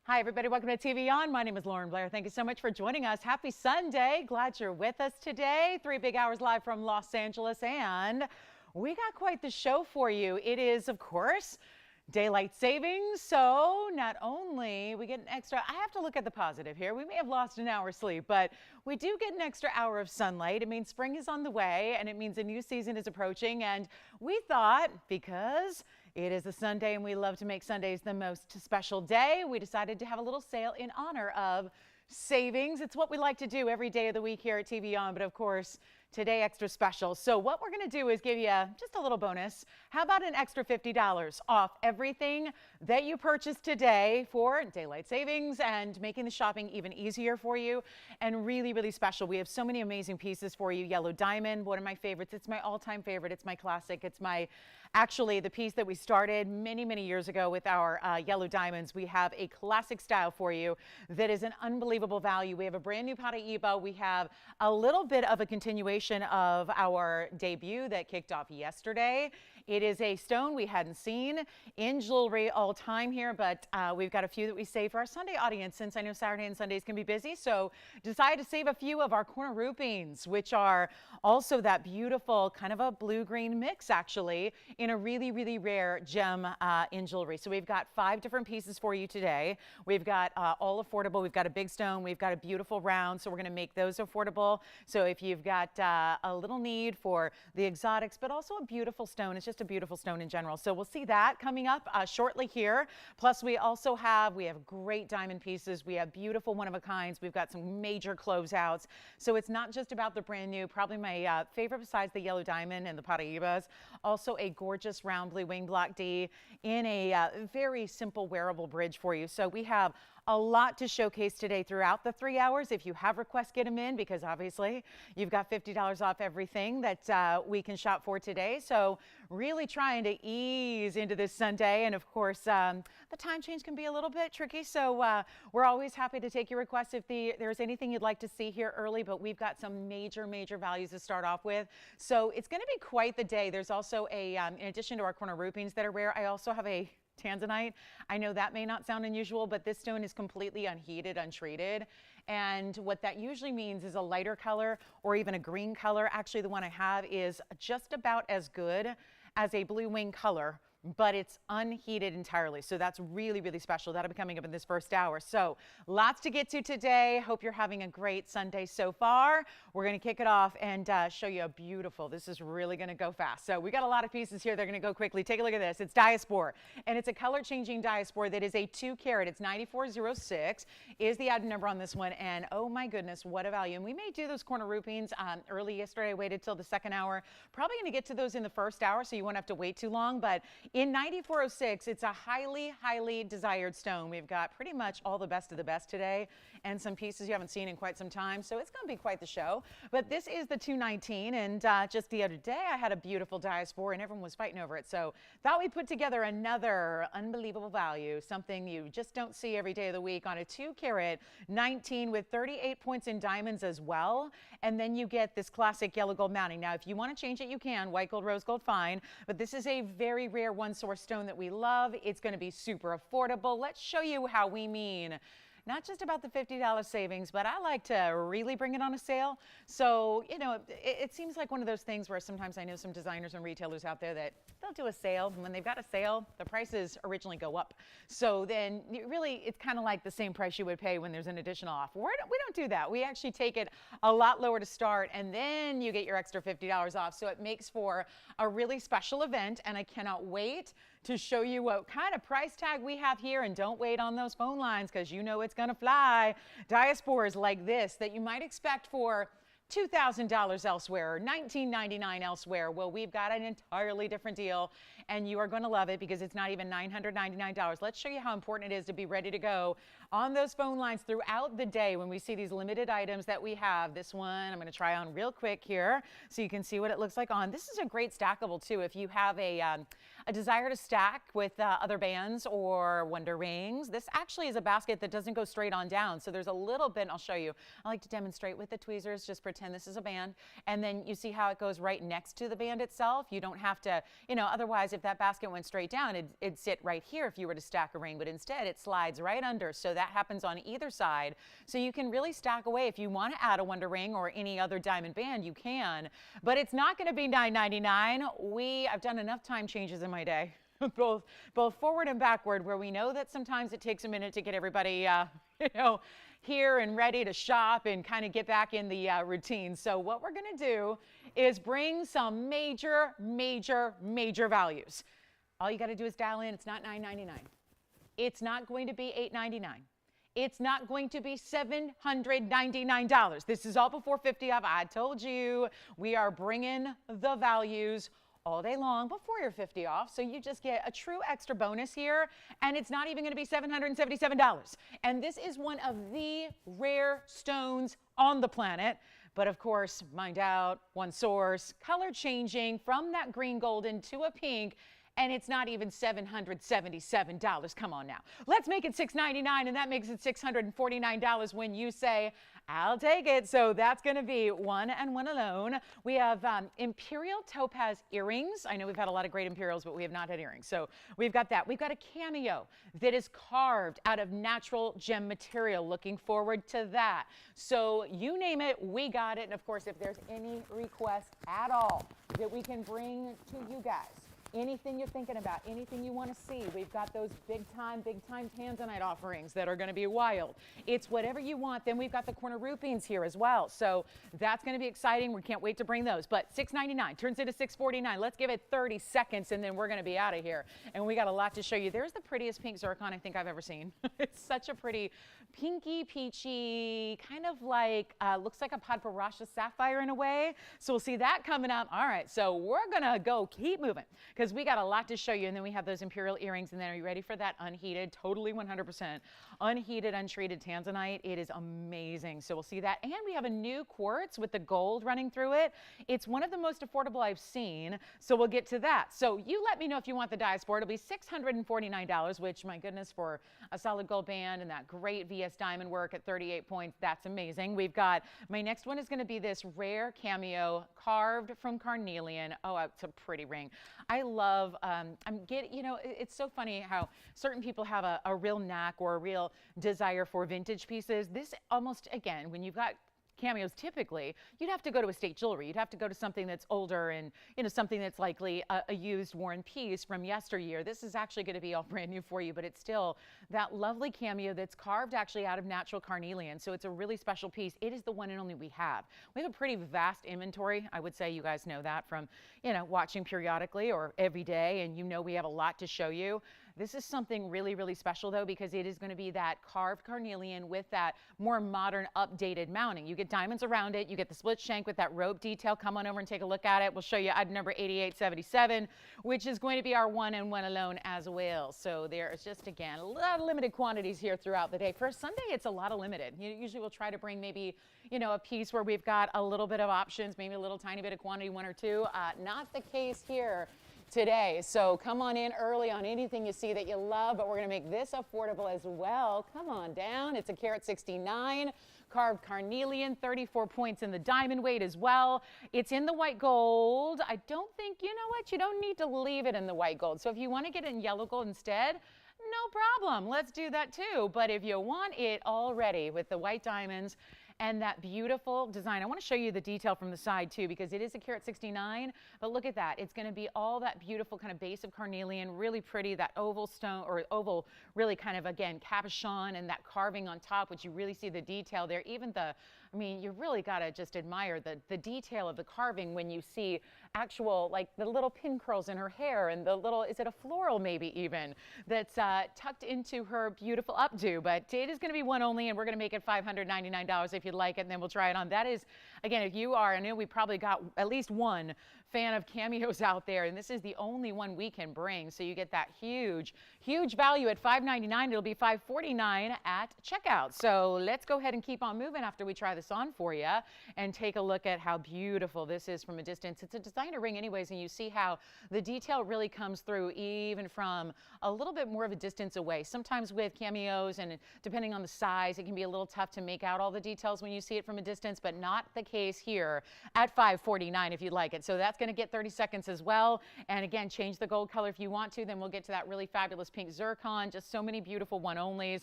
Hi, everybody. Welcome to TVON. My name is Lauren Blair. Thank you so much for joining us. Happy Sunday. Glad you're with us today. 3 big hours live from Los Angeles, and we got quite the show for you. It is, of course, daylight savings. So not only we get an extra, I have to look at the positive here. We may have lost an hour's sleep, but we do get an extra hour of sunlight. It means spring is on the way, and it means a new season is approaching. And we thought, because it is a Sunday and we love to make Sundays the most special day, we decided to have a little sale in honor of savings. It's what we like to do every day of the week here at TVON, but of course, today extra special. So what we're going to do is give you just a little bonus. How about an extra $50 off everything that you purchase today for daylight savings and making the shopping even easier for you and really, really special. We have so many amazing pieces for you. Yellow diamond, one of my favorites. It's my all-time favorite. It's my classic. It's my actually the piece that we started many, many years ago with our yellow diamonds. We have a classic style for you that is an unbelievable value. We have a brand new Paraiba. We have a little bit of a continuation of our debut that kicked off yesterday. It is a stone we hadn't seen in jewelry all time here, but we've got a few that we saved for our Sunday audience since I know Saturday and Sundays can be busy. So decided to save a few of our corner rupings, which are also that beautiful kind of a blue-green mix actually in a really, really rare gem in jewelry. So we've got 5 different pieces for you today. We've got all affordable. We've got a big stone. We've got a beautiful round. So we're going to make those affordable. So if you've got a little need for the exotics, but also a beautiful stone. It's just a beautiful stone in general. So we'll see that coming up shortly here. Plus we also have, great diamond pieces. We have beautiful one-of-a-kinds. We've got some major closeouts. So it's not just about the brand new, probably my favorite besides the yellow diamond and the Paraibas, also a gorgeous round blue wing block D in a very simple wearable bridge for you. So we have a lot to showcase today throughout the 3 hours. If you have requests, get them in, because obviously you've got $50 off everything that we can shop for today. So really trying to ease into this Sunday. And of course, the time change can be a little bit tricky. So we're always happy to take your requests if there's anything you'd like to see here early, but we've got some major, major values to start off with. So it's going to be quite the day. There's also a, in addition to our corner rupings that are rare, I also have a tanzanite. I know that may not sound unusual, but this stone is completely unheated, untreated. And what that usually means is a lighter color or even a green color. Actually, the one I have is just about as good as a blue wing color, but it's unheated entirely. So that's really, really special. That'll be coming up in this first hour. So lots to get to today. Hope you're having a great Sunday so far. We're going to kick it off and show you a beautiful, this is really going to go fast. So we got a lot of pieces here. They're going to go quickly. Take a look at this. It's diaspore, and it's a color changing diaspore that is a 2 carat. It's 9406 is the item number on this one. And oh my goodness, what a value. And we may do those corner rupings early yesterday. I waited till the second hour. Probably going to get to those in the first hour, so you won't have to wait too long. But in 9406, it's a highly, highly desired stone. We've got pretty much all the best of the best today and some pieces you haven't seen in quite some time. So it's going to be quite the show. But this is the 219. And just the other day, I had a beautiful diaspora and everyone was fighting over it. So thought we put together another unbelievable value, something you just don't see every day of the week on a 2 carat 19 with 38 points in diamonds as well. And then you get this classic yellow gold mounting. Now, if you want to change it, you can. White gold, rose gold, fine. But this is a very rare one-source stone that we love. It's going to be super affordable. Let's show you how we mean not just about the $50 savings, but I like to really bring it on a sale. So, you know, it seems like one of those things where sometimes I know some designers and retailers out there that they'll do a sale, and when they've got a sale, the prices originally go up. So then it's kind of like the same price you would pay when there's an additional offer. We don't do that. We actually take it a lot lower to start, and then you get your extra $50 off. So it makes for a really special event, and I cannot wait to show you what kind of price tag we have here. And don't wait on those phone lines, because you know it's going to fly. Diasporas like this that you might expect for $2,000 elsewhere, $19.99 elsewhere. Well, we've got an entirely different deal, and you are going to love it because it's not even $999. Let's show you how important it is to be ready to go on those phone lines throughout the day when we see these limited items that we have. This one I'm going to try on real quick here so you can see what it looks like on. This is a great stackable too. If you have a desire to stack with other bands or wonder rings, this actually is a basket that doesn't go straight on down. So there's a little bit, and I'll show you. I like to demonstrate with the tweezers. Just pretend this is a band, and then you see how it goes right next to the band itself. You don't have to, otherwise if that basket went straight down, it'd sit right here if you were to stack a ring, but instead it slides right under. So that happens on either side. So you can really stack away. If you want to add a Wonder ring or any other diamond band, you can, but it's not going to be $9.99. I've done enough time changes in my day. both forward and backward, where we know that sometimes it takes a minute to get everybody, here and ready to shop and kind of get back in the routine. So what we're going to do is bring some major values. All you got to do is dial in. It's not $9.99. It's not going to be $8.99. It's not going to be $799. This is all before 50 off. I told you we are bringing the values all day long before you're 50 off. So you just get a true extra bonus here, and it's not even going to be $777. And this is one of the rare stones on the planet. But of course, mind out, one source, color changing from that green golden to a pink, and it's not even $777. Come on now. Let's make it $699, and that makes it $649 when you say, I'll take it. So that's going to be one and one alone. We have Imperial Topaz earrings. I know we've had a lot of great Imperials, but we have not had earrings. So we've got that. We've got a cameo that is carved out of natural gem material. Looking forward to that. So you name it, we got it. And of course, if there's any request at all that we can bring to you guys, anything you're thinking about, anything you want to see, we've got those big time tanzanite offerings that are going to be wild. It's whatever you want. Then we've got the corner rupines here as well. So that's going to be exciting. We can't wait to bring those. But $699 turns into $649. Let's give it 30 seconds and then we're going to be out of here. And we got a lot to show you. There's the prettiest pink zircon I think I've ever seen. It's such a pretty pinky, peachy, kind of like, looks like a Padparassha sapphire in a way. So we'll see that coming up. All right, so we're going to go keep moving because we got a lot to show you. And then we have those Imperial earrings. And then are you ready for that unheated, totally 100% unheated, untreated tanzanite? It is amazing. So we'll see that. And we have a new quartz with the gold running through it. It's one of the most affordable I've seen. So we'll get to that. So you let me know if you want the Diaspora. It'll be $649, which, my goodness, for a solid gold band and that great VS diamond work at 38 points, that's amazing. We've got, my next one is going to be this rare cameo carved from carnelian. Oh, it's a pretty ring. I love, it's so funny how certain people have a real knack or a real desire for vintage pieces. This almost, again, when you've got cameos, typically you'd have to go to estate jewelry. You'd have to go to something that's older and something that's likely a used worn piece from yesteryear. This is actually going to be all brand new for you, but it's still that lovely cameo that's carved actually out of natural carnelian. So it's a really special piece. It is the one and only we have. We have a pretty vast inventory. I would say you guys know that from watching periodically or every day, and we have a lot to show you. This is something really special, though, because it is going to be that carved carnelian with that more modern, updated mounting. You get diamonds around it. You get the split shank with that rope detail. Come on over and take a look at it. We'll show you item number 8877, which is going to be our one and one alone as well. So there is just, again, a lot of limited quantities here throughout the day. For Sunday, it's a lot of limited. Usually we'll try to bring maybe, a piece where we've got a little bit of options, maybe a little tiny bit of quantity, one or two. Not the case here today. So come on in early on anything you see that you love, but we're going to make this affordable as well. Come on down. It's a carat 69, carved carnelian, 34 points in the diamond weight as well. It's in the white gold. I don't think, you don't need to leave it in the white gold. So if you want to get it in yellow gold instead, no problem. Let's do that too. But if you want it already with the white diamonds and that beautiful design, I want to show you the detail from the side too, because it is a carat 69, but look at that. It's going to be all that beautiful kind of base of carnelian, really pretty, that oval stone or oval, really kind of, again, cabochon, and that carving on top, which you really see the detail there. Even you really got to just admire the detail of the carving when you see actual, like the little pin curls in her hair and the little, is it a floral maybe even, that's tucked into her beautiful updo. But it is going to be one only, and we're going to make it $599 if you'd like it, and then we'll try it on. That is, again, if you are, I know we probably got at least one fan of cameos out there, and this is the only one we can bring. So you get that huge value at $599. It'll be $549 at checkout. So let's go ahead and keep on moving after we try this on for you and take a look at how beautiful this is from a distance. It's a designer ring anyways, and you see how the detail really comes through even from a little bit more of a distance away. Sometimes with cameos, and depending on the size, it can be a little tough to make out all the details when you see it from a distance, but not the case here at $549 if you'd like it. So that's that's going to get 30 seconds as well. And again, change the gold color if you want to. Then we'll get to that really fabulous pink zircon. Just so many beautiful one-onlys.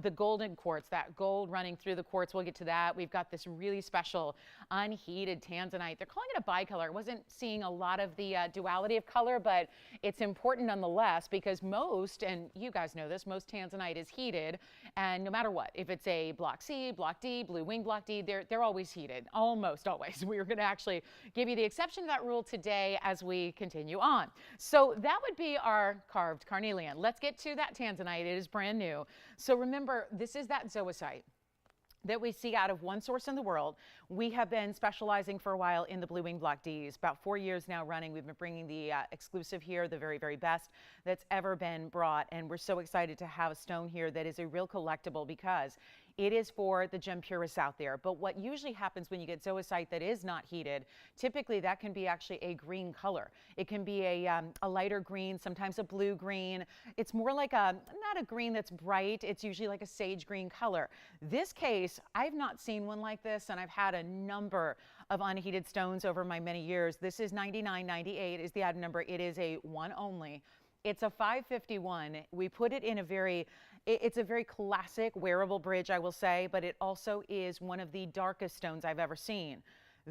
The golden quartz, that gold running through the quartz, we'll get to that. We've got this really special unheated tanzanite. They're calling it a bicolor. I wasn't seeing a lot of the duality of color, but it's important nonetheless because most, and you guys know this, most tanzanite is heated. And no matter what, if it's a block C, block D, blue wing block D, they're always heated, almost always. We're going to actually give you the exception to that rule today as we continue on. So that would be our carved carnelian. Let's get to that tanzanite. It is brand new. So remember, this is that zoisite that we see out of one source in the world. We have been specializing for a while in the blue wing block Ds. About 4 years now running, we've been bringing the exclusive here, the very, very best that's ever been brought. And we're so excited to have a stone here that is a real collectible because it is for the gem purists out there. But what usually happens when you get zoisite that is not heated, typically that can be actually a green color. It can be a lighter green, sometimes a blue green. It's more like not a green that's bright. It's usually like a sage green color. This case, I've not seen one like this, and I've had a number of unheated stones over my many years. This is 9998 is the item number. It is a one only. It's a 551. We put it in a very, it's a very classic wearable bridge, I will say, but it also is one of the darkest stones I've ever seen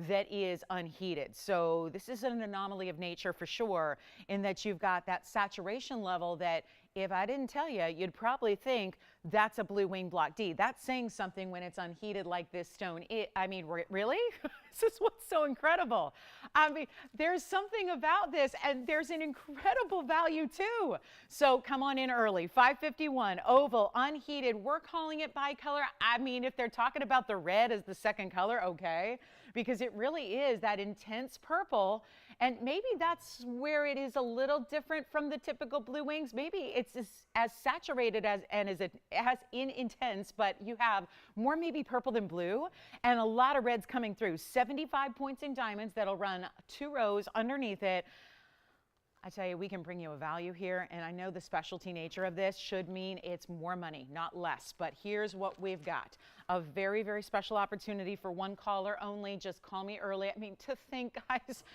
that is unheated. So this is an anomaly of nature for sure, in that you've got that saturation level that if I didn't tell you, you'd probably think that's a blue wing block D. That's saying something when it's unheated like this stone. I mean, really? This is what's so incredible. I mean, there's something about this, and there's an incredible value too. So come on in early. 551, oval, unheated. We're calling it bicolor. I mean, if they're talking about the red as the second color, okay, because it really is that intense purple. And maybe that's where it is a little different from the typical blue wings. Maybe it's as saturated as in intense, but you have more maybe purple than blue and a lot of reds coming through. 75 points in diamonds that'll run 2 rows underneath it. I tell you, we can bring you a value here, and I know the specialty nature of this should mean it's more money, not less, but here's what we've got. A very, very special opportunity for one caller only. Just call me early. I mean, to think, guys,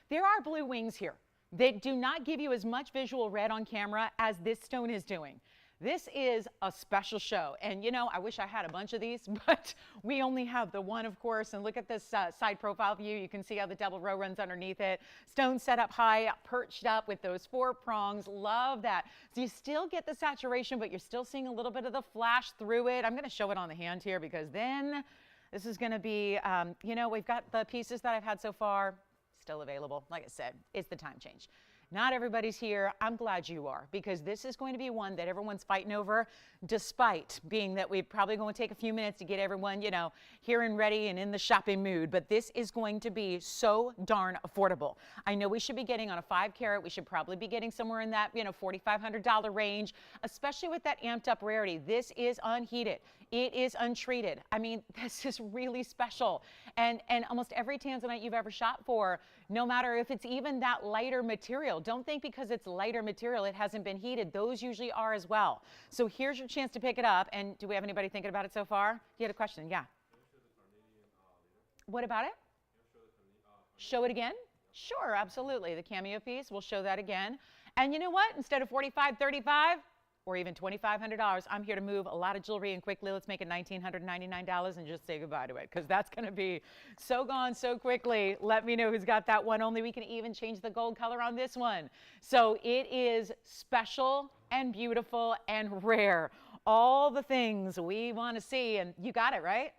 there are blue wings here. They do not give you as much visual red on camera as this stone is doing. This is a special show, and you know, I wish I had a bunch of these, but we only have the one, of course. And look at this side profile view. You can see how the double row runs underneath it. Stone set up high, perched up with those 4 prongs. Love that. So you still get the saturation, but you're still seeing a little bit of the flash through it. I'm going to show it on the hand here because then this is going to be, you know, we've got the pieces that I've had so far still available. Like I said, it's the time change. Not everybody's here. I'm glad you are, because this is going to be one that everyone's fighting over, despite being that we're probably going to take a few minutes to get everyone, you know, here and ready and in the shopping mood. But this is going to be so darn affordable. I know we should be getting on a 5 carat. We should probably be getting somewhere in that, you know, $4,500 range, especially with that amped up rarity. This is unheated. It is untreated. I mean, this is really special. And almost every tanzanite you've ever shot for, no matter if it's even that lighter material, don't think because it's lighter material it hasn't been heated. Those usually are as well. So here's your chance to pick it up. And do we have anybody thinking about it so far? You had a question? Yeah. What about it? Show it again? Sure, absolutely. The cameo piece, we'll show that again. And you know what? Instead of $4,500, $3,500, or even $2,500, I'm here to move a lot of jewelry in quickly. Let's make it $1,999 and just say goodbye to it, because that's going to be so gone so quickly. Let me know who's got that one only. We can even change the gold color on this one. So it is special and beautiful and rare. All the things we want to see, and you got it, right?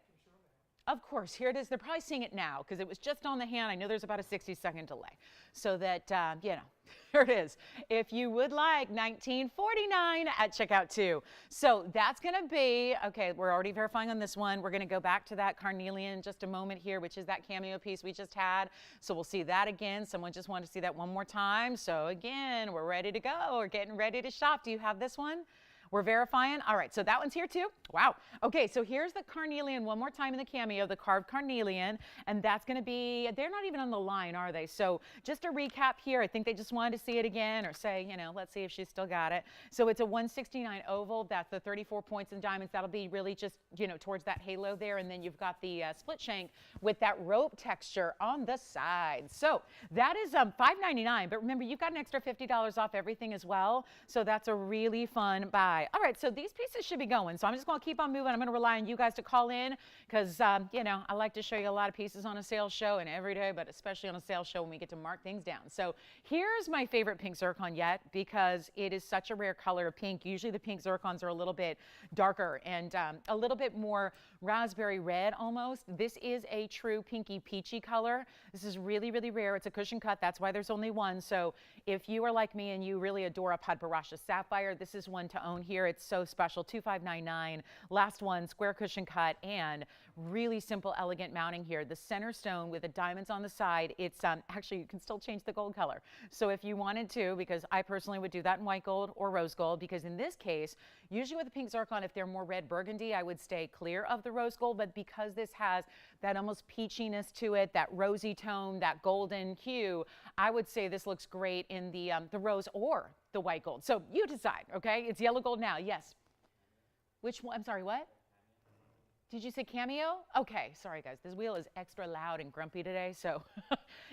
Of course, here it is. They're probably seeing it now because it was just on the hand. I know there's about a 60-second delay. So that, you know, here it is. If you would like, $19.49 at checkout too. So that's going to be, okay, we're already verifying on this one. We're going to go back to that carnelian in just a moment here, which is that cameo piece we just had. So we'll see that again. Someone just wanted to see that one more time. So again, we're ready to go. We're getting ready to shop. Do you have this one? We're verifying. All right, so that one's here too. Wow. Okay, so here's the carnelian one more time in the cameo, the carved carnelian, and that's going to be, they're not even on the line, are they? So just a recap here. I think they just wanted to see it again or say, you know, let's see if she's still got it. So it's a 169 oval. That's the 34 points in diamonds. That'll be really just, you know, towards that halo there. And then you've got the split shank with that rope texture on the side. So that is $5.99. But remember, you've got an extra $50 off everything as well. So that's a really fun buy. All right, so these pieces should be going. So I'm just going to keep on moving. I'm going to rely on you guys to call in because, you know, I like to show you a lot of pieces on a sales show and every day, but especially on a sales show when we get to mark things down. So here's my favorite pink zircon yet because it is such a rare color of pink. Usually the pink zircons are a little bit darker and a little bit more raspberry red almost. This is a true pinky peachy color. This is really, really rare. It's a cushion cut. That's why there's only one. So if you are like me and you really adore a Padbarasha sapphire, this is one to own here. It's so special. $2,599. Last one, square cushion cut and really simple, elegant mounting here. The center stone with the diamonds on the side. It's actually, you can still change the gold color. So if you wanted to, because I personally would do that in white gold or rose gold, because in this case, usually with a pink zircon, if they're more red burgundy, I would stay clear of the rose gold. But because this has that almost peachiness to it, that rosy tone, that golden hue, I would say this looks great in the rose or the white gold. So you decide, okay? It's yellow gold now. Yes. Which one? I'm sorry, what? Did you say cameo? Okay, sorry guys, this wheel is extra loud and grumpy today, so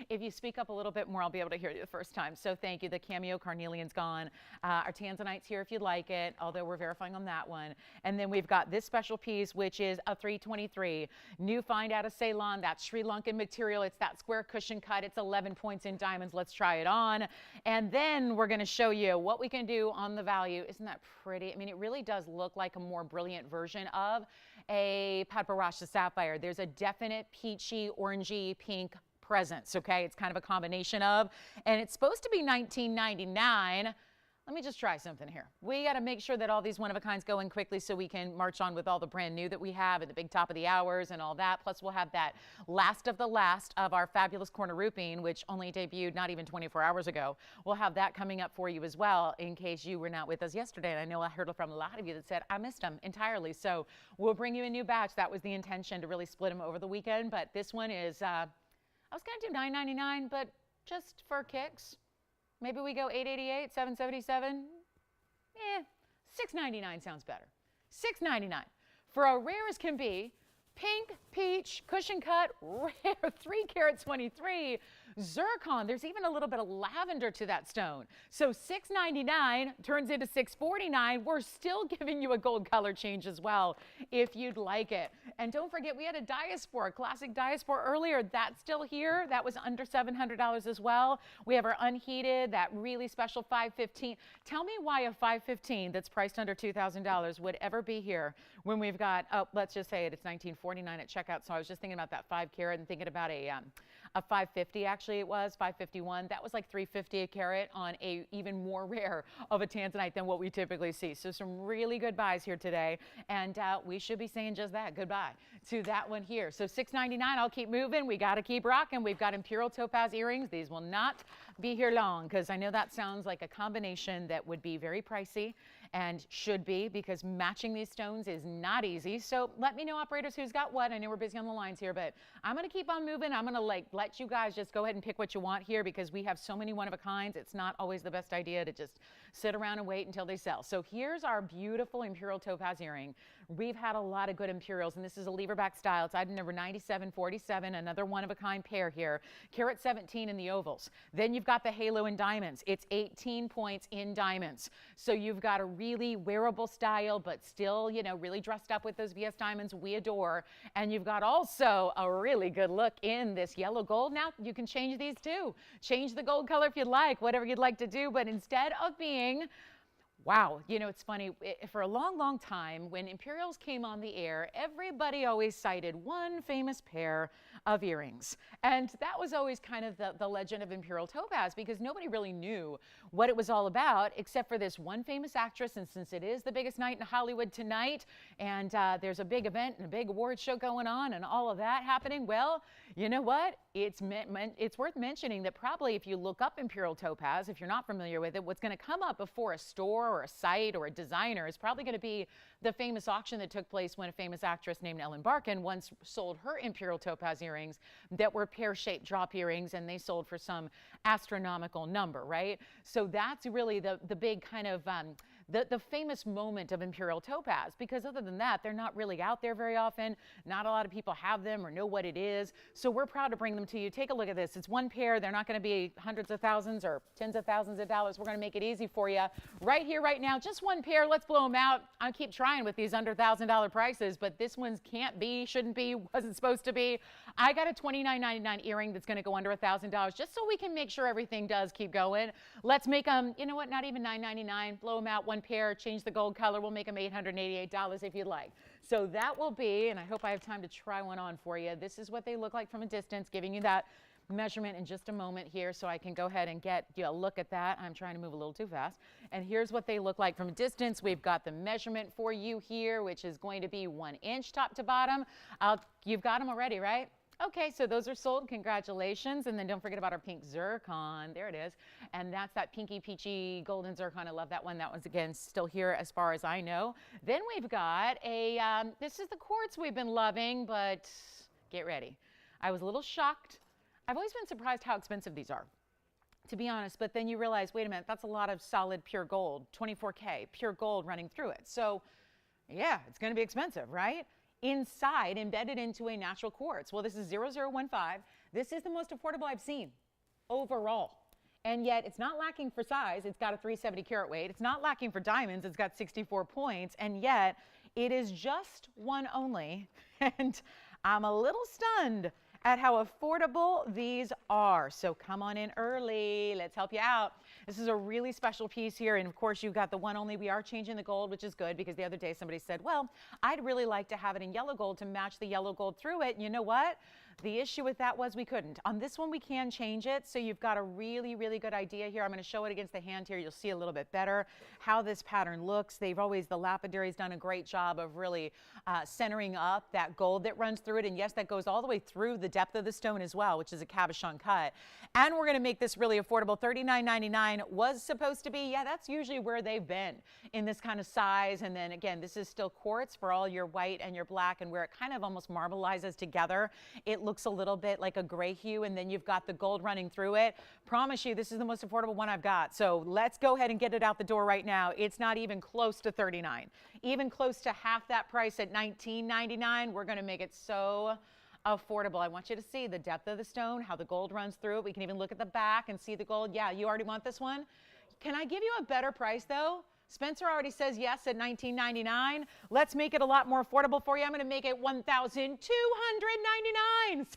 if you speak up a little bit more, I'll be able to hear you the first time. So thank you. The cameo carnelian's gone. Our tanzanite's here if you'd like it, although we're verifying on that one. And then we've got this special piece, which is a 323. New find out of Ceylon, that Sri Lankan material. It's that square cushion cut. It's 11 points in diamonds. Let's try it on. And then we're going to show you what we can do on the value. Isn't that pretty? I mean, it really does look like a more brilliant version of a Padbarasha sapphire. There's a definite peachy, orangey, pink presence, okay? It's kind of a combination of, and it's supposed to be $19.99. Let me just try something here. We got to make sure that all these one-of-a-kinds go in quickly so we can march on with all the brand new that we have at the big top of the hours and all that. Plus, we'll have that last of our fabulous corner roofing, which only debuted not even 24 hours ago. We'll have that coming up for you as well in case you were not with us yesterday. And I know I heard from a lot of you that said, I missed them entirely. So we'll bring you a new batch. That was the intention, to really split them over the weekend. But this one is, I was going to do $9.99, but just for kicks. Maybe we go $8.88, $7.77. $6.99 sounds better. $6.99 for a rare as can be, pink, peach, cushion cut, rare 3-carat 23 zircon. There's even a little bit of lavender to that stone. So $6.99 turns into $6.49. We're still giving you a gold color change as well if you'd like it. And don't forget, we had a diaspora, classic diaspora earlier. That's still here. That was under $700 as well. We have our unheated, that really special $515. Tell me why a $515 that's priced under $2,000 would ever be here when we've got, oh, let's just say it's $19.49 at checkout. So I was just thinking about that 5-carat and thinking about a 550, actually it was 551. That was like $350 a carat on a even more rare of a tanzanite than what we typically see. So some really good buys here today, and we should be saying just that, goodbye to that one here. So $6.99. I'll keep moving. We got to keep rocking. We've got imperial topaz earrings. These will not be here long because I know that sounds like a combination that would be very pricey and should be, because matching these stones is not easy. So let me know, operators, who's got what. I know we're busy on the lines here, but I'm going to keep on moving. I'm going to let you guys just go ahead and pick what you want here because we have so many one-of-a-kinds. It's not always the best idea to just sit around and wait until they sell. So here's our beautiful imperial topaz earring. We've had a lot of good imperials, and this is a lever back style. It's item number 9747, another one-of-a-kind pair here. Carat 17 in the ovals. Then you've got the halo in diamonds. It's 18 points in diamonds. So you've got a really wearable style, but still, you know, really dressed up with those VS diamonds we adore. And you've got also a really good look in this yellow gold. Now, you can change these too. Change the gold color if you'd like, whatever you'd like to do. But instead of being, wow, you know, it's funny, for a long, long time, when Imperials came on the air, everybody always cited one famous pair of earrings. And that was always kind of the legend of Imperial Topaz, because nobody really knew what it was all about, except for this one famous actress. And since it is the biggest night in Hollywood tonight, and there's a big event and a big award show going on and all of that happening, well, You know what? It's worth mentioning that probably if you look up imperial topaz, if you're not familiar with it, what's going to come up before a store or a site or a designer is probably going to be the famous auction that took place when a famous actress named Ellen Barkin once sold her imperial topaz earrings that were pear-shaped drop earrings, and they sold for some astronomical number, right? So that's really the big kind of the famous moment of imperial topaz, because other than that, they're not really out there very often. Not a lot of people have them or know what it is. So we're proud to bring them to you. Take a look at this. It's one pair. They're not going to be hundreds of thousands or tens of thousands of dollars. We're going to make it easy for you right here, right now. Just one pair. Let's blow them out. I keep trying with these under $1,000 prices, but this one's can't be, shouldn't be, wasn't supposed to be. I got a $29.99 earring that's going to go under $1,000 just so we can make sure everything does keep going. Let's make them, you know what, not even $9.99. Blow them out one pair, change the gold color. We'll make them $888 if you'd like. So that will be, and I hope I have time to try one on for you. This is what they look like from a distance, giving you that measurement in just a moment here so I can go ahead and get you a look at that. I'm trying to move a little too fast. And here's what they look like from a distance. We've got the measurement for you here, which is going to be 1 inch top to bottom. You've got them already, right? Okay, so those are sold. Congratulations. And then don't forget about our pink zircon. There it is. And that's that pinky peachy golden zircon. I love that one. That one's, again, still here as far as I know. Then we've got a, this is the quartz we've been loving, but get ready. I was a little shocked. I've always been surprised how expensive these are, to be honest. But then you realize, wait a minute, that's a lot of solid pure gold, 24K, pure gold running through it. So, yeah, it's going to be expensive, right? Inside, embedded into a natural quartz. Well, this is 0015. This is the most affordable I've seen overall. And yet it's not lacking for size. It's got a 370 carat weight. It's not lacking for diamonds. It's got 64 points. And yet it is just one only. And I'm a little stunned at how affordable these are. So come on in early. Let's help you out. This is a really special piece here. And of course, you've got the one only. We are changing the gold, which is good, because the other day somebody said, well, I'd really like to have it in yellow gold to match the yellow gold through it. And you know what? The issue with that was we couldn't. On this one, we can change it. So you've got a really, really good idea here. I'm going to show it against the hand here. You'll see a little bit better how this pattern looks. The lapidary's done a great job of really centering up that gold that runs through it. And yes, that goes all the way through the depth of the stone as well, which is a cabochon cut. And we're going to make this really affordable. $39.99 was supposed to be. Yeah, that's usually where they've been in this kind of size. And then again, this is still quartz for all your white and your black, and where it kind of almost marbleizes together. It looks a little bit like a gray hue, and then you've got the gold running through it. Promise you, this is the most affordable one I've got. So let's go ahead and get it out the door right now. It's not even close to $39, even close to half that price at $19.99. We're going to make it so affordable. I want you to see the depth of the stone, how the gold runs through it. We can even look at the back and see the gold. Yeah, you already want this one? Can I give you a better price though? Spencer already says yes at $19.99. Let's make it a lot more affordable for you. I'm going to make it $1,299.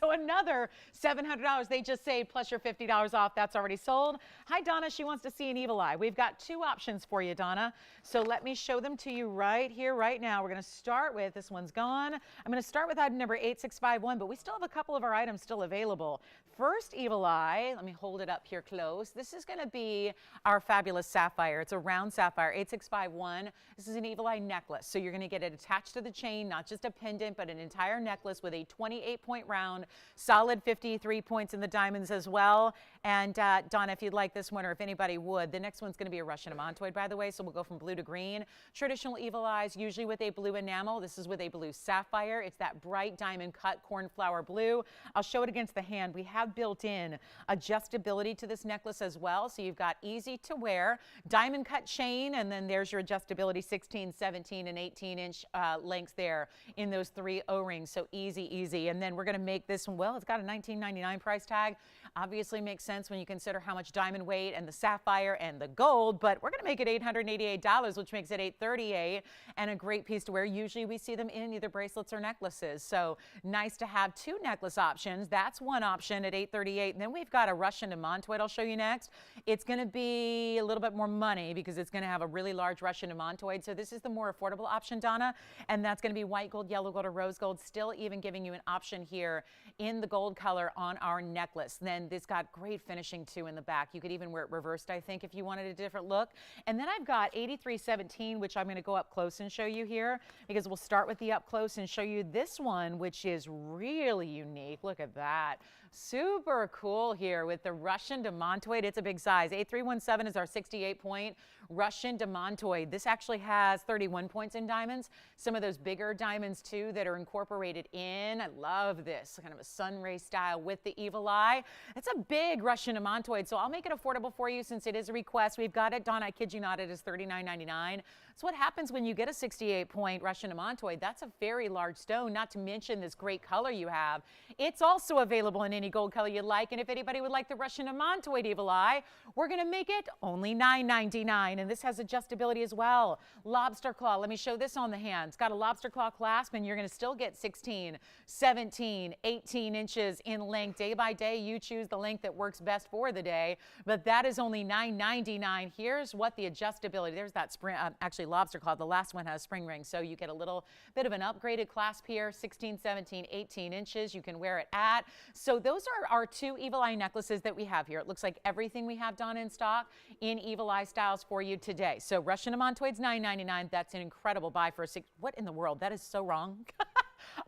So another $700 they just saved, plus your $50 off. That's already sold. Hi, Donna. She wants to see an evil eye. We've got two options for you, Donna. So let me show them to you right here, right now. We're going to start with, this one's gone. I'm going to start with item number 8651, but we still have a couple of our items still available. First evil eye, let me hold it up here close. This is going to be our fabulous sapphire. It's a round sapphire. 8651. This is an evil eye necklace. So you're going to get it attached to the chain, not just a pendant, but an entire necklace with a 28-point round, solid 53 points in the diamonds as well. And Donna, if you'd like this one, or if anybody would, the next one's going to be a Russian amantoid, by the way. So we'll go from blue to green. Traditional evil eyes, usually with a blue enamel. This is with a blue sapphire. It's that bright diamond cut cornflower blue. I'll show it against the hand. We have built in adjustability to this necklace as well. So you've got easy to wear diamond cut chain, and then there's your adjustability, 16, 17, and 18-inch lengths there in those three O-rings. So easy, easy. And then we're going to make this one, well, it's got a $19.99 price tag. Obviously makes sense when you consider how much diamond weight and the sapphire and the gold, but we're going to make it $888, which makes it $838, and a great piece to wear. Usually we see them in either bracelets or necklaces. So nice to have two necklace options. That's one option at $838. And then we've got a Russian amantoid I'll show you next. It's going to be a little bit more money because it's going to have a really large Russian amantoid. So this is the more affordable option, Donna, and that's going to be white gold, yellow gold, or rose gold, still even giving you an option here in the gold color on our necklace. Then then this got great finishing too in the back. You could even wear it reversed, I think, if you wanted a different look. And then I've got 8317, which I'm going to go up close and show you here, because we'll start with the up close and show you this one, which is really unique. Look at that. Super cool here with the Russian demantoid. It's a big size. 8317 is our 68-point Russian demantoid. This actually has 31 points in diamonds. Some of those bigger diamonds too that are incorporated in. I love this kind of a sunray style with the evil eye. It's a big Russian demantoid, so I'll make it affordable for you since it is a request. We've got it done. I kid you not, it is $39.99. So what happens when you get a 68-point Russian demantoid? That's a very large stone, not to mention this great color you have. It's also available in any gold color you like, and if anybody would like the Russian demantoid evil eye, we're going to make it only $9.99, and this has adjustability as well. Lobster claw. Let me show this on the hand. It's got a lobster claw clasp, and you're going to still get 16, 17, 18 inches in length. Day by day, you choose the length that works best for the day, but that is only $9.99. Here's what the adjustability. There's that spring, actually lobster claw. The last one has spring rings, so you get a little bit of an upgraded clasp here. 16, 17, 18 inches. You can wear it at. So those are our two evil eye necklaces that we have here. It looks like everything we have done in stock in evil eye styles for you today. So Russian demantoid's $9.99. That's an incredible buy for a six. What in the world? That is so wrong.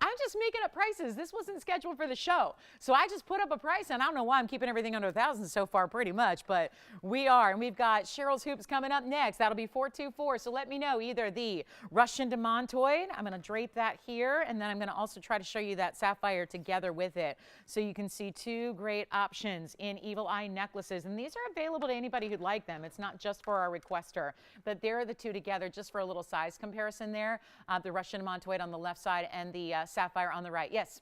I'm just making up prices. This wasn't scheduled for the show. So I just put up a price, and I don't know why I'm keeping everything under 1,000 so far pretty much, but we are. And we've got Cheryl's Hoops coming up next. That'll be 424. So let me know either the Russian demantoid. I'm going to drape that here, and then I'm going to also try to show you that sapphire together with it. So you can see two great options in evil eye necklaces. And these are available to anybody who'd like them. It's not just for our requester, but there are the two together just for a little size comparison there. The Russian demantoid on the left side and the sapphire on the right. Yes.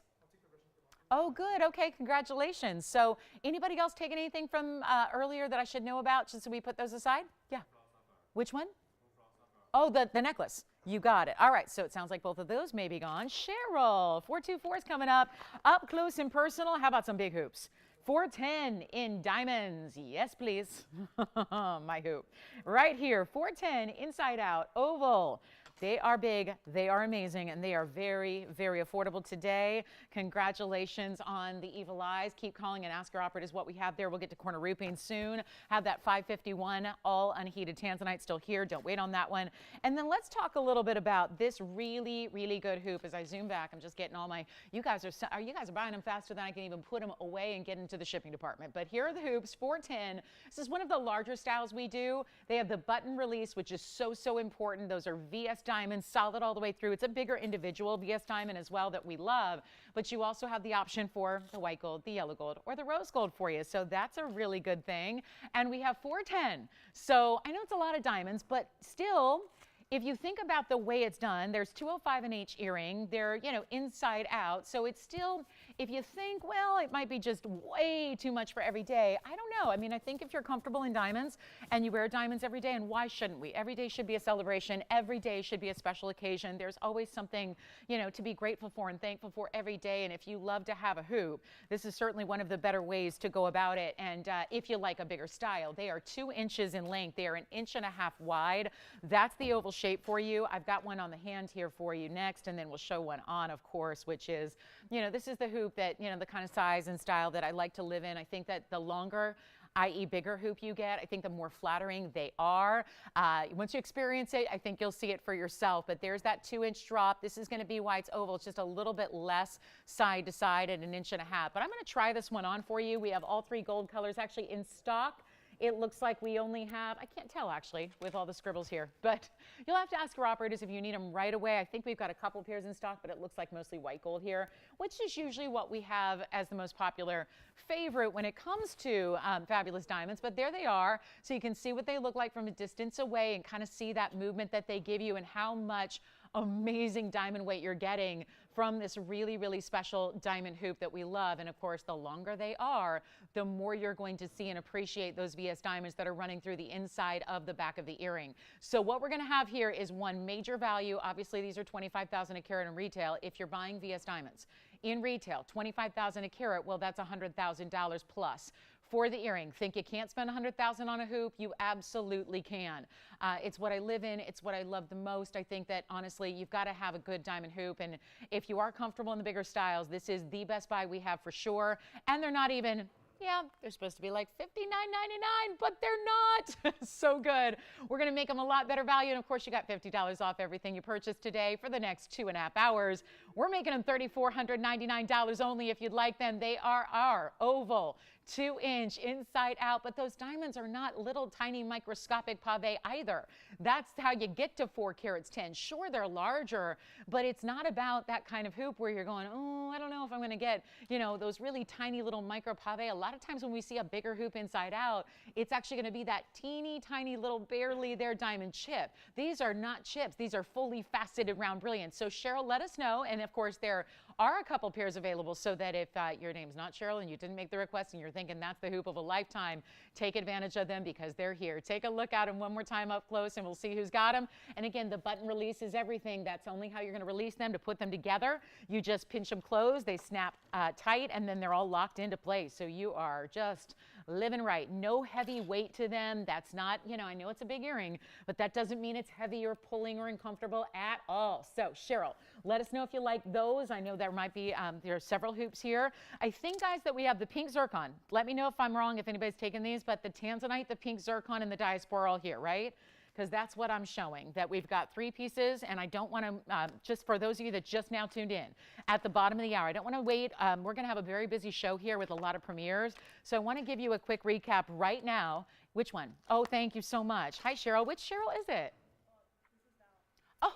Oh, good. Okay, congratulations. So anybody else taking anything from earlier that I should know about, just so we put those aside? Yeah. Which one? Oh, the necklace. You got it. All right, so it sounds like both of those may be gone. Cheryl, 424 is coming up close and personal. How about some big hoops? 410 in diamonds. Yes, please. My hoop. Right here, 410 inside out, oval. They are big, they are amazing, and they are very, very affordable today. Congratulations on the evil eyes. Keep calling and ask your operators what we have there. We'll get to corner roofing soon. Have that 551 all unheated tanzanite still here. Don't wait on that one. And then let's talk a little bit about this really, really good hoop. As I zoom back, I'm just getting all my, you guys are buying them faster than I can even put them away and get into the shipping department. But here are the hoops, 410. This is one of the larger styles we do. They have the button release, which is so, so important. Those are VS diamonds, solid all the way through. It's a bigger individual VS diamond as well that we love, but you also have the option for the white gold, the yellow gold, or the rose gold for you. So that's a really good thing. And we have 410. So I know it's a lot of diamonds, but still, if you think about the way it's done, there's 205 in each earring. They're, you know, inside out. So it's still, if you think, well, it might be just way too much for every day, I don't know. I mean, I think if you're comfortable in diamonds and you wear diamonds every day, and why shouldn't we? Every day should be a celebration. Every day should be a special occasion. There's always something, you know, to be grateful for and thankful for every day. And if you love to have a hoop, this is certainly one of the better ways to go about it. And if you like a bigger style, they are 2 inches in length. They are 1.5 inches wide. That's the oval shape for you. I've got one on the hand here for you next, and then we'll show one on, of course, which is, you know, this is the hoop that, you know, the kind of size and style that I like to live in. I think that the longer, i.e. bigger hoop you get, I think the more flattering they are. Once you experience it, I think you'll see it for yourself. But there's that 2-inch drop. This is going to be why it's oval. It's just a little bit less side to side at 1.5 inches. But I'm going to try this one on for you. We have all 3 gold colors actually in stock. It looks like we only have, I can't tell actually with all the scribbles here, but you'll have to ask your operators if you need them right away. I think we've got a couple pairs in stock, but it looks like mostly white gold here, which is usually what we have as the most popular favorite when it comes to fabulous diamonds. But there they are. So you can see what they look like from a distance away and kind of see that movement that they give you and how much amazing diamond weight you're getting from this really, really special diamond hoop that we love. And of course, the longer they are, the more you're going to see and appreciate those VS diamonds that are running through the inside of the back of the earring. So what we're going to have here is one major value. Obviously, these are $25,000 a carat in retail. If you're buying VS diamonds in retail, $25,000 a carat, well, that's $100,000 plus. For the earring, think you can't spend $100,000 on a hoop? You absolutely can. It's what I live in. It's what I love the most. I think that honestly, you've got to have a good diamond hoop. And if you are comfortable in the bigger styles, this is the best buy we have for sure. And they're not even Yeah, they're supposed to be like $59.99, but they're not. So good. We're going to make them a lot better value. And of course, you got $50 off everything you purchase today for the next 2.5 hours. We're making them $3,499 only if you'd like them. They are our oval 2-inch inside out, but those diamonds are not little tiny microscopic pave either. That's how you get to 4 carats 10. Sure, they're larger, but it's not about that kind of hoop where you're going, oh, I don't know if I'm going to get, those really tiny little micro pave. A lot of times when we see a bigger hoop inside out, it's actually going to be that teeny tiny little barely there diamond chip. These are not chips. These are fully faceted round brilliants. So Cheryl, let us know. And of course, there are a couple pairs available so that if your name's not Cheryl and you didn't make the request and you're thinking that's the hoop of a lifetime, take advantage of them because they're here. Take a look at them one more time up close and we'll see who's got them. And again, the button release is everything. That's only how you're going to release them. To put them together, you just pinch them closed, they snap tight, and then they're all locked into place. So you are just living right. No heavy weight to them. That's not, I know it's a big earring, but that doesn't mean it's heavy or pulling or uncomfortable at all. So Cheryl, let us know if you like those. I know there might be, there are several hoops here. I think, guys, that we have the pink zircon. Let me know if I'm wrong, if anybody's taken these, but the tanzanite, the pink zircon, and the diaspora are all here, right? Because that's what I'm showing, that we've got 3 pieces, and I don't want to, just for those of you that just now tuned in, at the bottom of the hour, I don't want to wait. We're going to have a very busy show here with a lot of premieres, so I want to give you a quick recap right now. Which one? Oh, thank you so much. Hi, Cheryl. Which Cheryl is it? Oh,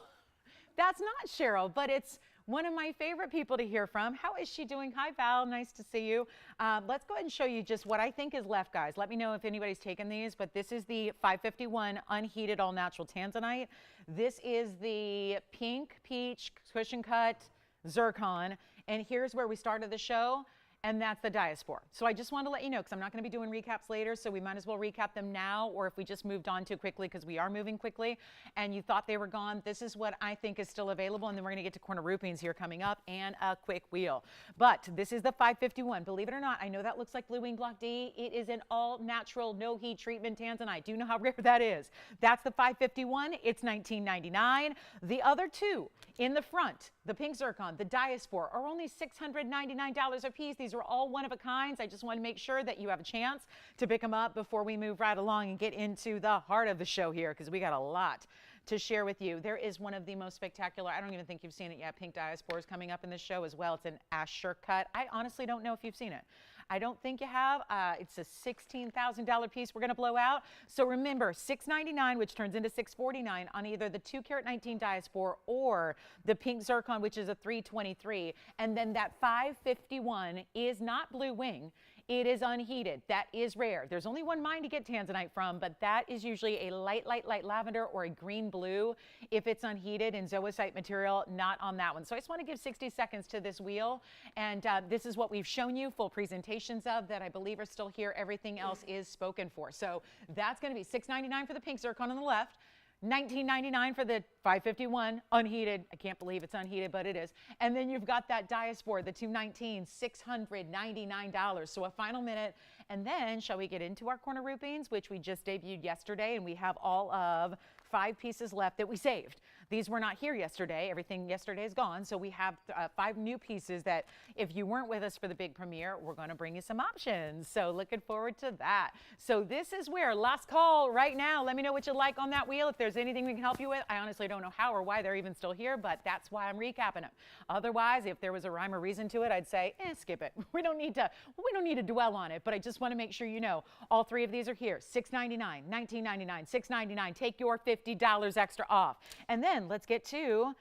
that's not Cheryl, but it's one of my favorite people to hear from. How is she doing? Hi, Val. Nice to see you. Let's go ahead and show you just what I think is left, guys. Let me know if anybody's taken these, but this is the 551 unheated all-natural tanzanite. This is the pink peach cushion cut zircon, and here's where we started the show. And that's the diaspora. So I just want to let you know, because I'm not going to be doing recaps later, so we might as well recap them now, or if we just moved on too quickly, because we are moving quickly, and you thought they were gone, this is what I think is still available, and then we're going to get to corner rupines here coming up, and a quick wheel. But this is the 551. Believe it or not, I know that looks like Blue Wing Block D. It is an all-natural, no-heat treatment tanzanite. Do you know how rare that is? That's the 551. It's $19.99. The other 2 in the front, the pink zircon, the diaspora, are only $699 a piece. These are all one-of-a-kinds. I just want to make sure that you have a chance to pick them up before we move right along and get into the heart of the show here, because we got a lot to share with you. There is one of the most spectacular, I don't even think you've seen it yet, pink diasporas coming up in this show as well. It's an Asher cut. I honestly don't know if you've seen it. I don't think you have. It's a $16,000 piece we're going to blow out. So remember, $699, which turns into $649 on either the 2 carat 19 diaspora or the pink zircon, which is a $323. And then that $551 is not Blue Wing. It is unheated. That is rare. There's only one mine to get tanzanite from, but that is usually a light lavender or a green blue if it's unheated in zoisite material, not on that one. So I just want to give 60 seconds to this wheel, and this is what we've shown you, full presentations of that I believe are still here. Everything else is spoken for. So that's going to be $699 for the pink zircon on the left, $19.99 for the 551 unheated. I can't believe it's unheated, but it is. And then you've got that diaspora, the 219, $699. So a final minute. And then shall we get into our corner rupines, which we just debuted yesterday, and we have all of 5 pieces left that we saved. These were not here yesterday. Everything yesterday is gone. So we have 5 new pieces that if you weren't with us for the big premiere, we're going to bring you some options. So looking forward to that. So this is where last call right now. Let me know what you like on that wheel. If there's anything we can help you with, I honestly don't know how or why they're even still here, but that's why I'm recapping them. Otherwise, if there was a rhyme or reason to it, I'd say, skip it. We don't need to dwell on it, but I just want to make sure you know all 3 of these are here. $699, $19.99, $699. Take your $50 extra off. And then let's get to, you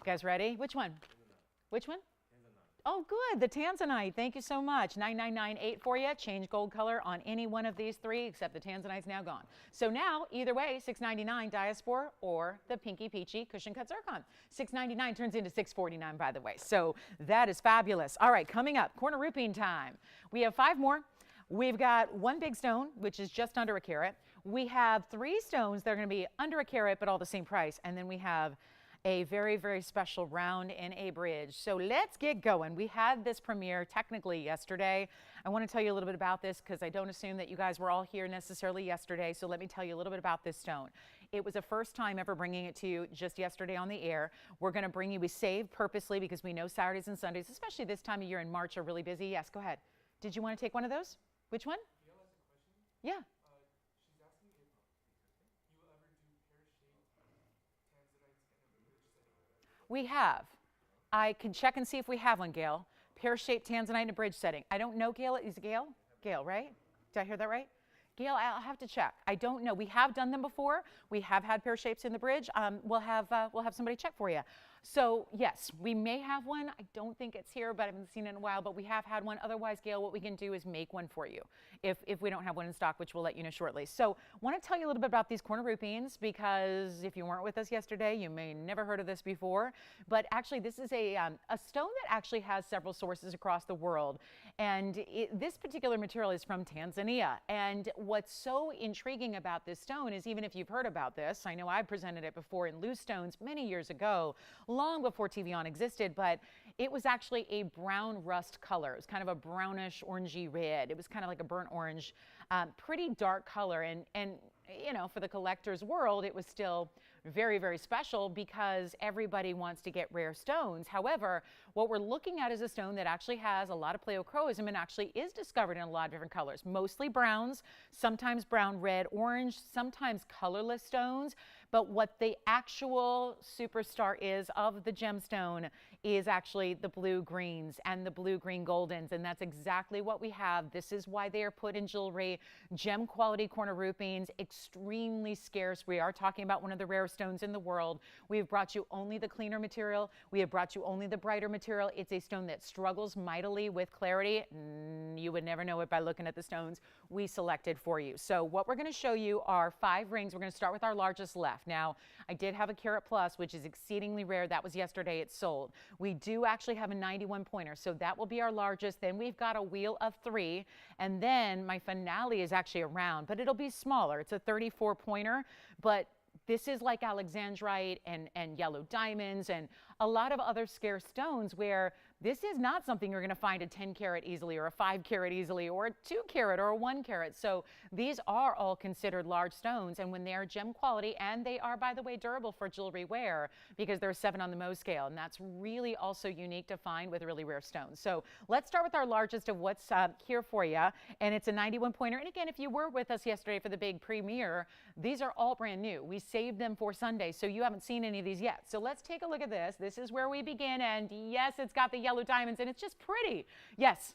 guys ready? Which one? Which one? Oh, good. The tanzanite. Thank you so much. $9,998 for you. Change gold color on any one of these 3, except the tanzanite's now gone. So now, either way, $699 diaspora or the pinky peachy cushion cut zircon. $699 turns into $649, by the way. So that is fabulous. All right, coming up, corner rupine time. We have 5 more. We've got 1 big stone, which is just under a carat. We have 3 stones that are going to be under a carat, but all the same price. And then we have a very, very special round in a bridge. So let's get going. We had this premiere technically yesterday. I want to tell you a little bit about this because I don't assume that you guys were all here necessarily yesterday. So let me tell you a little bit about this stone. It was the first time ever bringing it to you just yesterday on the air. We're going to bring you, we saved purposely because we know Saturdays and Sundays, especially this time of year in March, are really busy. Yes, go ahead. Did you want to take one of those? Which one? Gail has a question. Yeah. She's asking if you will ever do pear-shaped tanzanites in a bridge setting. We have. I can check and see if we have one, Gail. Pear-shaped tanzanite in a bridge setting. I don't know, Gail. Is it Gail? Gail, right? Did I hear that right? Gail, I'll have to check. I don't know. We have done them before. We have had pear shapes in the bridge. We'll have somebody check for you. So yes, we may have one. I don't think it's here, but I haven't seen it in a while. But we have had one. Otherwise, Gail, what we can do is make one for you if we don't have one in stock, which we'll let you know shortly. So want to tell you a little bit about these corner rupines, because if you weren't with us yesterday, you may never heard of this before. But actually, this is a stone that actually has several sources across the world. And this particular material is from Tanzania. And what's so intriguing about this stone is, even if you've heard about this, I know I presented it before in loose stones many years ago, long before TVON existed, but it was actually a brown rust color. It was kind of a brownish orangey red. It was kind of like a burnt orange, pretty dark color. And you know, for the collector's world, it was still very, very special because everybody wants to get rare stones. However, what we're looking at is a stone that actually has a lot of pleochroism and actually is discovered in a lot of different colors, mostly browns, sometimes brown, red, orange, sometimes colorless stones. But what the actual superstar is of the gemstone is actually the blue greens and the blue green goldens, and that's exactly what we have. This is why they are put in jewelry. Gem quality corner rupines, extremely scarce. We are talking about one of the rarest stones in the world. We have brought you only the cleaner material. We have brought you only the brighter material. It's a stone that struggles mightily with clarity. You would never know it by looking at the stones we selected for you. So what we're going to show you are 5 rings. We're going to start with our largest left. Now, I did have a carat plus, which is exceedingly rare. That was yesterday. It's sold. We do actually have a 91 pointer, so that will be our largest. Then we've got a wheel of 3, and then my finale is actually a round, but it'll be smaller. It's a 34 pointer, but this is like alexandrite and yellow diamonds and a lot of other scarce stones where this is not something you're going to find a 10 carat easily or a 5 carat easily or a 2 carat or a 1 carat. So these are all considered large stones, and when they are gem quality, and they are, by the way, durable for jewelry wear because they're 7 on the Mohs scale, and that's really also unique to find with really rare stones. So let's start with our largest of what's here for you, and it's a 91 pointer. And again, if you were with us yesterday for the big premiere, these are all brand new. We saved them for Sunday, so you haven't seen any of these yet. So let's take a look at this. This is where we begin, and yes, it's got the yellow diamonds, and it's just pretty. Yes.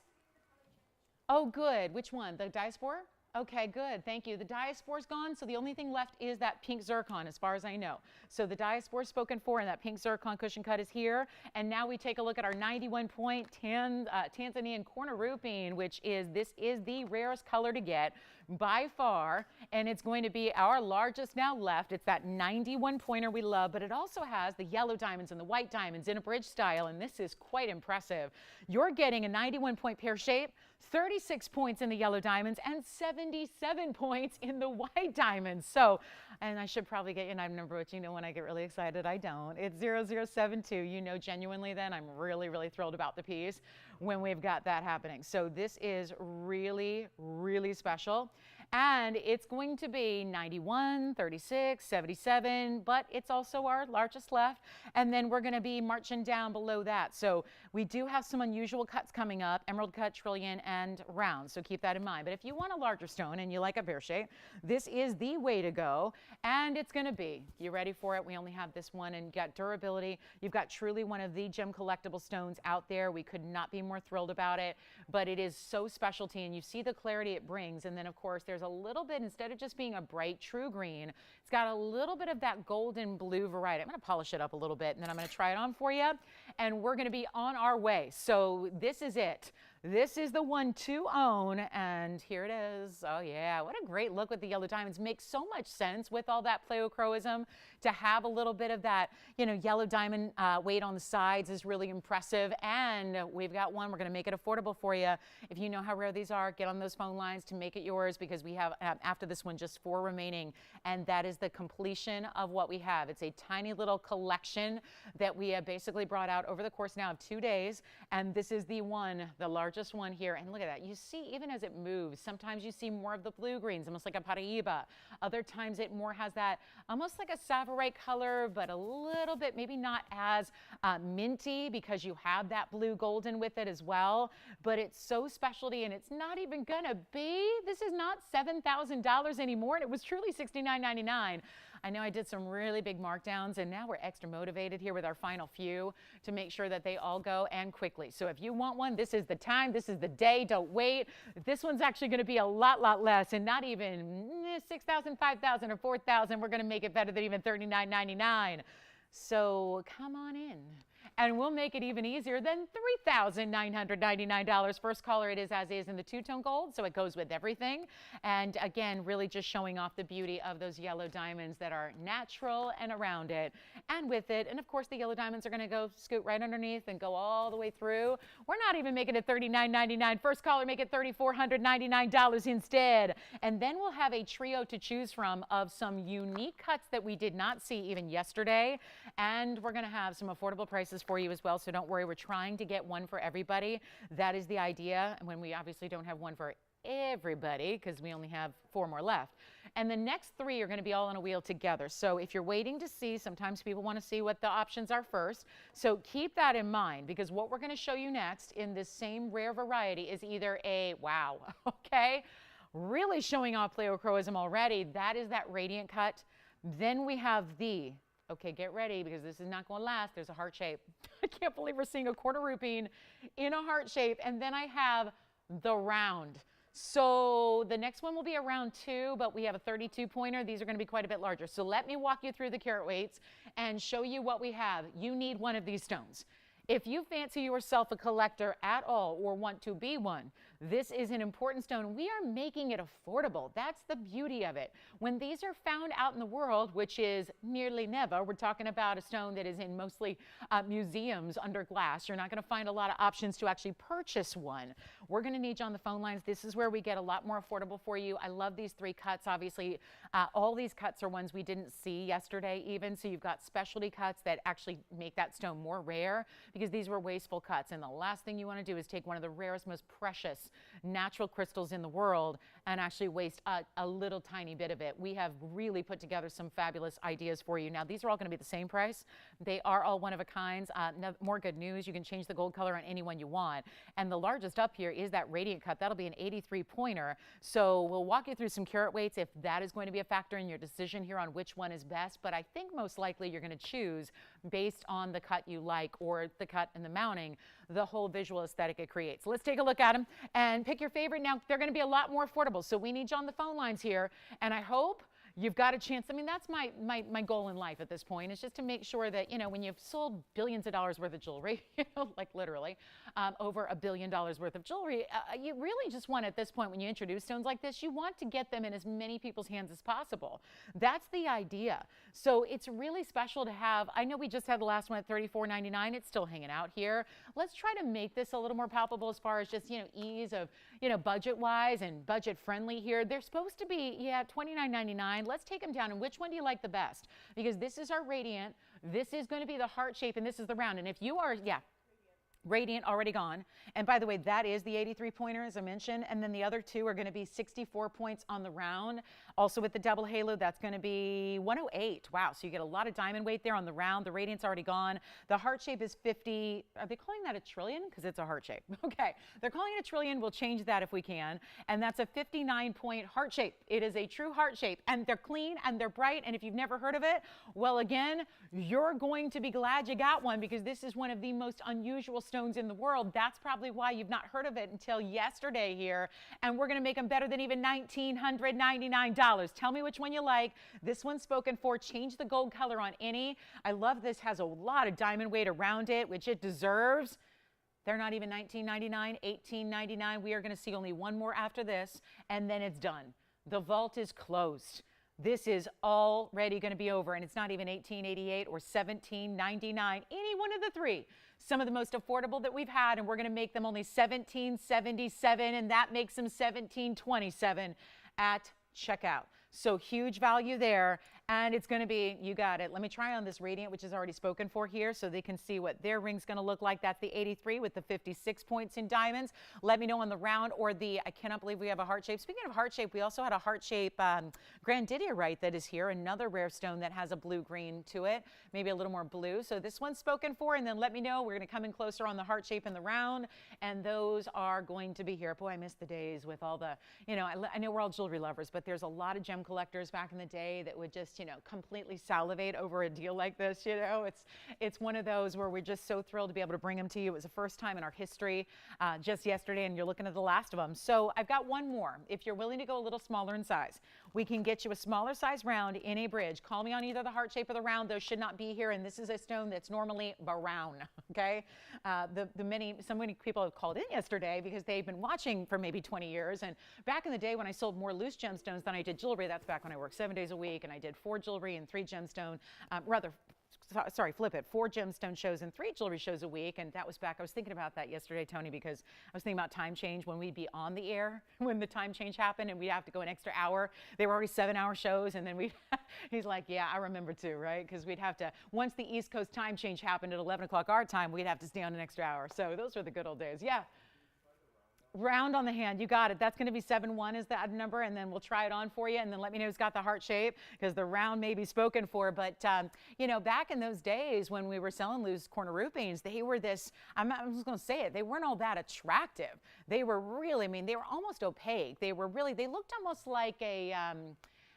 Oh, good. Which one? The diaspora? Okay, good. Thank you. The diaspora's gone, so the only thing left is that pink zircon, as far as I know. So the diaspora spoken for, and that pink zircon cushion cut is here. And now we take a look at our 91-point Tanzanian corner rupine, which is, this is the rarest color to get by far, and it's going to be our largest now left. It's that 91 pointer we love, but it also has the yellow diamonds and the white diamonds in a bridge style, and this is quite impressive. You're getting a 91 point pear shape, 36 points in the yellow diamonds, and 77 points in the white diamonds. So, and I should probably get your item number, but you know when I get really excited, I don't. It's 0072. You know genuinely then I'm really, really thrilled about the piece when we've got that happening. So this is really, really special. And it's going to be 91, 36, 77, but it's also our largest left. And then we're going to be marching down below that. So we do have some unusual cuts coming up, emerald cut, trillion, and round. So keep that in mind. But if you want a larger stone and you like a pear shape, this is the way to go. And it's going to be, you ready for it? We only have this one, and you got durability. You've got truly one of the gem collectible stones out there. We could not be more thrilled about it, but it is so specialty, and you see the clarity it brings. And then of course there's a little bit, instead of just being a bright true green, it's got a little bit of that golden blue variety. I'm going to polish it up a little bit, and then I'm going to try it on for you, and we're going to be on our way. So this is it. This is the one to own, and here it is. Oh yeah, what a great look with the yellow diamonds. Makes so much sense with all that pleochroism to have a little bit of that, you know, yellow diamond weight on the sides is really impressive. And we've got one, we're gonna make it affordable for you. If you know how rare these are, get on those phone lines to make it yours, because we have, after this one, just 4 remaining, and that is the completion of what we have. It's a tiny little collection that we have basically brought out over the course now of 2 days, and this is the one, the largest largest one here. And look at that. You see, even as it moves, sometimes you see more of the blue greens, almost like a Paraiba. Other times it more has that almost like a Savaray color, but a little bit maybe not as minty because you have that blue golden with it as well. But it's so specialty, and it's not even going to be, this is not $7,000 anymore. And it was truly $69.99. I know I did some really big markdowns, and now we're extra motivated here with our final few to make sure that they all go and quickly. So if you want one, this is the time, this is the day, don't wait. This one's actually going to be a lot less, and not even 6,000, 5,000, or 4,000. We're going to make it better than even $39.99. So come on in, and we'll make it even easier than $3,999. First caller, it is as is in the two-tone gold, so it goes with everything. And again, really just showing off the beauty of those yellow diamonds that are natural and around it and with it. And of course, the yellow diamonds are going to go scoot right underneath and go all the way through. We're not even making it $39.99. First caller, make it $3,499 instead. And then we'll have a trio to choose from of some unique cuts that we did not see even yesterday. And we're going to have some affordable prices for you as well, so don't worry. We're trying to get one for everybody. That is the idea, and when we obviously don't have one for everybody because we only have 4 more left. And the next 3 are going to be all on a wheel together. So if you're waiting to see, sometimes people want to see what the options are first. So keep that in mind, because what we're going to show you next in this same rare variety is either a wow, okay, really showing off pleochroism already. That is that radiant cut. Then we have the, okay, get ready because this is not going to last. There's a heart shape. I can't believe we're seeing a quarter rupee in a heart shape. And then I have the round. So the next one will be a round 2, but we have a 32 pointer. These are going to be quite a bit larger. So let me walk you through the carat weights and show you what we have. You need one of these stones. If you fancy yourself a collector at all or want to be one, this is an important stone. We are making it affordable. That's the beauty of it. When these are found out in the world, which is nearly never, we're talking about a stone that is in mostly museums under glass. You're not going to find a lot of options to actually purchase one. We're going to need you on the phone lines. This is where we get a lot more affordable for you. I love these 3 cuts. Obviously, all these cuts are ones we didn't see yesterday even. So you've got specialty cuts that actually make that stone more rare, because these were wasteful cuts. And the last thing you want to do is take one of the rarest, most precious natural crystals in the world and actually waste a little tiny bit of it. We have really put together some fabulous ideas for you. Now, these are all going to be the same price. They are all one of a kinds. More good news, you can change the gold color on any one you want. And the largest up here is that radiant cut. That'll be an 83 pointer. So we'll walk you through some carat weights if that is going to be a factor in your decision here on which one is best. But I think most likely you're going to choose based on the cut you like, or the cut and the mounting, the whole visual aesthetic it creates. So let's take a look at them and pick your favorite. Now, they're going to be a lot more affordable, so we need you on the phone lines here, and I hope you've got a chance. I mean, that's my goal in life at this point, is just to make sure that, you know, when you've sold billions of dollars worth of jewelry, you know, like literally over $1 billion worth of jewelry, you really just want, at this point, when you introduce stones like this, you want to get them in as many people's hands as possible. That's the idea. So it's really special to have. I know we just had the last one at $34.99. It's still hanging out here. Let's try to make this a little more palpable as far as just, you know, ease of, you know, budget-wise and budget-friendly here. They're supposed to be, yeah, $29.99. Let's take them down. And which one do you like the best? Because this is our radiant. This is going to be the heart shape, and this is the round. And if you are, yeah, radiant already gone. And by the way, that is the 83 pointer, as I mentioned. And then the other 2 are going to be 64 points on the round. Also with the double halo, that's going to be 108. Wow. So you get a lot of diamond weight there on the round. The radiant's already gone. The heart shape is 50. Are they calling that a trillion? Because it's a heart shape. Okay. They're calling it a trillion. We'll change that if we can. And that's a 59-point heart shape. It is a true heart shape. And they're clean and they're bright. And if you've never heard of it, well, again, you're going to be glad you got one, because this is one of the most unusual stones in the world. That's probably why you've not heard of it until yesterday here. And we're going to make them better than even $1,999. Tell me which one you like. This one's spoken for. Change the gold color on any. I love this. Has a lot of diamond weight around it, which it deserves. They're not even $19.99, $18.99. We are going to see only one more after this, and then it's done. The vault is closed. This is already going to be over, and it's not even $18.88 or $17.99. Any one of the 3. Some of the most affordable that we've had, and we're going to make them only $17.77, and that makes them $17.27 at checkout. So huge value there. And it's going to be, you got it. Let me try on this Radiant, which is already spoken for here, so they can see what their ring's going to look like. That's the 83 with the 56 points in diamonds. Let me know on the round or the, I cannot believe we have a heart shape. Speaking of heart shape, we also had a heart shape Grandidierite that is here, another rare stone that has a blue-green to it, maybe a little more blue. So this one's spoken for, and then let me know. We're going to come in closer on the heart shape in the round, and those are going to be here. Boy, I miss the days with all the, you know, I know we're all jewelry lovers, but there's a lot of gem collectors back in the day that would just, you know, completely salivate over a deal like this. You know, it's one of those where we're just so thrilled to be able to bring them to you. It was the first time in our history just yesterday, and you're looking at the last of them. So I've got one more. If you're willing to go a little smaller in size, we can get you a smaller size round in a bridge. Call me on either the heart shape or the round. Those should not be here, and this is a stone that's normally brown. Okay, so many people have called in yesterday because they've been watching for maybe 20 years. And back in the day when I sold more loose gemstones than I did jewelry, that's back when I worked 7 days a week and I did 4 jewelry and 3 gemstone, flip it, 4 gemstone shows and 3 jewelry shows a week. And that was back, I was thinking about that yesterday, Tony, because I was thinking about time change when we'd be on the air, when the time change happened and we'd have to go an extra hour. They were already 7-hour shows, and then he's like, yeah, I remember too, right? Because we'd have to, once the East Coast time change happened at 11 o'clock our time, we'd have to stay on an extra hour. So those were the good old days. Yeah. Round on the hand, you got it. That's going to be 7-1 is that number, and then we'll try it on for you, and then let me know who's got the heart shape, because the round may be spoken for. But you know, back in those days when we were selling loose corner rupines, they were this, I'm just going to say it, they weren't all that attractive. They were really, I mean, they were almost opaque. They were really, they looked almost like a,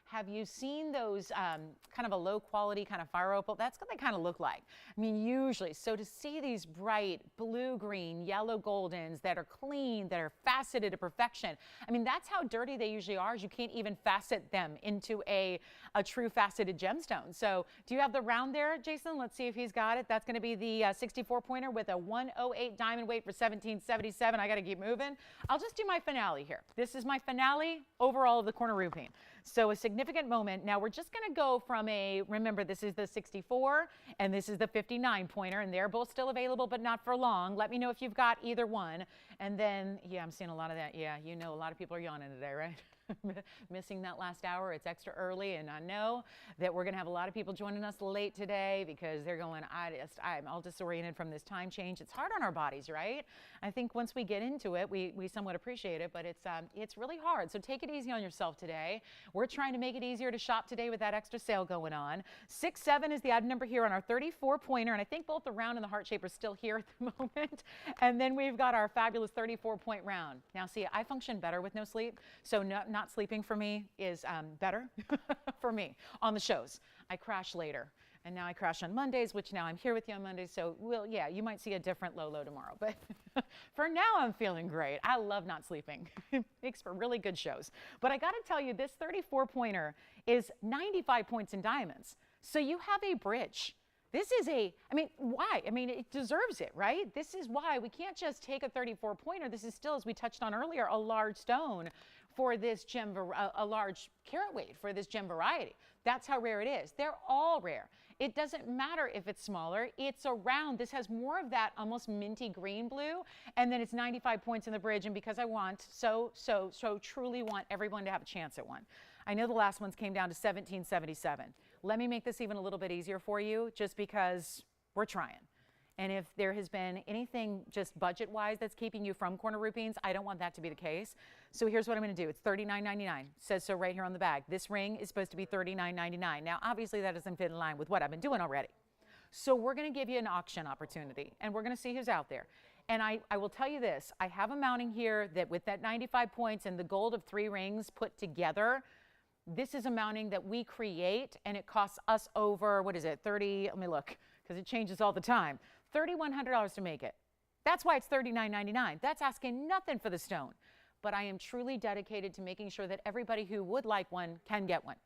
have you seen those kind of a low quality kind of fire opal? That's what they kind of look like. I mean, usually. So to see these bright blue, green, yellow goldens that are clean, that are faceted to perfection. I mean, that's how dirty they usually are. You can't even facet them into a true faceted gemstone. So do you have the round there, Jason? Let's see if he's got it. That's going to be the 64 pointer with a 108 diamond weight for 1777. I got to keep moving. I'll just do my finale here. This is my finale overall of the corner rupine. So a significant moment. Now we're just going to go from a, remember this is the 64 and this is the 59 pointer, and they're both still available but not for long. Let me know if you've got either one. And then, yeah, I'm seeing a lot of that. Yeah, you know, a lot of people are yawning today, right? Missing that last hour. It's extra early, and I know that we're going to have a lot of people joining us late today because they're going, I'm all disoriented from this time change. It's hard on our bodies, right? I think once we get into it, we somewhat appreciate it, but it's really hard. So take it easy on yourself today. We're trying to make it easier to shop today with that extra sale going on. 6-7 is the item number here on our 34 pointer, and I think both the round and the heart shape are still here at the moment. And then we've got our fabulous 34 point round. Now see, I function better with no sleep, so not sleeping for me is better for me on the shows. I crash later, and now I crash on Mondays, which now I'm here with you on Mondays. So yeah, you might see a different low tomorrow, but for now I'm feeling great. I love not sleeping. It makes for really good shows. But I got to tell you, this 34 pointer is 95 points in diamonds. So you have a bridge. This is I mean, why? I mean, it deserves it, right? This is why we can't just take a 34 pointer. This is still, as we touched on earlier, a large stone for this gem, a large carat weight for this gem variety. That's how rare it is. They're all rare. It doesn't matter if it's smaller. It's a round. This has more of that almost minty green blue, and then it's 95 points in the bridge. And because I want, so truly want everyone to have a chance at one. I know the last ones came down to 1777. Let me make this even a little bit easier for you, just because we're trying. And if there has been anything just budget-wise that's keeping you from corner rupines, I don't want that to be the case. So here's what I'm going to do. It's $39.99. Says so right here on the bag. This ring is supposed to be $39.99. Now, obviously, that doesn't fit in line with what I've been doing already. So we're going to give you an auction opportunity, and we're going to see who's out there. And I will tell you this. I have a mounting here that with that 95 points and the gold of 3 rings put together, this is a mounting that we create, and it costs us over, what is it, 30, let me look, because it changes all the time. $3,100 to make it. That's why it's $39.99. That's asking nothing for the stone. But I am truly dedicated to making sure that everybody who would like one can get one.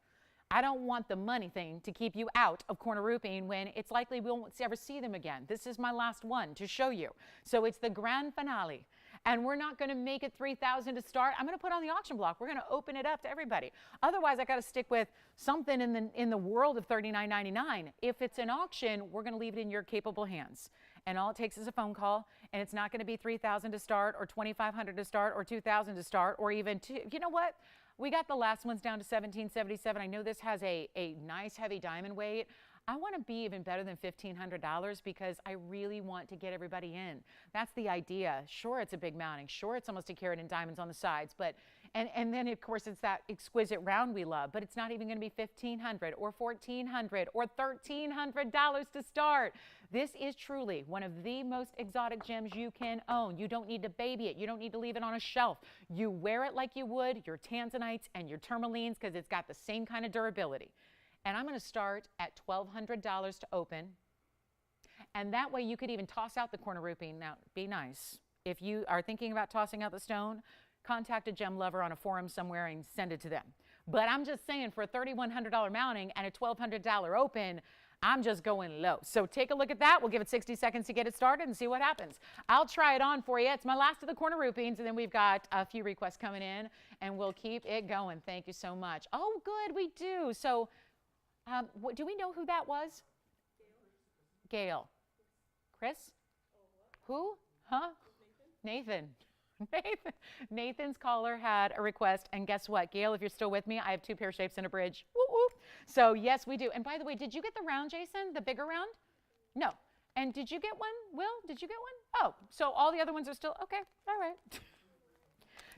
I don't want the money thing to keep you out of corner rupine when it's likely we won't ever see them again. This is my last one to show you. So it's the grand finale. And we're not going to make it $3,000 to start. I'm going to put on the auction block. We're going to open it up to everybody. Otherwise, I got to stick with something in the world of $39.99. If it's an auction, we're going to leave it in your capable hands. And all it takes is a phone call, and it's not going to be $3,000 to start, or $2,500 to start, or $2,000 to start, or even you know what? We got the last ones down to $1,777. I know this has a nice heavy diamond weight. I want to be even better than $1,500 because I really want to get everybody in. That's the idea. Sure, it's a big mounting. Sure, it's almost a carat in diamonds on the sides. But and then, of course, it's that exquisite round we love. But it's not even going to be $1,500 or $1,400 or $1,300 to start. This is truly one of the most exotic gems you can own. You don't need to baby it. You don't need to leave it on a shelf. You wear it like you would your tanzanites and your tourmalines because it's got the same kind of durability. And I'm going to start at $1,200 to open. And that way you could even toss out the corner rupee. Now, be nice. If you are thinking about tossing out the stone, contact a gem lover on a forum somewhere and send it to them. But I'm just saying for a $3,100 mounting and a $1,200 open, I'm just going low. So take a look at that. We'll give it 60 seconds to get it started and see what happens. I'll try it on for you. It's my last of the corner rupees, and then we've got a few requests coming in, and we'll keep it going. Thank you so much. Oh, good, we do. So do we know who that was? Gail. Chris? Who? Huh? Nathan. Nathan's caller had a request, and guess what? Gail, if you're still with me, I have 2 pear shapes and a bridge. Woo woo. So yes, we do. And by the way, did you get the round, Jason? The bigger round? No. And did you get one? Will, did you get one? Oh, so all the other ones are still, okay, all right.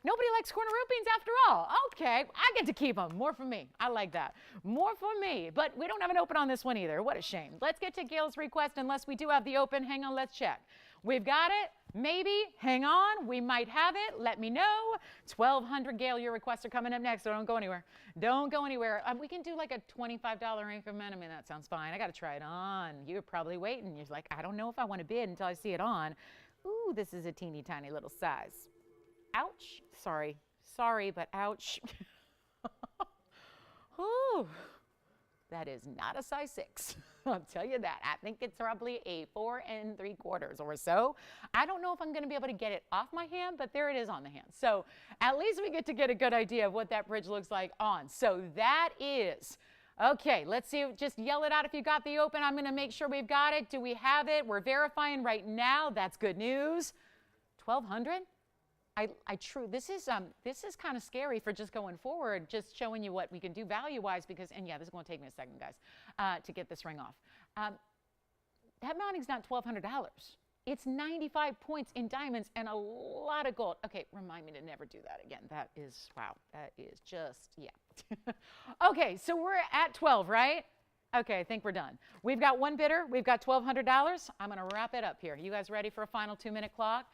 Nobody likes corner rupees after all. Okay, I get to keep them. More for me. I like that. More for me. But we don't have an open on this one either. What a shame. Let's get to Gail's request unless we do have the open. Hang on, let's check. We've got it. Maybe. Hang on. We might have it. Let me know. 1,200, Gail, your requests are coming up next, so don't go anywhere. Don't go anywhere. We can do like a $25 increment. I mean, that sounds fine. I got to try it on. You're probably waiting. You're like, I don't know if I want to bid until I see it on. Ooh, this is a teeny tiny little size. Ouch. Sorry, but ouch. Ooh, that is not a size 6. I'll tell you that. I think it's probably a 4 3/4 or so. I don't know if I'm going to be able to get it off my hand, but there it is on the hand. So at least we get to get a good idea of what that bridge looks like on. So that is, okay, let's see. Just yell it out if you got the open. I'm going to make sure we've got it. Do we have it? We're verifying right now. That's good news. 1,200? This is kind of scary for just going forward, just showing you what we can do value-wise because, and yeah, this is going to take me a second, guys, to get this ring off. That mounting's not $1,200. It's 95 points in diamonds and a lot of gold. Okay, remind me to never do that again. That is, wow, that is just, yeah. Okay, so we're at 12, right? Okay, I think we're done. We've got one bidder. We've got $1,200. I'm going to wrap it up here. You guys ready for a final 2-minute clock?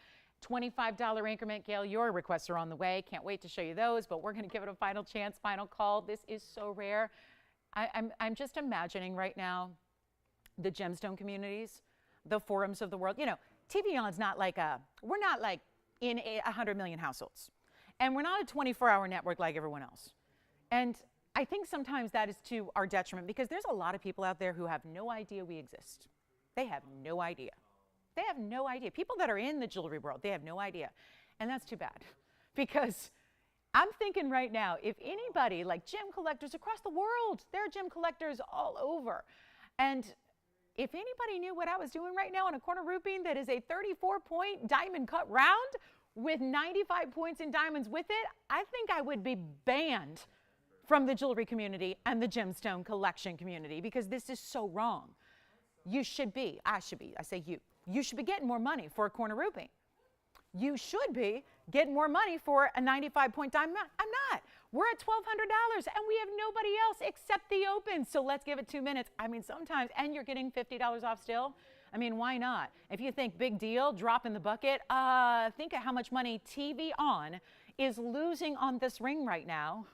$25 increment. Gail, your requests are on the way. Can't wait to show you those, but we're going to give it a final chance, final call. This is so rare. I'm just imagining right now the gemstone communities, the forums of the world. You know, TVON's not like we're not like in 100 million households. And we're not a 24-hour network like everyone else. And I think sometimes that is to our detriment because there's a lot of people out there who have no idea we exist. They have no idea. They have no idea. People that are in the jewelry world, they have no idea. And that's too bad because I'm thinking right now, if anybody like gem collectors across the world, there are gem collectors all over. And if anybody knew what I was doing right now on a corner rupee that is a 34-point diamond cut round with 95 points in diamonds with it, I think I would be banned from the jewelry community and the gemstone collection community because this is so wrong. You should be, I say you should be getting more money for a corner rupee. You should be getting more money for a 95-point diamond. I'm not. We're at $1,200 and we have nobody else except the open. So let's give it 2 minutes. I mean, sometimes, and you're getting $50 off still. I mean, why not? If you think big deal, drop in the bucket, think of how much money TVON is losing on this ring right now.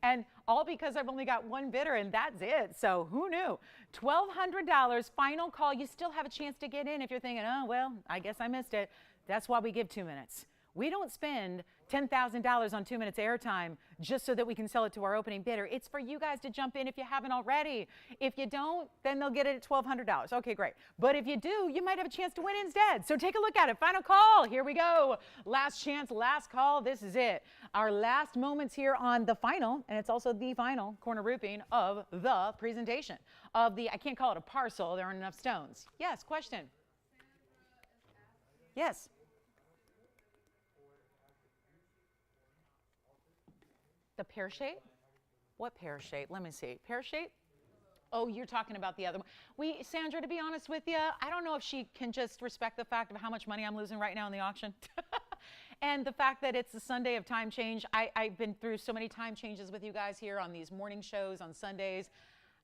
And all because I've only got one bidder and that's it. So who knew? $1,200 final call. You still have a chance to get in if you're thinking, oh, well, I guess I missed it. That's why we give 2 minutes. We don't spend $10,000 on 2 minutes airtime just so that we can sell it to our opening bidder. It's for you guys to jump in if you haven't already. If you don't, then they'll get it at $1,200. Okay, great. But if you do, you might have a chance to win instead. So take a look at it. Final call. Here we go. Last chance, last call. This is it. Our last moments here on the final, and it's also the final corner rupee of the presentation of the, I can't call it a parcel. There aren't enough stones. Yes, question. Yes. The pear shape? What pear shape? Let me see. Pear shape? Oh, you're talking about the other one. Sandra, to be honest with you, I don't know if she can just respect the fact of how much money I'm losing right now in the auction. And the fact that it's the Sunday of time change. I've been through so many time changes with you guys here on these morning shows on Sundays.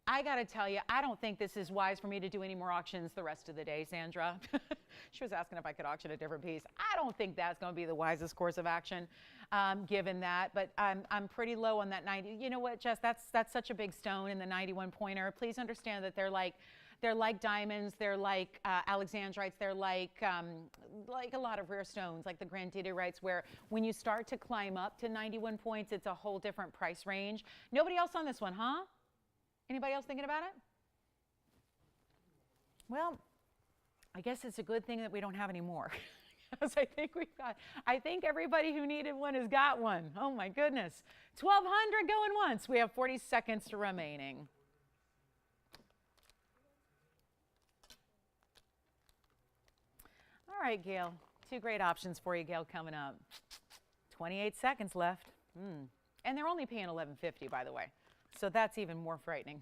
I got to tell you, I don't think this is wise for me to do any more auctions the rest of the day, Sandra. She was asking if I could auction a different piece. I don't think that's going to be the wisest course of action, given that. But I'm pretty low on that 90. You know what, Jess? That's such a big stone in the 91 pointer. Please understand that they're like diamonds, they're like alexandrites, they're like a lot of rare stones, like the grandiderites, where when you start to climb up to 91 points, it's a whole different price range. Nobody else on this one, huh? Anybody else thinking about it? Well, I guess it's a good thing that we don't have any more. Because I think everybody who needed one has got one. Oh my goodness. 1,200 going once. We have 40 seconds remaining. All right, Gail. Two great options for you, Gail, coming up. 28 seconds left. And they're only paying $11.50, by the way. So that's even more frightening.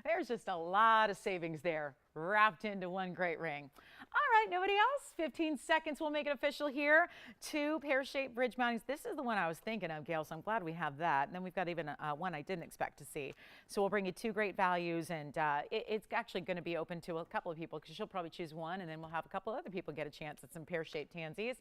There's just a lot of savings there wrapped into one great ring. All right, nobody else? 15 seconds, we'll make it official here. Two pear-shaped bridge mountings. This is the one I was thinking of, Gail, so I'm glad we have that. And then we've got even one I didn't expect to see. So we'll bring you two great values, and it's actually going to be open to a couple of people because she'll probably choose one, and then we'll have a couple other people get a chance at some pear-shaped tansies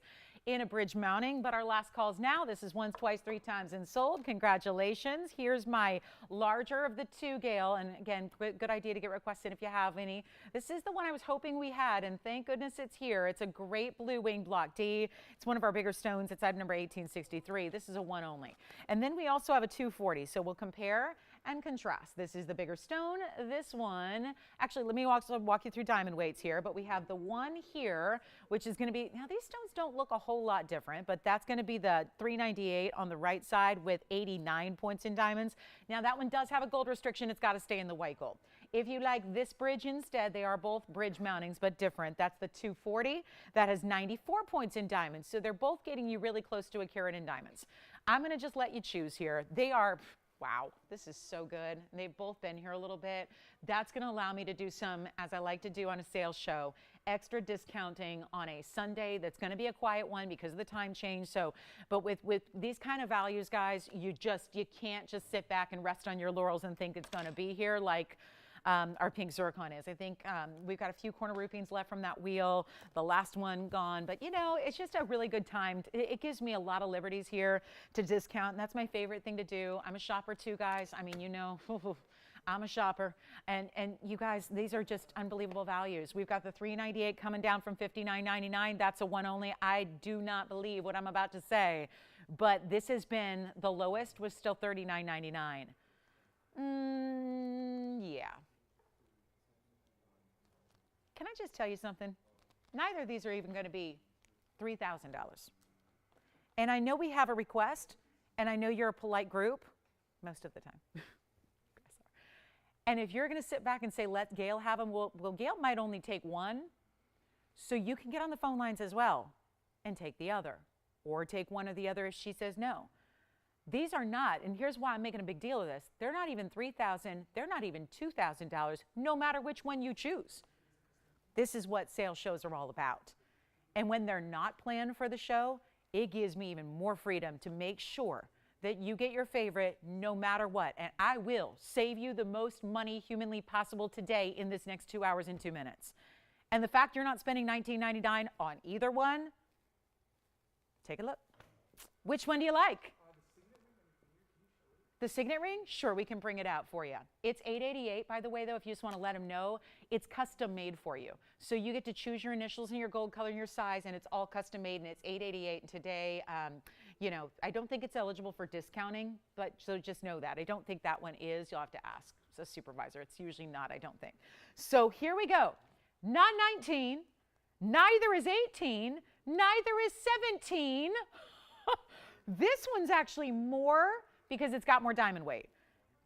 in a bridge mounting. But our last call's now. This is once, twice, three times and sold. Congratulations. Here's my larger of the two, Gail. And again, good idea to get requested if you have any. This is the one I was hoping we had, and thank goodness it's here. It's a great blue winged block D. It's one of our bigger stones. It's item number 1863. This is a one only. And then we also have a 240. So we'll compare and contrast. This is the bigger stone. This one, actually, let me also walk you through diamond weights here, but we have the one here, which is going to be, now these stones don't look a whole lot different, but that's going to be the 398 on the right side with 89 points in diamonds. Now that one does have a gold restriction. It's got to stay in the white gold. If you like this bridge instead, they are both bridge mountings, but different. That's the 240. That has 94 points in diamonds. So they're both getting you really close to a carat in diamonds. I'm going to just let you choose here. They are, wow, this is so good. They've both been here a little bit. That's going to allow me to do some, as I like to do on a sales show, extra discounting on a Sunday. That's going to be a quiet one because of the time change. So, but with these kind of values, guys, you can't just sit back and rest on your laurels and think it's going to be here like our pink zircon is. I think we've got a few corner roofings left from that wheel, the last one gone, but you know, it's just a really good time. It gives me a lot of liberties here to discount, and that's my favorite thing to do. I'm a shopper too, guys. I mean, you know, I'm a shopper, and you guys, these are just unbelievable values. We've got the 398 coming down from 59.99. That's a one only. I do not believe what I'm about to say, but this has been, the lowest was still 39.99. Yeah. Can I just tell you something? Neither of these are even going to be $3,000. And I know we have a request, and I know you're a polite group most of the time. And if you're going to sit back and say, let Gail have them, well, Gail might only take one, so you can get on the phone lines as well and take the other, or take one or the other if she says no. These are not, and here's why I'm making a big deal of this, they're not even $3,000, they're not even $2,000, no matter which one you choose. This is what sales shows are all about. And when they're not planned for the show, it gives me even more freedom to make sure that you get your favorite no matter what. And I will save you the most money humanly possible today in this next 2 hours and 2 minutes. And the fact you're not spending $19.99 on either one, take a look. Which one do you like? The signet ring? Sure, we can bring it out for you. It's $888, by the way, though, if you just want to let them know. It's custom made for you. So you get to choose your initials and your gold color and your size, and it's all custom made, and it's $888. And today, you know, I don't think it's eligible for discounting, but so just know that. I don't think that one is. You'll have to ask the supervisor. It's usually not, I don't think. So here we go. Not 19, neither is 18, neither is 17. This one's actually more because it's got more diamond weight.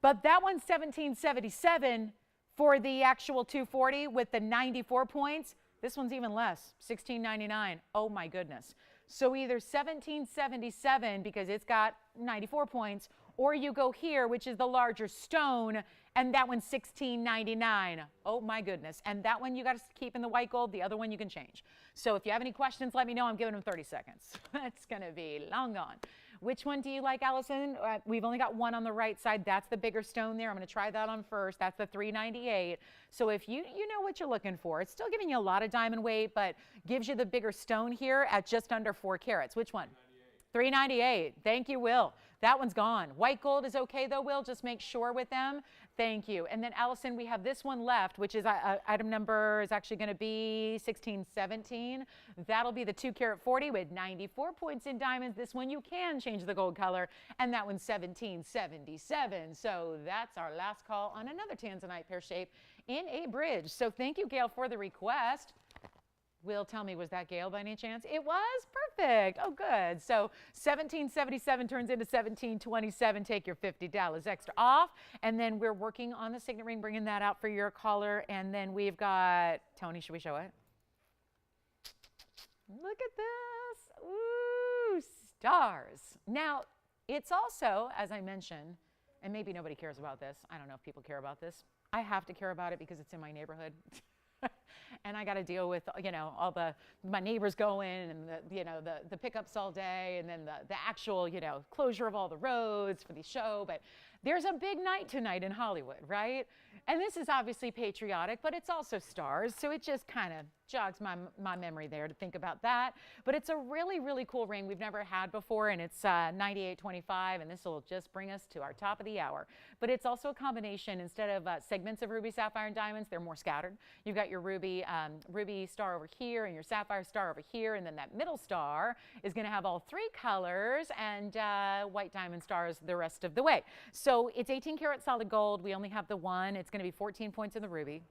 But that one's $17.77 for the actual 240 with the 94 points. This one's even less, $16.99. Oh my goodness. So either $17.77 because it's got 94 points, or you go here, which is the larger stone, and that one's $16.99. Oh my goodness. And that one you got to keep in the white gold. The other one you can change. So if you have any questions, let me know. I'm giving them 30 seconds. That's going to be long gone. Which one do you like, Allison? We've only got one on the right side. That's the bigger stone there. I'm going to try that on first. That's the $3.98. So if you know what you're looking for, it's still giving you a lot of diamond weight, but gives you the bigger stone here at just under 4 carats. Which one? $3.98. Thank you, Will. That one's gone. White gold is okay, though, Will. Just make sure with them. Thank you. And then, Allison, we have this one left, which is item number is actually going to be 1617. That'll be the 2 carat 40 with 94 points in diamonds. This one you can change the gold color, and that one's 1777. So that's our last call on another tanzanite pear shape in a bridge. So thank you, Gail, for the request. Will, tell me, was that Gail by any chance? It was? Perfect. Oh, good. So 1777 turns into 1727. Take your $50 extra off. And then we're working on the signet ring, bringing that out for your caller. And then we've got, Tony, should we show it? Look at this. Ooh, stars. Now, it's also, as I mentioned, and maybe nobody cares about this. I don't know if people care about this. I have to care about it because it's in my neighborhood. And I got to deal with, all my neighbors going and the pickups all day, and then the actual, closure of all the roads for the show. But there's a big night tonight in Hollywood, right? And this is obviously patriotic, but it's also stars. So it just kind of jogs my memory there to think about that. But it's a really, really cool ring we've never had before, and it's $98.25, and this will just bring us to our top of the hour. But it's also a combination. Instead of segments of ruby, sapphire, and diamonds, they're more scattered. You've got your ruby star over here and your sapphire star over here, and then that middle star is going to have all 3 colors and white diamond stars the rest of the way. So it's 18 karat solid gold. We only have the one. It's going to be 14 points in the ruby.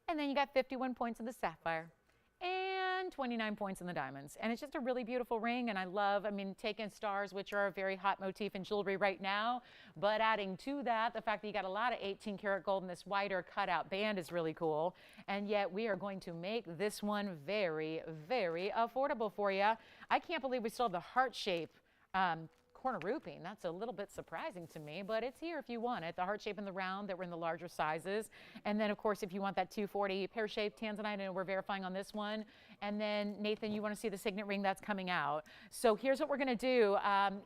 And then you got 51 points in the sapphire and 29 points in the diamonds. And it's just a really beautiful ring. And I love, taking stars, which are a very hot motif in jewelry right now, but adding to that, the fact that you got a lot of 18 karat gold in this wider cutout band is really cool. And yet we are going to make this one very, very affordable for you. I can't believe we still have the heart shape corner roofing. That's a little bit surprising to me, but it's here if you want it. The heart shape and the round that were in the larger sizes. And then, of course, if you want that 240 pear shaped tanzanite, and we're verifying on this one. And then, Nathan, you want to see the signet ring that's coming out. So here's what we're going to do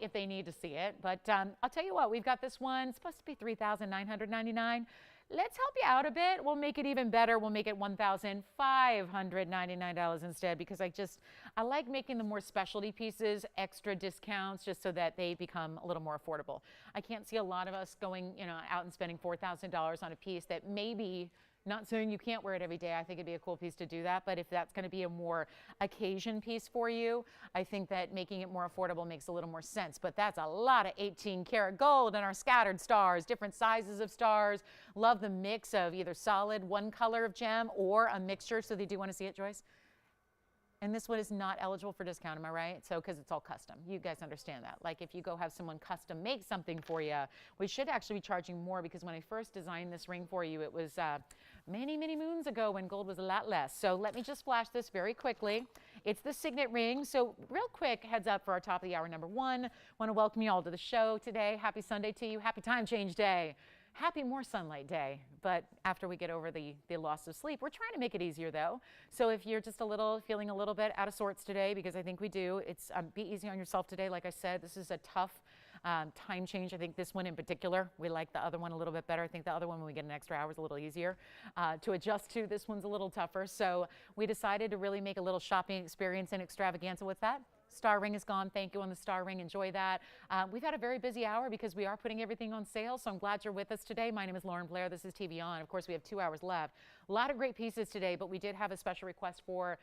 if they need to see it. But I'll tell you what, we've got this one. It's supposed to be $3,999. Let's help you out a bit. We'll make it even better. We'll make it $1,599 instead, because I like making the more specialty pieces, extra discounts, just so that they become a little more affordable. I can't see a lot of us going, out and spending $4,000 on a piece that maybe, not saying you can't wear it every day. I think it'd be a cool piece to do that. But if that's going to be a more occasion piece for you, I think that making it more affordable makes a little more sense. But that's a lot of 18 karat gold in our scattered stars, different sizes of stars. Love the mix of either solid, one color of gem, or a mixture. So they do want to see it, Joyce? And this one is not eligible for discount, am I right? So, because it's all custom. You guys understand that. Like if you go have someone custom make something for you, we should actually be charging more, because when I first designed this ring for you, it was many, many moons ago when gold was a lot less. So let me just flash this very quickly. It's the signet ring. So real quick, heads up for our top of the hour number 1. Want to welcome you all to the show today. Happy Sunday to you. Happy time change day. Happy more sunlight day. But after we get over the loss of sleep, we're trying to make it easier though. So if you're just feeling a little bit out of sorts today, because I think we do, it's be easy on yourself today. Like I said, this is a tough time change. I think this one in particular, we like the other one a little bit better. I think the other one, when we get an extra hour, is a little easier to adjust to. This one's a little tougher. So we decided to really make a little shopping experience and extravaganza with that. Star ring is gone. Thank you on the star ring. Enjoy that. We've had a very busy hour because we are putting everything on sale. So I'm glad you're with us today. My name is Lauren Blair. This is TVON. Of course, we have 2 hours left. A lot of great pieces today, but we did have a special request for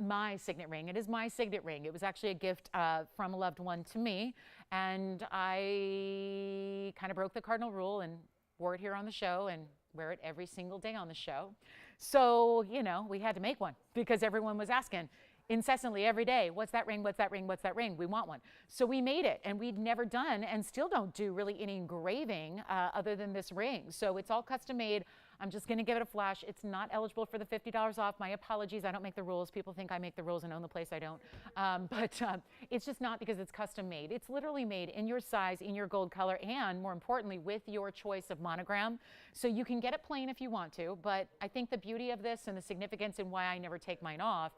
my signet ring. It is my signet ring. It was actually a gift from a loved one to me. And I kind of broke the cardinal rule and wore it here on the show and wear it every single day on the show. So, we had to make one because everyone was asking incessantly every day, what's that ring, what's that ring, what's that ring? We want one. So we made it, and we'd never done and still don't do really any engraving other than this ring. So it's all custom made. I'm just going to give it a flash. It's not eligible for the $50 off. My apologies. I don't make the rules. People think I make the rules and own the place. I don't. But it's just not, because it's custom made. It's literally made in your size, in your gold color, and more importantly, with your choice of monogram. So you can get it plain if you want to, but I think the beauty of this and the significance and why I never take mine off,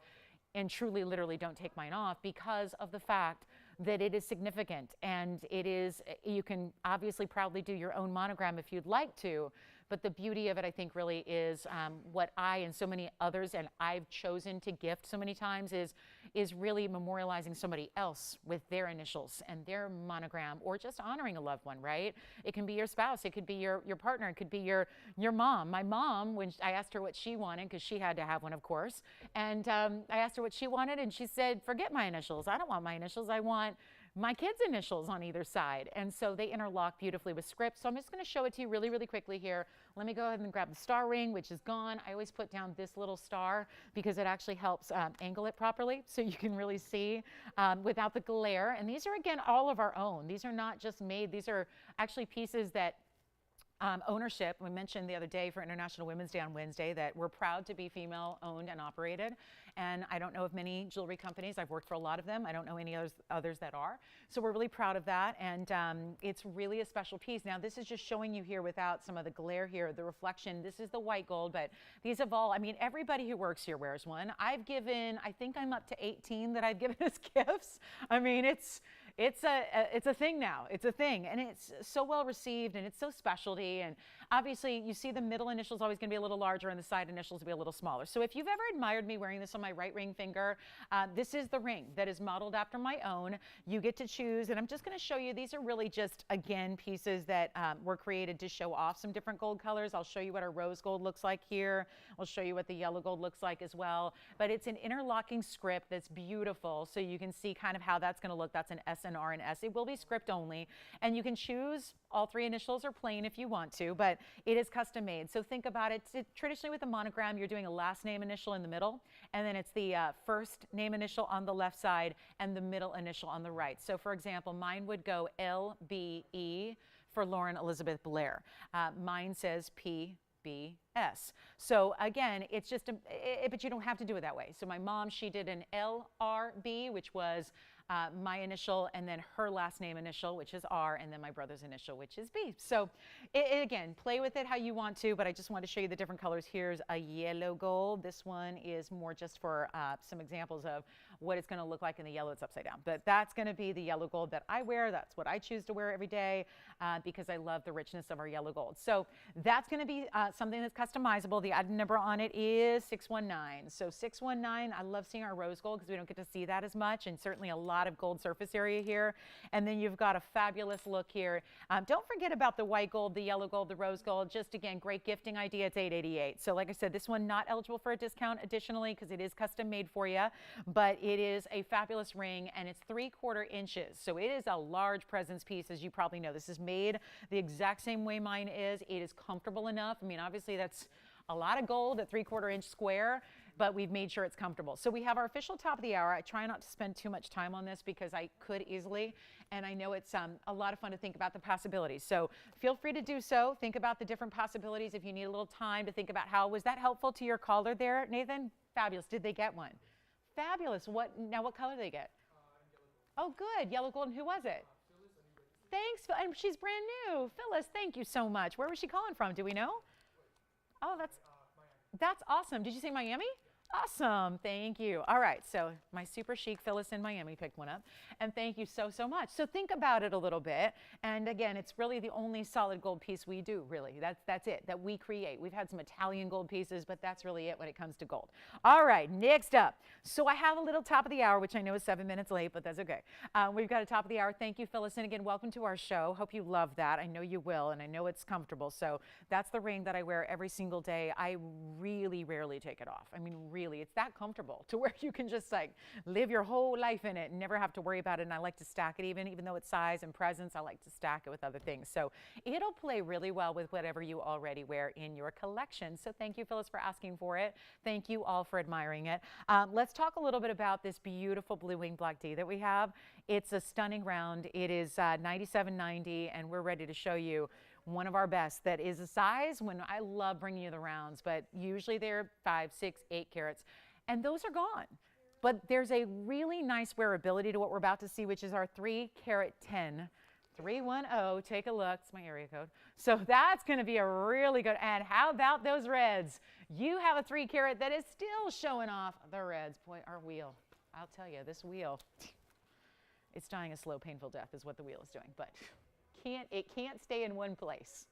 and truly literally don't take mine off, because of the fact that it is significant, and it is, you can obviously proudly do your own monogram if you'd like to, but the beauty of it, I think, really is what I and so many others, and I've chosen to gift so many times, is really memorializing somebody else with their initials and their monogram, or just honoring a loved one, right? It can be your spouse, it could be your partner, it could be your mom. My mom, when I asked her what she wanted, because she had to have one, of course, and I asked her what she wanted, and she said, forget my initials. I don't want my initials. I want my kids' initials on either side. And so they interlock beautifully with script. So I'm just going to show it to you really, really quickly here. Let me go ahead and grab the star ring, which is gone. I always put down this little star because it actually helps angle it properly, so you can really see without the glare. And these are, again, all of our own. These are not just made. These are actually pieces that ownership. We mentioned the other day for International Women's Day on Wednesday that we're proud to be female owned and operated. And I don't know of many jewelry companies. I've worked for a lot of them. I don't know any others that are. So we're really proud of that. And it's really a special piece. Now, this is just showing you here without some of the glare here, the reflection. This is the white gold, but these have all, I mean, everybody who works here wears one. I've given, I think I'm up to 18 that I've given as gifts. I mean, it's a thing now. It's a thing, and it's so well received, and it's so specialty. And obviously, you see the middle initial is always going to be a little larger, and the side initials will be a little smaller. So if you've ever admired me wearing this on my right ring finger, this is the ring that is modeled after my own. You get to choose, and I'm just going to show you. These are really just, again, pieces that were created to show off some different gold colors. I'll show you what our rose gold looks like here. I'll show you what the yellow gold looks like as well. But it's an interlocking script that's beautiful, so you can see kind of how that's going to look. That's an S and R and S. It will be script only, and you can choose all three initials or plain if you want to, but it is custom made. So think about it. Traditionally with a monogram, you're doing a last name initial in the middle, and then it's the first name initial on the left side and the middle initial on the right. So for example, mine would go LBE for Lauren Elizabeth Blair. Mine says PBS. So again, it's just, but you don't have to do it that way. So my mom, she did an LRB, which was my initial, and then her last name initial, which is R, and then my brother's initial, which is B. So again, play with it how you want to, but I just want to show you the different colors. Here's a yellow gold. This one is more just for some examples of what it's going to look like in the yellow. It's upside down, but that's going to be the yellow gold that I wear. That's what I choose to wear every day because I love the richness of our yellow gold. So that's going to be something that's customizable. The item number on it is 619. So 619, I love seeing our rose gold because we don't get to see that as much, and certainly a lot of gold surface area here. And then you've got a fabulous look here. Don't forget about the white gold, the yellow gold, the rose gold. Just again, great gifting idea. It's $888. So like I said, this one not eligible for a discount additionally because it is custom made for you, but it is a fabulous ring, and it's 3/4 inches. So it is a large presence piece, as you probably know. This is made the exact same way mine is. It is comfortable enough. I mean, obviously that's a lot of gold at 3/4 inch square, but we've made sure it's comfortable. So we have our official top of the hour. I try not to spend too much time on this because I could easily, and I know it's a lot of fun to think about the possibilities. So feel free to do so. Think about the different possibilities if you need a little time to think about how, was that helpful to your caller there, Nathan? Fabulous. Did they get one? Fabulous. What color did they get? Oh, good. Yellow gold. And who was it? Thanks. And she's brand new. Phyllis, thank you so much. Where was she calling from? Do we know? Oh, that's awesome. Did you say Miami? Awesome. Thank you. All right. So my super chic Phyllis in Miami picked one up. And thank you so, so much. So think about it a little bit. And again, it's really the only solid gold piece we do, really. That's it, that we create. We've had some Italian gold pieces, but that's really it when it comes to gold. All right. Next up. So I have a little top of the hour, which I know is 7 minutes late, but that's okay. We've got a top of the hour. Thank you, Phyllis. And again, welcome to our show. Hope you love that. I know you will, and I know it's comfortable. So that's the ring that I wear every single day. I really rarely take it off. I mean, really, it's that comfortable to where you can just like live your whole life in it and never have to worry about it. And I like to stack it even though it's size and presence, I like to stack it with other things. So it'll play really well with whatever you already wear in your collection. So thank you, Phyllis, for asking for it. Thank you all for admiring it. Let's talk a little bit about this beautiful blue wing black D that we have. It's a stunning round. It is $97.90, and we're ready to show you one of our best that is a size when I love bringing you the rounds, but usually they're 5, 6, 8 carats, and those are gone. But there's a really nice wearability to what we're about to see, which is our 3 carat 10. 310, take a look, it's my area code. So that's going to be a really good, and how about those reds? You have a 3 carat that is still showing off the reds. Boy, our wheel, I'll tell you, this wheel, it's dying a slow, painful death is what the wheel is doing, but it can't stay in one place.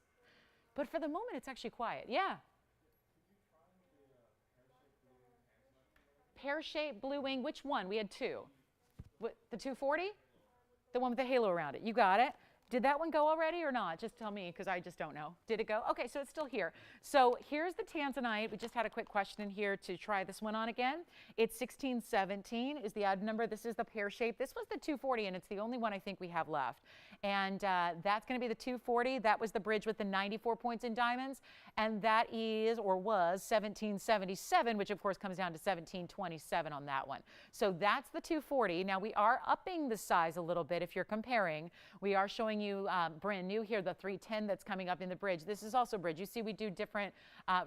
But for the moment, it's actually quiet. Yeah. Pear-shaped blue wing, which one? We had 2. What, the 240? The one with the halo around it. You got it. Did that one go already or not? Just tell me, because I just don't know. Did it go? Okay, so it's still here. So here's the tanzanite. We just had a quick question in here to try this one on again. It's 1617 is the odd number. This is the pear shape. This was the 240, and it's the only one I think we have left. And that's going to be the 240. That was the bridge with the 94 points in diamonds. And that is, or was, 1777, which of course comes down to 1727 on that one. So that's the 240. Now we are upping the size a little bit if you're comparing. We are showing you brand new here, the 310 that's coming up in the bridge. This is also bridge. You see we do different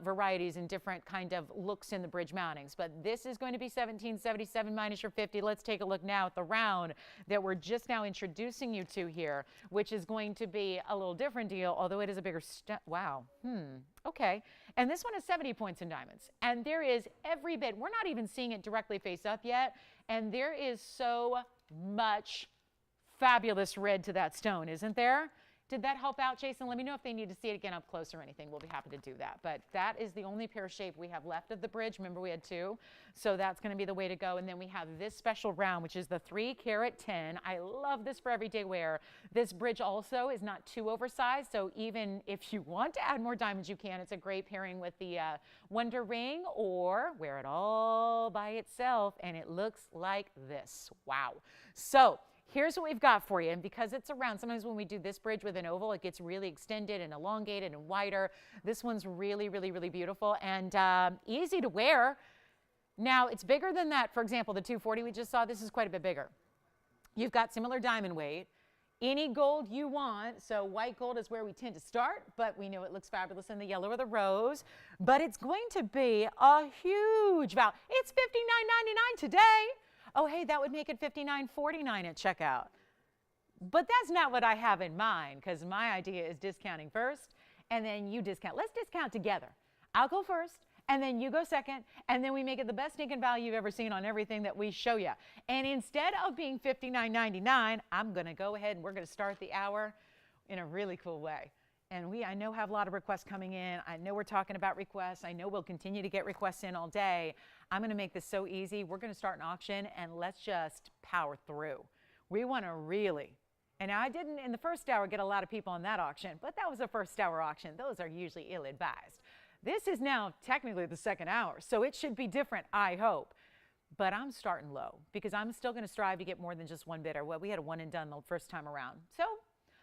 varieties and different kind of looks in the bridge mountings. But this is going to be 1777 minus your 50. Let's take a look now at the round that we're just now introducing you to here, which is going to be a little different deal, although it is a bigger wow. Okay. And this one is 70 points in diamonds. And there is every bit. We're not even seeing it directly face up yet. And there is so much fabulous red to that stone, isn't there? Did that help out, Jason? Let me know if they need to see it again up close or anything. We'll be happy to do that. But that is the only pear shape we have left of the bridge. Remember, we had 2. So that's going to be the way to go. And then we have this special round, which is the 3 carat 10. I love this for everyday wear. This bridge also is not too oversized. So even if you want to add more diamonds, you can. It's a great pairing with the Wonder Ring, or wear it all by itself. And it looks like this. Wow. So here's what we've got for you, and because it's a round, sometimes when we do this bridge with an oval, it gets really extended and elongated and wider. This one's really, really, really beautiful and easy to wear. Now, it's bigger than that. For example, the 240 we just saw, this is quite a bit bigger. You've got similar diamond weight. Any gold you want, so white gold is where we tend to start, but we know it looks fabulous in the yellow or the rose. But it's going to be a huge value. It's $59.99 today. Oh, hey, that would make it $59.49 at checkout. But that's not what I have in mind, because my idea is discounting first, and then you discount. Let's discount together. I'll go first, and then you go second, and then we make it the best stinking value you've ever seen on everything that we show you. And instead of being $59.99, I'm going to go ahead and we're going to start the hour in a really cool way. And I know have a lot of requests coming in. I know we're talking about requests. I know we'll continue to get requests in all day. I'm going to make this so easy. We're going to start an auction, and let's just power through. We want to really, and now I didn't in the first hour get a lot of people on that auction, but that was a first hour auction. Those are usually ill-advised. This is now technically the second hour, so it should be different, I hope. But I'm starting low because I'm still going to strive to get more than just one bidder. Well, we had a one and done the first time around. So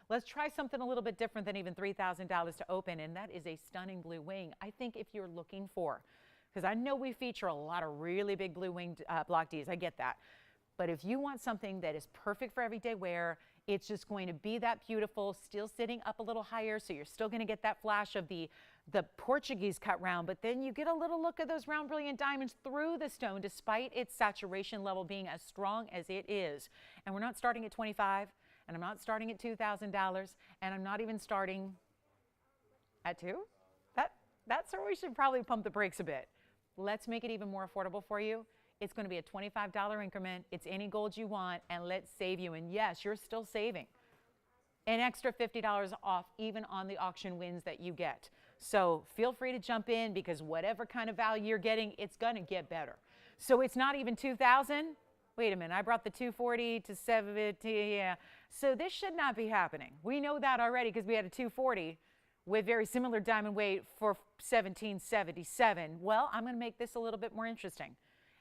let's try something a little bit different than even $3,000 to open, and that is a stunning blue wing. I think if you're looking for, because I know we feature a lot of really big blue winged block Ds, I get that. But if you want something that is perfect for everyday wear, it's just going to be that beautiful, still sitting up a little higher, so you're still going to get that flash of the Portuguese cut round, but then you get a little look of those round brilliant diamonds through the stone, despite its saturation level being as strong as it is. And we're not starting at $25, and I'm not starting at $2,000, and I'm not even starting at $2. That's where we should probably pump the brakes a bit. Let's make it even more affordable for you. It's going to be a $25 increment. It's any gold you want, and let's save you. And yes, you're still saving an extra $50 off even on the auction wins that you get. So feel free to jump in, because whatever kind of value you're getting, it's going to get better. So it's not even $2,000. Wait a minute, I brought the 240 to 70, yeah. So this should not be happening. We know that already because we had a 240 with very similar diamond weight for 1777. Well, I'm going to make this a little bit more interesting.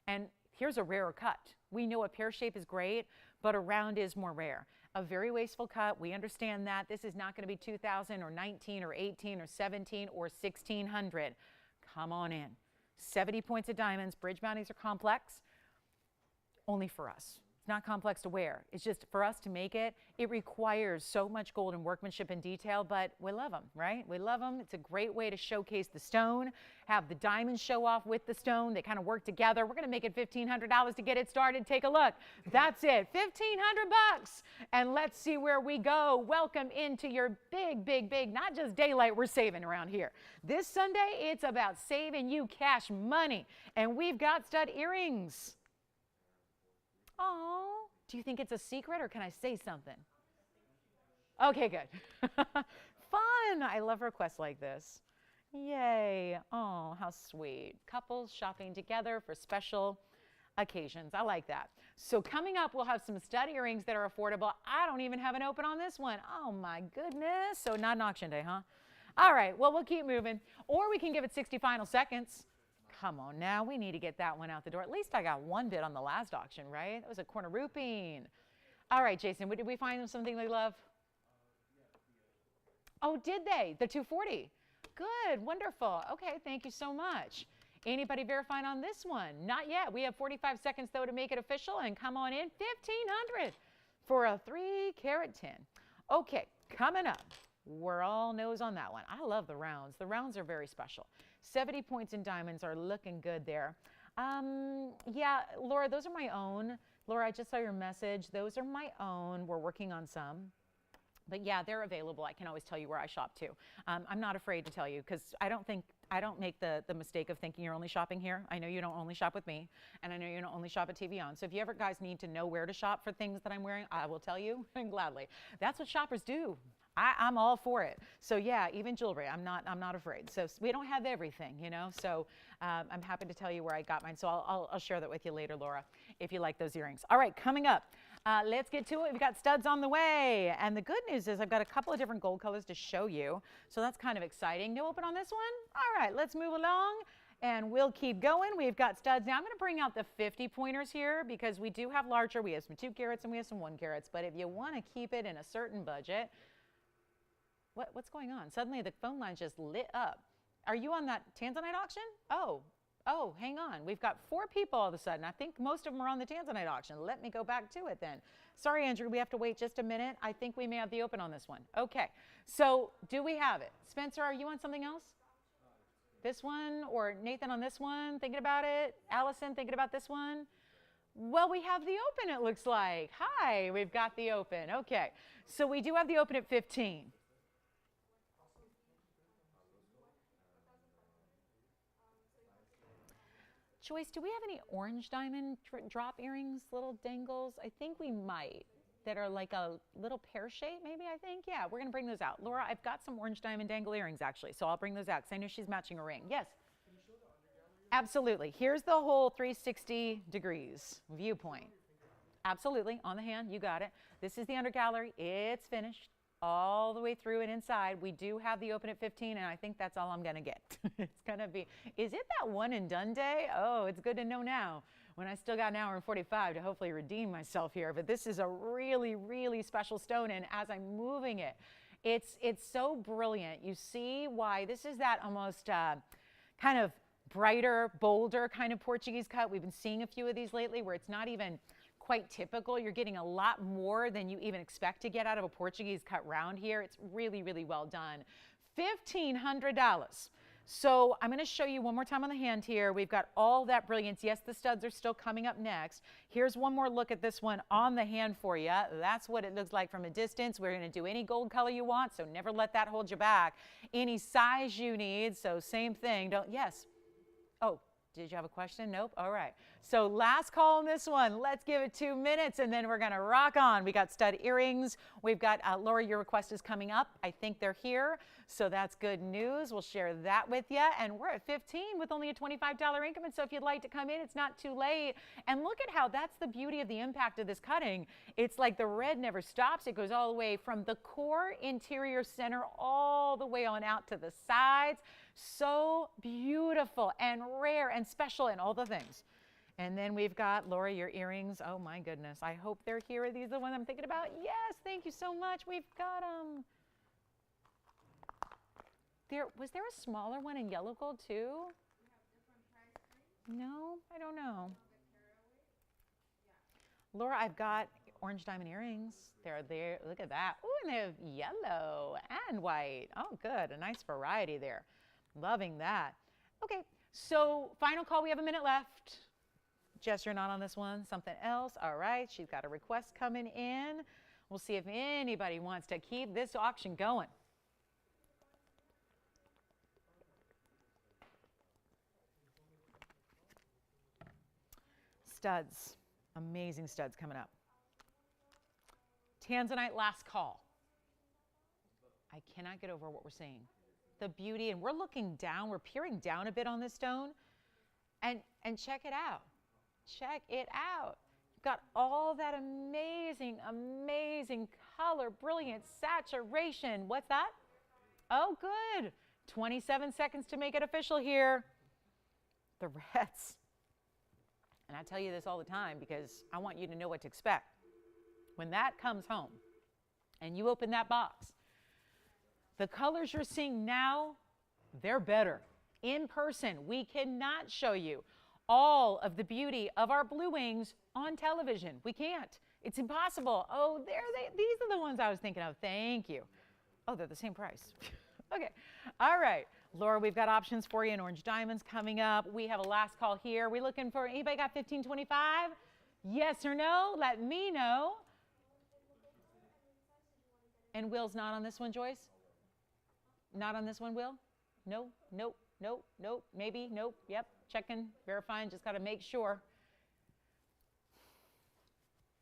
And here's a rarer cut. We know a pear shape is great, but a round is more rare. A very wasteful cut, we understand that. This is not going to be 2,000 or 19 or 18 or 17 or 1,600. Come on in. 70 points of diamonds. Bridge mountings are complex. Only for us. It's not complex to wear. It's just for us to make it, it requires so much gold and workmanship and detail, but we love them, right? We love them. It's a great way to showcase the stone, have the diamonds show off with the stone. They kind of work together. We're going to make it $1,500 to get it started. Take a look. That's it. $1,500. And let's see where we go. Welcome into your big, big, big, not just daylight we're saving around here. This Sunday, it's about saving you cash money. And we've got stud earrings. Oh, do you think it's a secret or can I say something? Okay, good. Fun. I love requests like this. Yay. Oh, how sweet. Couples shopping together for special occasions. I like that. So coming up, we'll have some stud earrings that are affordable. I don't even have an open on this one. Oh my goodness. So not an auction day, huh? All right, well, we'll keep moving. Or we can give it 60 final seconds. Come on now, we need to get that one out the door. At least I got one bid on the last auction, right? That was a corner roofing. All right, Jason, did we find them something they love? Oh, did they? The 240. Good, wonderful. Okay, thank you so much. Anybody verifying on this one? Not yet. We have 45 seconds, though, to make it official. And come on in, $1,500 for a 3-carat tin. Okay, coming up. We're all nose on that one. I love the rounds. The rounds are very special. 70 points in diamonds are looking good there. Yeah, Laura, those are my own. Laura, I just saw your message. Those are my own. We're working on some. But yeah, they're available. I can always tell you where I shop too. I'm not afraid to tell you because I don't make the mistake of thinking you're only shopping here. I know you don't only shop with me, and I know you don't only shop at TVON. So if you ever guys need to know where to shop for things that I'm wearing, I will tell you, and gladly. That's what shoppers do. I'm all for it. So yeah, even jewelry, I'm not afraid. So we don't have everything, you know. So I'm happy to tell you where I got mine. So I'll share that with you later, Laura, if you like those earrings. All right, coming up, let's get to it. We've got studs on the way, and the good news is I've got a couple of different gold colors to show you. So that's kind of exciting. No open on this one. All right, let's move along. And we'll keep going. We've got studs. Now I'm going to bring out the 50 pointers here because we do have larger. We have some 2 carats and we have some 1 carats. But if you want to keep it in a certain budget, what's going on? Suddenly the phone line just lit up. Are you on that Tanzanite auction? Oh, hang on. We've got 4 people all of a sudden. I think most of them are on the Tanzanite auction. Let me go back to it then. Sorry, Andrew, we have to wait just a minute. I think we may have the open on this one. Okay, so do we have it? Spencer, are you on something else? This one, or Nathan on this one, thinking about it? Allison, thinking about this one? Well, we have the open, it looks like. Hi, we've got the open. Okay, so we do have the open at 15. Joyce, do we have any orange diamond drop earrings, little dangles? I think we might, that are like a little pear shape, maybe, I think. Yeah, we're going to bring those out. Laura, I've got some orange diamond dangle earrings, actually, so I'll bring those out because I know she's matching a ring. Yes? Can you show the undergallery? Absolutely. Here's the whole 360 degrees viewpoint. Absolutely. On the hand, you got it. This is the undergallery. It's finished all the way through and inside. We do have the open at 15, and I think that's all I'm going to get. It's going to be, is it that one and done day? Oh, it's good to know now when I still got an hour and 45 to hopefully redeem myself here. But this is a really, really special stone, and as I'm moving it, it's so brilliant. You see why this is that almost kind of brighter, bolder kind of Portuguese cut. We've been seeing a few of these lately where it's not even quite typical. You're getting a lot more than you even expect to get out of a Portuguese cut round here. It's really, really well done. $1,500. So I'm going to show you one more time on the hand here. We've got all that brilliance. Yes, the studs are still coming up next. Here's one more look at this one on the hand for you. That's what it looks like from a distance. We're going to do any gold color you want, so never let that hold you back. Any size you need, so same thing. Yes. Oh, did you have a question? Nope. All right. So last call on this one. Let's give it 2 minutes, and then we're going to rock on. We got stud earrings. We've got, Laura, your request is coming up. I think they're here, so that's good news. We'll share that with you. And we're at 15 with only a $25 increment, so if you'd like to come in, it's not too late. And look at how that's the beauty of the impact of this cutting. It's like the red never stops. It goes all the way from the core, interior, center, all the way on out to the sides. So beautiful and rare and special and all the things. And then we've got, Laura, your earrings. Oh my goodness. I hope they're here. Are these the ones I'm thinking about? Yes, thank you so much. We've got them. Was there a smaller one in yellow gold too? We have different price range. No, I don't know. The carat weight? Laura, I've got orange diamond earrings. They're there. Look at that. Ooh, and they have yellow and white. Oh, good. A nice variety there. Loving that. Okay, so final call. We have a minute left. Jess, you're not on this one. Something else. All right, she's got a request coming in. We'll see if anybody wants to keep this auction going. Studs. Amazing studs coming up. Tanzanite last call. I cannot get over what we're seeing. The beauty, and we're looking down, we're peering down a bit on this stone, and check it out. Check it out. You've got all that amazing, amazing color, brilliant saturation. What's that? Oh, good. 27 seconds to make it official here. The reds. And I tell you this all the time because I want you to know what to expect. When that comes home and you open that box, the colors you're seeing now, they're better. In person, we cannot show you all of the beauty of our blue wings on television. We can't. It's impossible. Oh, these are the ones I was thinking of. Thank you. Oh, they're the same price. Okay. All right. Laura, we've got options for you in orange diamonds coming up. We have a last call here. We looking for, anybody got 1525? Yes or no? Let me know. And Will's not on this one, Joyce? Not on this one, Will? No, nope, nope, nope, maybe, nope, yep, checking, verifying, just got to make sure.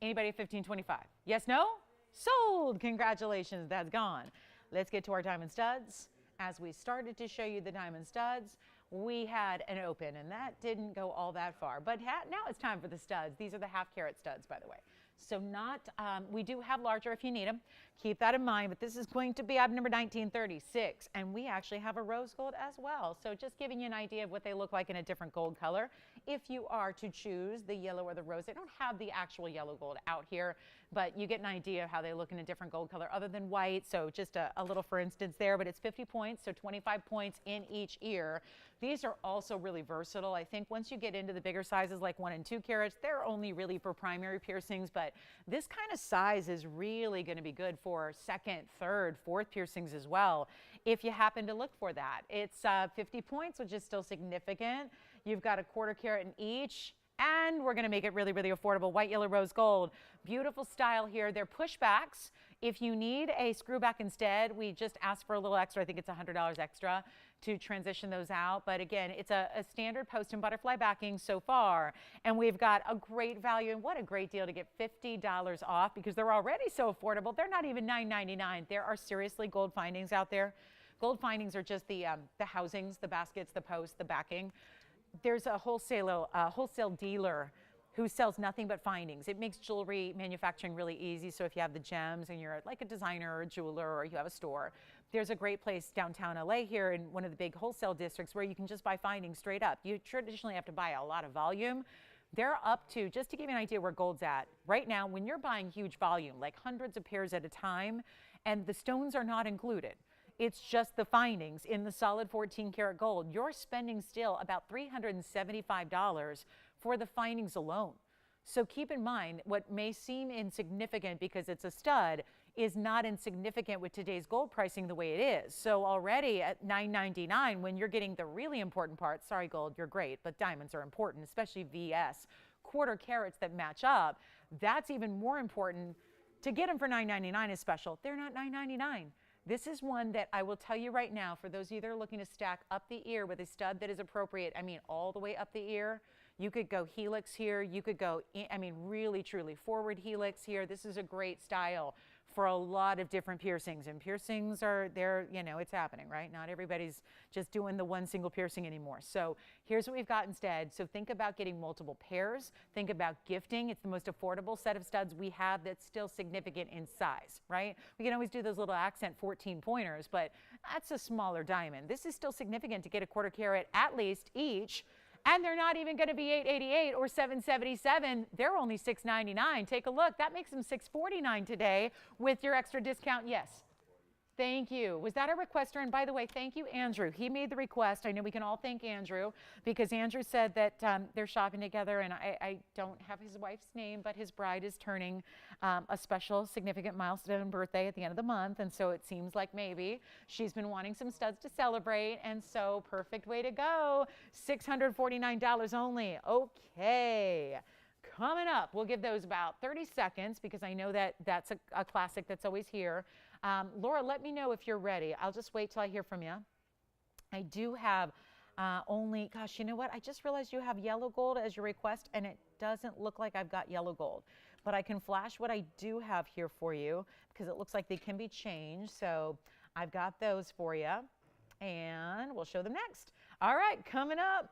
Anybody at 1525? Yes, no? Sold. Congratulations, that's gone. Let's get to our diamond studs. As we started to show you the diamond studs, we had an open, and that didn't go all that far. But now it's time for the studs. These are the half-carat studs, by the way. So we do have larger if you need them. Keep that in mind, but this is going to be item number 1936, and we actually have a rose gold as well. So just giving you an idea of what they look like in a different gold color. If you are to choose the yellow or the rose, they don't have the actual yellow gold out here, but you get an idea of how they look in a different gold color other than white. So just a little for instance there, but it's 50 points, so 25 points in each ear. These are also really versatile. I think once you get into the bigger sizes like 1 and 2 carats, they're only really for primary piercings, but this kind of size is really going to be good for second, third, fourth piercings as well, if you happen to look for that. It's 50 points, which is still significant. You've got a 1/4 carat in each, and we're going to make it really, really affordable. White, yellow, rose gold. Beautiful style here. They're pushbacks. If you need a screw back instead, we just ask for a little extra. I think it's $100 extra to transition those out. But again, it's a standard post and butterfly backing so far. And we've got a great value. And what a great deal to get $50 off because they're already so affordable. They're not even $9.99. There are seriously gold findings out there. Gold findings are just the housings, the baskets, the posts, the backing. There's a wholesale dealer who sells nothing but findings. It makes jewelry manufacturing really easy. So if you have the gems and you're like a designer or a jeweler or you have a store, there's a great place downtown LA here in one of the big wholesale districts where you can just buy findings straight up. You traditionally have to buy a lot of volume. They're up to, just to give you an idea where gold's at, right now when you're buying huge volume, like hundreds of pairs at a time, and the stones are not included, it's just the findings in the solid 14 karat gold, you're spending still about $375 for the findings alone. So keep in mind, what may seem insignificant because it's a stud is not insignificant with today's gold pricing the way it is. So already at $9.99, when you're getting the really important parts, sorry gold, you're great, but diamonds are important, especially VS, 1/4 carats that match up, that's even more important. To get them for $9.99 is special. They're not $9.99. This is one that I will tell you right now, for those of you that are looking to stack up the ear with a stud that is appropriate, I mean all the way up the ear, you could go helix here, you could go, I mean really truly forward helix here. This is a great style for a lot of different piercings, and piercings are there, you know, it's happening, right? Not everybody's just doing the one single piercing anymore. So here's what we've got instead. So think about getting multiple pairs, think about gifting. It's the most affordable set of studs we have that's still significant in size, right? We can always do those little accent 14 pointers, but that's a smaller diamond. This is still significant to get a 1/4 carat at least each. And they're not even going to be $888 or $777. They're only $699. Take a look. That makes them $649 today with your extra discount. Yes. Thank you. Was that a requester? And by the way, thank you, Andrew. He made the request. I know we can all thank Andrew because Andrew said that they're shopping together, and I don't have his wife's name, but his bride is turning a special, significant milestone birthday at the end of the month, and so it seems like maybe she's been wanting some studs to celebrate, and so perfect way to go. $649 only. Okay. Coming up, we'll give those about 30 seconds because I know that that's a classic that's always here. Laura, let me know if you're ready. I'll just wait till I hear from you. I do have only, gosh, you know what? I just realized you have yellow gold as your request, and it doesn't look like I've got yellow gold. But I can flash what I do have here for you because it looks like they can be changed. So I've got those for you, and we'll show them next. All right, coming up.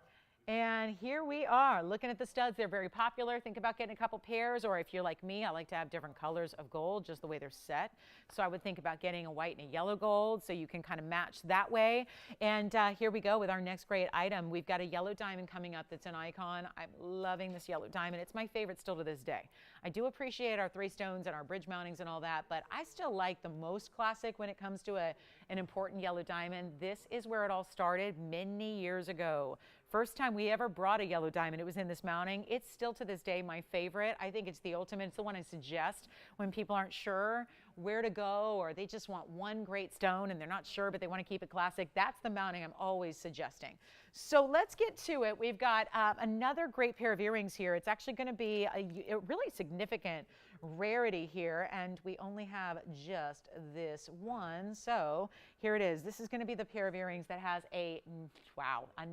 And here we are looking at the studs. They're very popular. Think about getting a couple pairs, or if you're like me, I like to have different colors of gold, just the way they're set. So I would think about getting a white and a yellow gold so you can kind of match that way. And here we go with our next great item. We've got a yellow diamond coming up that's an icon. I'm loving this yellow diamond. It's my favorite still to this day. I do appreciate our 3 stones and our bridge mountings and all that, but I still like the most classic when it comes to an important yellow diamond. This is where it all started many years ago. First time we ever brought a yellow diamond, it was in this mounting. It's still to this day my favorite. I think it's the ultimate. It's the one I suggest when people aren't sure where to go or they just want one great stone and they're not sure but they want to keep it classic. That's the mounting I'm always suggesting. So let's get to it. We've got another great pair of earrings here. It's actually going to be a really significant rarity here, and we only have just this one. So here it is. This is going to be the pair of earrings that has a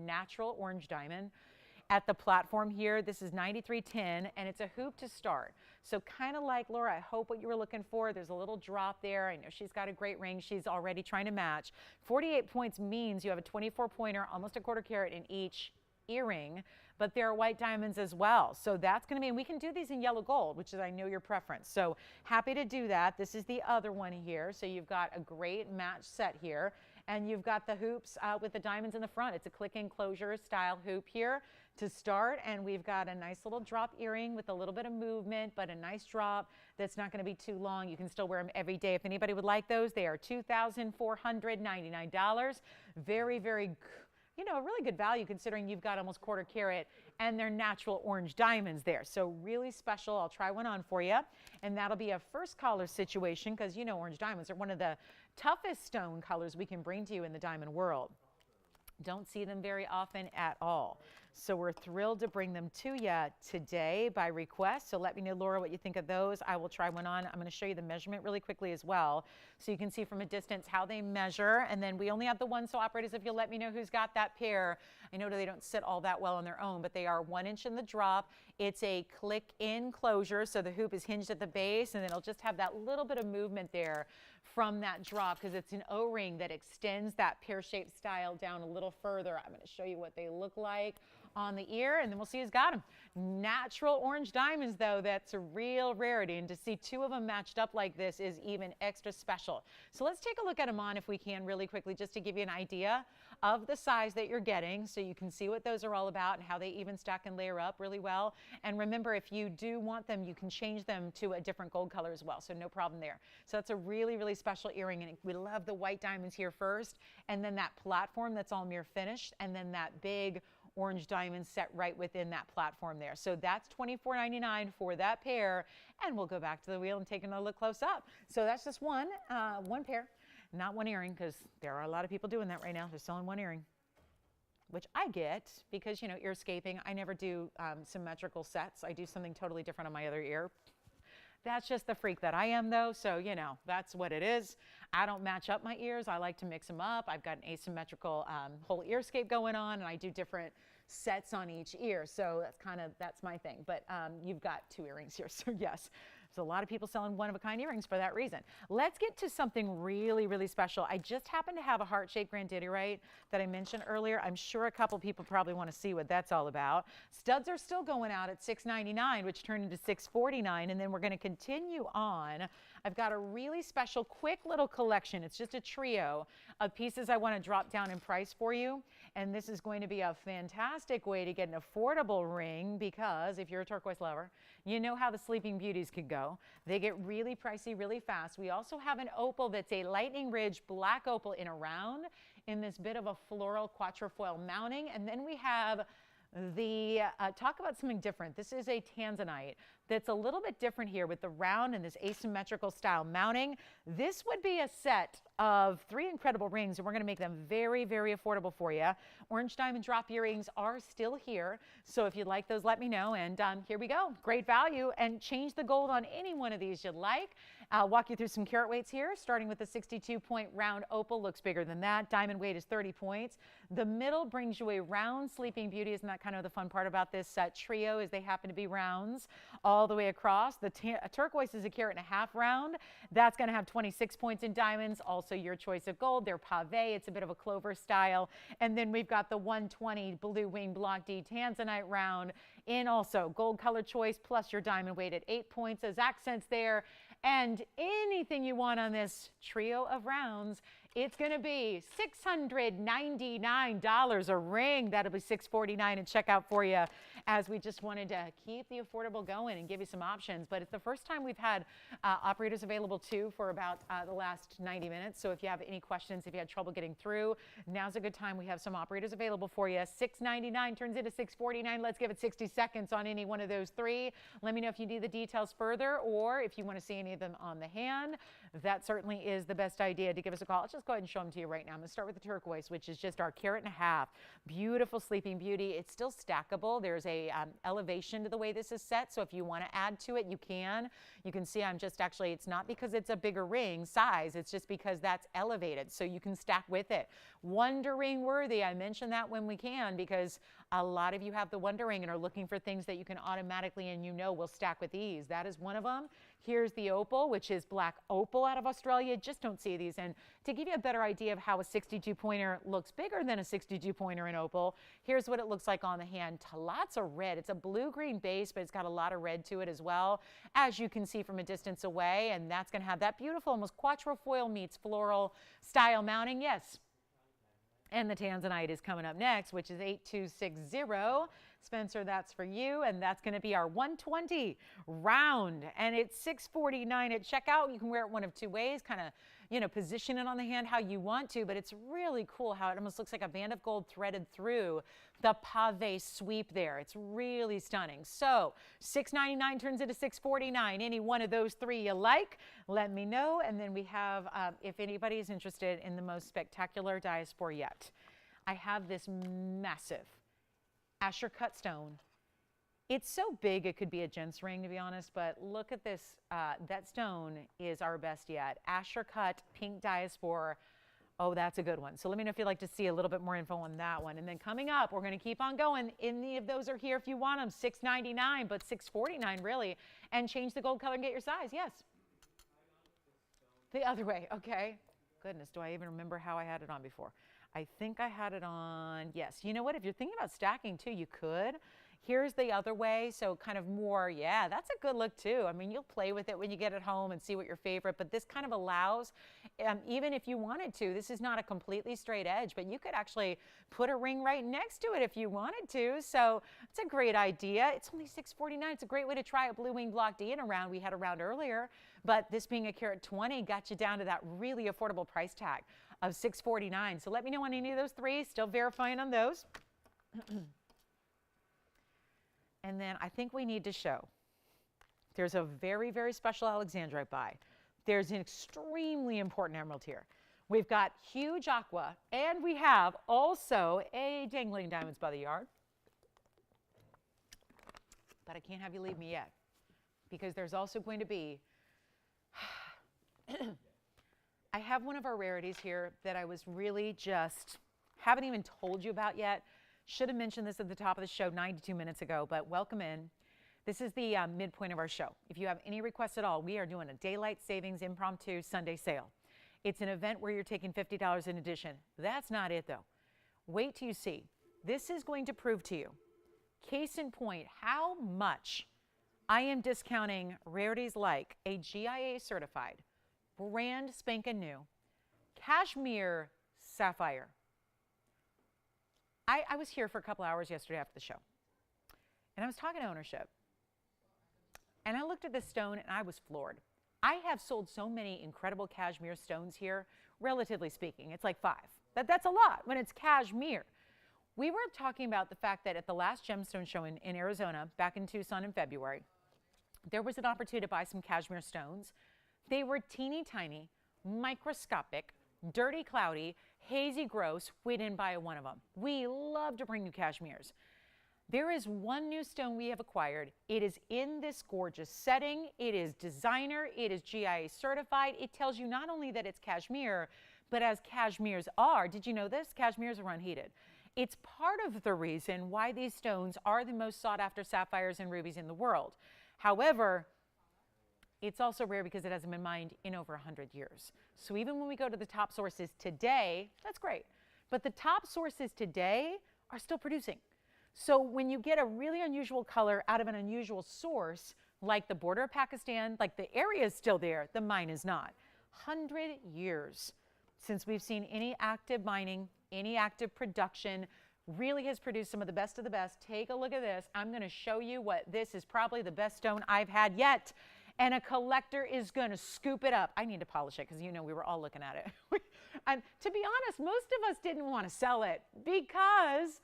natural orange diamond at the platform here. This is 9310, and it's a hoop to start. So kind of like Laura, I hope what you were looking for. There's a little drop there. I know she's got a great ring. She's already trying to match. 48 points means you have a 24-pointer, almost a quarter carat in each earring, but there are white diamonds as well. So that's going to be, and we can do these in yellow gold, which is, I know, your preference. So happy to do that. This is the other one here. So you've got a great match set here, and you've got the hoops with the diamonds in the front. It's a click-in closure style hoop here to start, and we've got a nice little drop earring with a little bit of movement, but a nice drop that's not going to be too long. You can still wear them every day. If anybody would like those, they are $2,499. Very, very, you know, a really good value considering you've got almost quarter carat and they're natural orange diamonds there. So really special. I'll try one on for you. And that'll be a first color situation because, you know, orange diamonds are one of the toughest stone colors we can bring to you in the diamond world. Don't see them very often at all. So we're thrilled to bring them to you today by request. So let me know, Laura, what you think of those. I will try one on. I'm going to show you the measurement really quickly as well, so you can see from a distance how they measure. And then we only have the one, so operators, if you'll let me know who's got that pair. I know they don't sit all that well on their own, but they are 1 inch in the drop. It's a click-in closure, so the hoop is hinged at the base, and then it'll just have that little bit of movement there from that drop because it's an O-ring that extends that pear-shaped style down a little further. I'm going to show you what they look like on the ear, and then we'll see who's got them. Natural orange diamonds, though, that's a real rarity, and to see 2 of them matched up like this is even extra special. So let's take a look at them on if we can really quickly, just to give you an idea of the size that you're getting so you can see what those are all about and how they even stack and layer up really well. And remember, if you do want them, you can change them to a different gold color as well, so no problem there. So that's a really, really special earring, and we love the white diamonds here first, and then that platform that's all mirror finished, and then that big orange diamond set right within that platform there. So that's $24.99 for that pair, and we'll go back to the wheel and take another look close up. So that's just one pair, not one earring, because there are a lot of people doing that right now. They're selling one earring, which I get because, you know, earscaping. I never do symmetrical sets. I do something totally different on my other ear. That's just the freak that I am, though, so, you know, that's what it is. I don't match up my ears. I like to mix them up. I've got an asymmetrical whole earscape going on, and I do different sets on each ear, so that's my thing. But you've got 2 earrings here, so yes. There's a lot of people selling one-of-a-kind earrings for that reason. Let's get to something really, really special. I just happen to have a heart-shaped grandidierite that I mentioned earlier. I'm sure a couple people probably want to see what that's all about. Studs are still going out at $6.99, which turned into $6.49, and then we're going to continue on. I've got a really special, quick little collection. It's just a trio of pieces I want to drop down in price for you, and this is going to be a fantastic way to get an affordable ring because if you're a turquoise lover, you know how the Sleeping Beauties could go. go. They get really pricey really fast. We also have an opal that's a lightning ridge black opal in a round in this bit of a floral quatrefoil mounting. And then we have the, talk about something different. This is a tanzanite that's a little bit different here with the round and this asymmetrical style mounting. This would be a set of 3 incredible rings, and we're going to make them very, very affordable for you. Orange diamond drop earrings are still here, so if you'd like those, let me know. And here we go. Great value, and change the gold on any one of these you'd like. I'll walk you through some carat weights here, starting with the 62-point round opal. Looks bigger than that. Diamond weight is 30 points. The middle brings you a round sleeping beauty. Isn't that kind of the fun part about this trio, is they happen to be rounds all the way across. The turquoise is a carat and a half round. That's going to have 26 points in diamonds. Also your choice of gold. They're pave. It's a bit of a clover style. And then we've got the 120 blue wing block D tanzanite round in also gold color choice, plus your diamond weight at 8 points as accents there. And anything you want on this trio of rounds, it's going to be $699 a ring. That'll be $649 at checkout for you, as we just wanted to keep the affordable going and give you some options. But it's the first time we've had operators available too for about the last 90 minutes. So if you have any questions, if you had trouble getting through, now's a good time. We have some operators available for you. $699 turns into $649. Let's give it 60 seconds on any one of those 3. Let me know if you need the details further, or if you want to see any of them on the hand. That certainly is the best idea to give us a call. Let's just go ahead and show them to you right now. I'm going to start with the turquoise, which is just our carat and a half. Beautiful sleeping beauty. It's still stackable. There's a elevation to the way this is set, so if you want to add to it, you can. You can see I'm just actually, it's not because it's a bigger ring size, it's just because that's elevated, so you can stack with it. Wonder ring worthy. I mention that when we can, because a lot of you have the Wonder Ring and are looking for things that you can automatically and will stack with ease. That is one of them. Here's the opal, which is black opal out of Australia. Just don't see these. And to give you a better idea of how a 62-pointer looks bigger than a 62-pointer in opal, here's what it looks like on the hand. Lots of red. It's a blue-green base, but it's got a lot of red to it as well, as you can see from a distance away. And that's going to have that beautiful, almost quatrefoil meets floral style mounting. Yes. And the tanzanite is coming up next, which is 8260. Spencer, that's for you. And that's going to be our 120 round. And it's $649 at checkout. You can wear it one of 2 ways, kind of, position it on the hand how you want to. But it's really cool how it almost looks like a band of gold threaded through the pave sweep there. It's really stunning. So $699 turns into $649. Any one of those 3 you like, let me know. And then we have, if anybody's interested in the most spectacular diaspora yet, I have this massive Asher cut stone. It's so big it could be a gent's ring, to be honest, but look at this. That stone is our best yet. Asher cut pink diaspora. Oh, that's a good one. So let me know if you'd like to see a little bit more info on that one. And then coming up, we're going to keep on going. Any of those are here if you want them. $699, but $649 really. And change the gold color and get your size. Yes. The other way. Okay. Goodness, do I even remember how I had it on before? I think I had it on. Yes. You know what? If you're thinking about stacking too, you could. Here's the other way, so kind of more, yeah, that's a good look too. I mean, you'll play with it when you get it home and see what your favorite, but this kind of allows, even if you wanted to, this is not a completely straight edge, but you could actually put a ring right next to it if you wanted to. So it's a great idea. It's only $649. It's a great way to try a blue wing block D in a round. We had a round earlier, but this being a carat 20 got you down to that really affordable price tag of $649. So let me know on any of those 3. Still verifying on those. And then I think we need to show, there's a very, very special Alexandrite buy. There's an extremely important emerald here. We've got huge aqua, and we have also a dangling diamonds by the yard. But I can't have you leave me yet, because there's also going to be, I have one of our rarities here that I was really just, haven't even told you about yet. Should have mentioned this at the top of the show 92 minutes ago, but welcome in. This is the midpoint of our show. If you have any requests at all, we are doing a daylight savings impromptu Sunday sale. It's an event where you're taking $50 in addition. That's not it though. Wait till you see. This is going to prove to you, case in point, how much I am discounting rarities like a GIA certified, brand spanking new, cashmere sapphire. I was here for a couple hours yesterday after the show, and I was talking to ownership. And I looked at this stone and I was floored. I have sold so many incredible cashmere stones here, relatively speaking. It's like 5. That's a lot when it's cashmere. We were talking about the fact that at the last gemstone show in Arizona, back in Tucson in February, there was an opportunity to buy some cashmere stones. They were teeny tiny, microscopic, dirty, cloudy, hazy, gross. We didn't buy one of them. We love to bring new cashmeres. There is one new stone we have acquired. It is in this gorgeous setting. It is designer. It is GIA certified. It tells you not only that it's cashmere, but as cashmeres are, did you know this? Cashmeres are unheated. It's part of the reason why these stones are the most sought after sapphires and rubies in the world. However, it's also rare because it hasn't been mined in over 100 years. So even when we go to the top sources today, that's great. But the top sources today are still producing. So when you get a really unusual color out of an unusual source, like the border of Pakistan, like the area is still there, the mine is not. 100 years since we've seen any active mining, any active production, really has produced some of the best of the best. Take a look at this. I'm going to show you what this is probably the best stone I've had yet. And a collector is going to scoop it up. I need to polish it because you know we were all looking at it. And to be honest, most of us didn't want to sell it because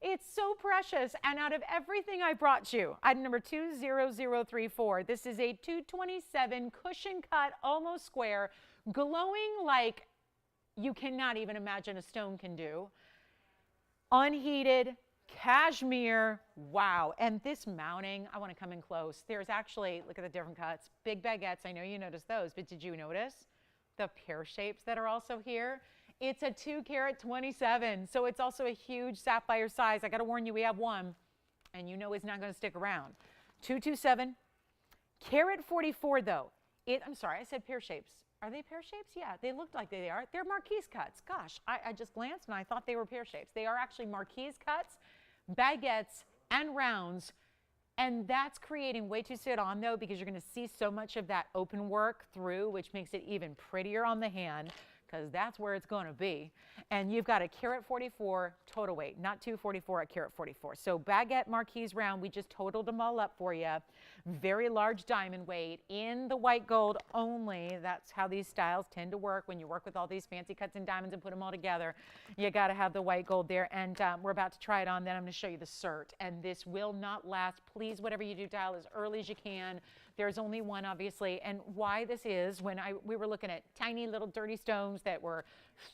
it's so precious. And out of everything I brought you, item number 20034, this is a 227 cushion cut, almost square, glowing like you cannot even imagine a stone can do. Unheated, cashmere, wow. And this mounting, I want to come in close. There's actually, look at the different cuts, big baguettes. I know you noticed those, but did you notice the pear shapes that are also here? It's a 2 carat 27, so it's also a huge sapphire size. I got to warn you, we have one, and you know it's not going to stick around. 227, carat 44 though. I'm sorry, I said pear shapes. Are they pear shapes? Yeah, they look like they are. They're marquise cuts. Gosh, I just glanced and I thought they were pear shapes. They are actually marquise cuts, baguettes, and rounds. And that's creating way too sit on though, because you're going to see so much of that open work through, which makes it even prettier on the hand, because that's where it's going to be. And you've got a carat 44 total weight, not 244, a carat 44. So baguette, marquise, round, we just totaled them all up for you. Very large diamond weight in the white gold only. That's how these styles tend to work when you work with all these fancy cuts and diamonds and put them all together. You got to have the white gold there. And we're about to try it on. Then I'm going to show you the cert. And this will not last. Please, whatever you do, dial as early as you can. There's only one, obviously. And why this is, when we were looking at tiny little dirty stones that were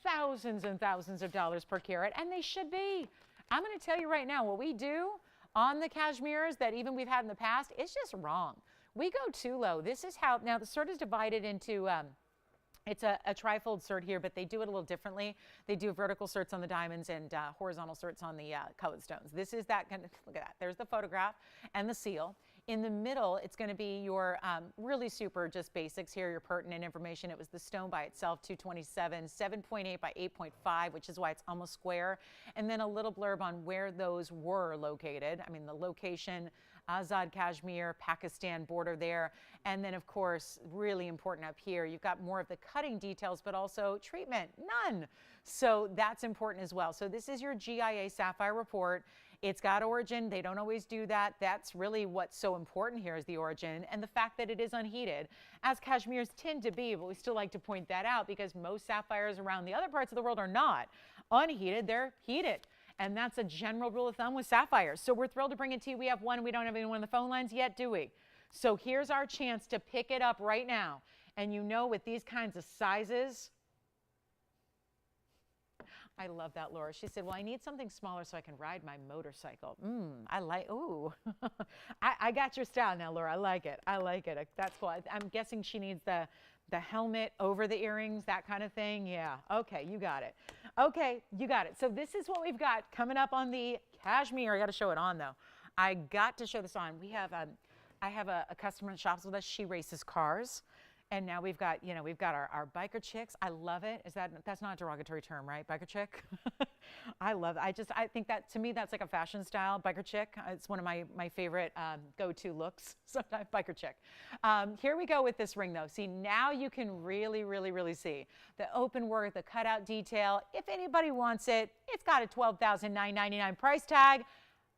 thousands and thousands of dollars per carat, and they should be. I'm going to tell you right now, what we do on the cashmeres that even we've had in the past, it's just wrong. We go too low. This is how, now the cert is divided into, it's a trifold cert here, but they do it a little differently. They do vertical certs on the diamonds and horizontal certs on the colored stones. This is that kind of, look at that. There's the photograph and the seal. In the middle, it's going to be your really super just basics here, your pertinent information. It was the stone by itself, 227, 7.8 by 8.5, which is why it's almost square. And then a little blurb on where those were located. I mean, the location, Azad, Kashmir, Pakistan border there. And then, of course, really important up here, you've got more of the cutting details, but also treatment, none. So that's important as well. So this is your GIA Sapphire Report. It's got origin. They don't always do that. That's really what's so important here is the origin and the fact that it is unheated, as cashmeres tend to be, but we still like to point that out because most sapphires around the other parts of the world are not unheated. They're heated. And that's a general rule of thumb with sapphires. So we're thrilled to bring it to you. We have one. We don't have anyone on the phone lines yet, do we? So here's our chance to pick it up right now. And you know, with these kinds of sizes, I love that, Laura. She said, well, I need something smaller so I can ride my motorcycle. I like, ooh. I got your style now, Laura. I like it. I like it. That's cool. I'm guessing she needs the helmet over the earrings, that kind of thing. Yeah. Okay, you got it. Okay, you got it. So this is what we've got coming up on the cashmere. I got to show it on, though. I got to show this on. We have, I have a customer that shops with us. She races cars. And now we've got, you know, we've got our biker chicks. I love it. That's not a derogatory term, right? Biker chick. I love it. I think that, to me, that's like a fashion style, biker chick. It's one of my favorite go-to looks, sometimes biker chick. Here we go with this ring, though. See, now you can really, really, really see the open work, the cutout detail. If anybody wants it, it's got a $12,999 price tag.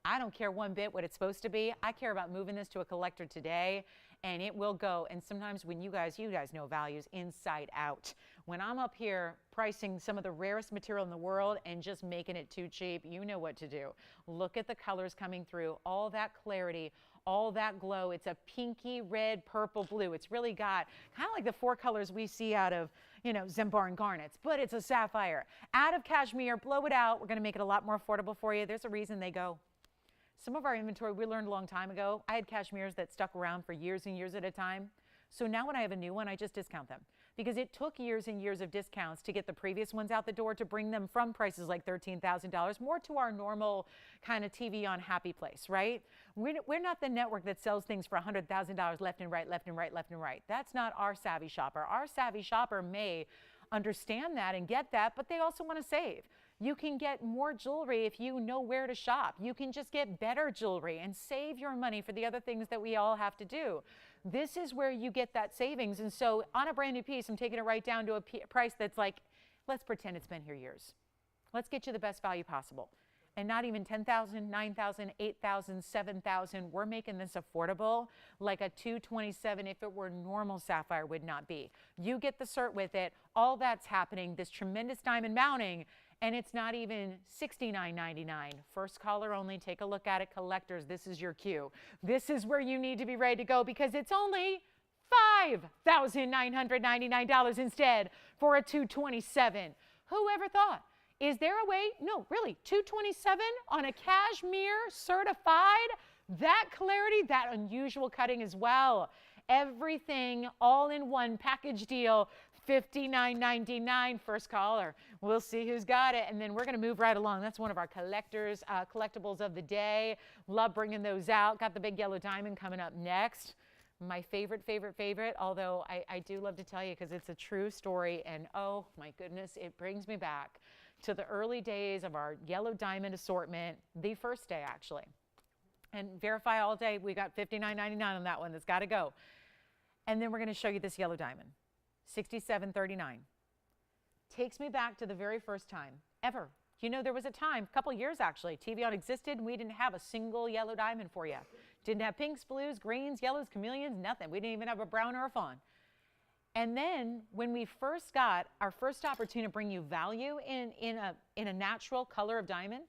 I don't care one bit what it's supposed to be. I care about moving this to a collector today, and it will go. And sometimes when you guys know values inside out. When I'm up here pricing some of the rarest material in the world and just making it too cheap, you know what to do. Look at the colors coming through, all that clarity, all that glow. It's a pinky red, purple, blue. It's really got kind of like the 4 colors we see out of, Zembar garnets, but it's a sapphire. Out of cashmere, blow it out. We're going to make it a lot more affordable for you. There's a reason they go. Some of our inventory we learned a long time ago. I had cashmeres that stuck around for years and years at a time. So now when I have a new one, I just discount them because it took years and years of discounts to get the previous ones out the door to bring them from prices like $13,000 more to our normal kind of TVON happy place, right? We're not the network that sells things for $100,000 left and right, left and right, left and right. That's not our savvy shopper. Our savvy shopper may understand that and get that, but they also want to save. You can get more jewelry if you know where to shop. You can just get better jewelry and save your money for the other things that we all have to do. This is where you get that savings. And so on a brand new piece, I'm taking it right down to a price that's like, let's pretend it's been here years. Let's get you the best value possible. And not even $10,000, $9,000, $8,000, $7,000. We're making this affordable like a $227 if it were normal sapphire would not be. You get the cert with it. All that's happening, this tremendous diamond mounting, and it's not even $69.99. First caller only. Take a look at it. Collectors, this is your cue. This is where you need to be ready to go because it's only $5,999 instead for a $227. Whoever thought? Is there a way? No, really, $227 on a cashmere certified, that clarity, that unusual cutting as well. Everything all in one package deal, $59.99. First caller. We'll see who's got it, and then we're going to move right along. That's one of our collectibles of the day. Love bringing those out. Got the big yellow diamond coming up next. My favorite, although I do love to tell you because it's a true story, and oh my goodness, it brings me back to the early days of our yellow diamond assortment, the first day actually. And verify all day, we got $59.99 on that one. That's got to go. And then we're going to show you this yellow diamond, $67.39. Takes me back to the very first time ever. There was a time, a couple years actually, TVON existed and we didn't have a single yellow diamond for you. Didn't have pinks, blues, greens, yellows, chameleons, nothing. We didn't even have a brown or a fawn. And then when we first got our first opportunity to bring you value in a natural color of diamond,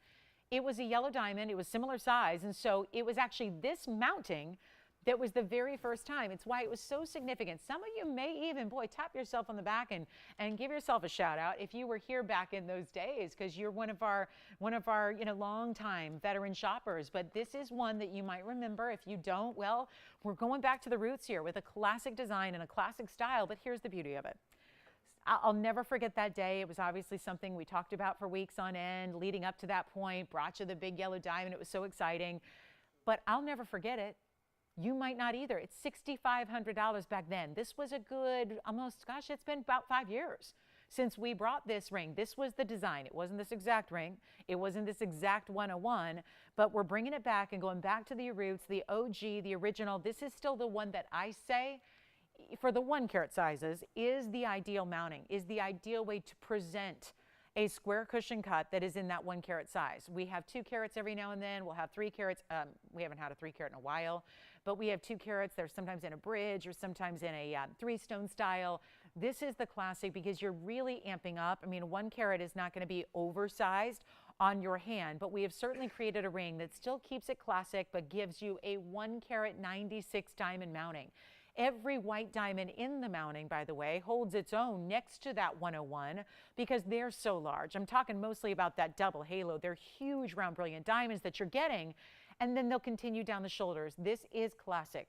it was a yellow diamond. It was similar size. And so it was actually this mounting that was the very first time. It's why it was so significant. Some of you may even, tap yourself on the back and give yourself a shout out if you were here back in those days because you're one of our longtime veteran shoppers. But this is one that you might remember. If you don't, well, we're going back to the roots here with a classic design and a classic style. But here's the beauty of it. I'll never forget that day. It was obviously something we talked about for weeks on end leading up to that point. Brought you the big yellow diamond. It was so exciting. But I'll never forget it. You might not either. It's $6,500 back then. This was a good, it's been about 5 years since we brought this ring. This was the design. It wasn't this exact ring. It wasn't this exact 101, but we're bringing it back and going back to the roots, the OG, the original. This is still the one that I say for the 1 carat sizes is the ideal mounting, is the ideal way to present a square cushion cut that is in that 1 carat size. We have 2 carats every now and then. We'll have 3 carats. We haven't had a 3 carat in a while, but we have 2 carats. They're sometimes in a bridge or sometimes in a 3-stone style. This is the classic because you're really amping up. 1 carat is not going to be oversized on your hand, but we have certainly created a ring that still keeps it classic, but gives you a 1 carat 96 diamond mounting. Every white diamond in the mounting, by the way, holds its own next to that 101 because they're so large. I'm talking mostly about that double halo. They're huge, round, brilliant diamonds that you're getting, and then they'll continue down the shoulders. This is classic.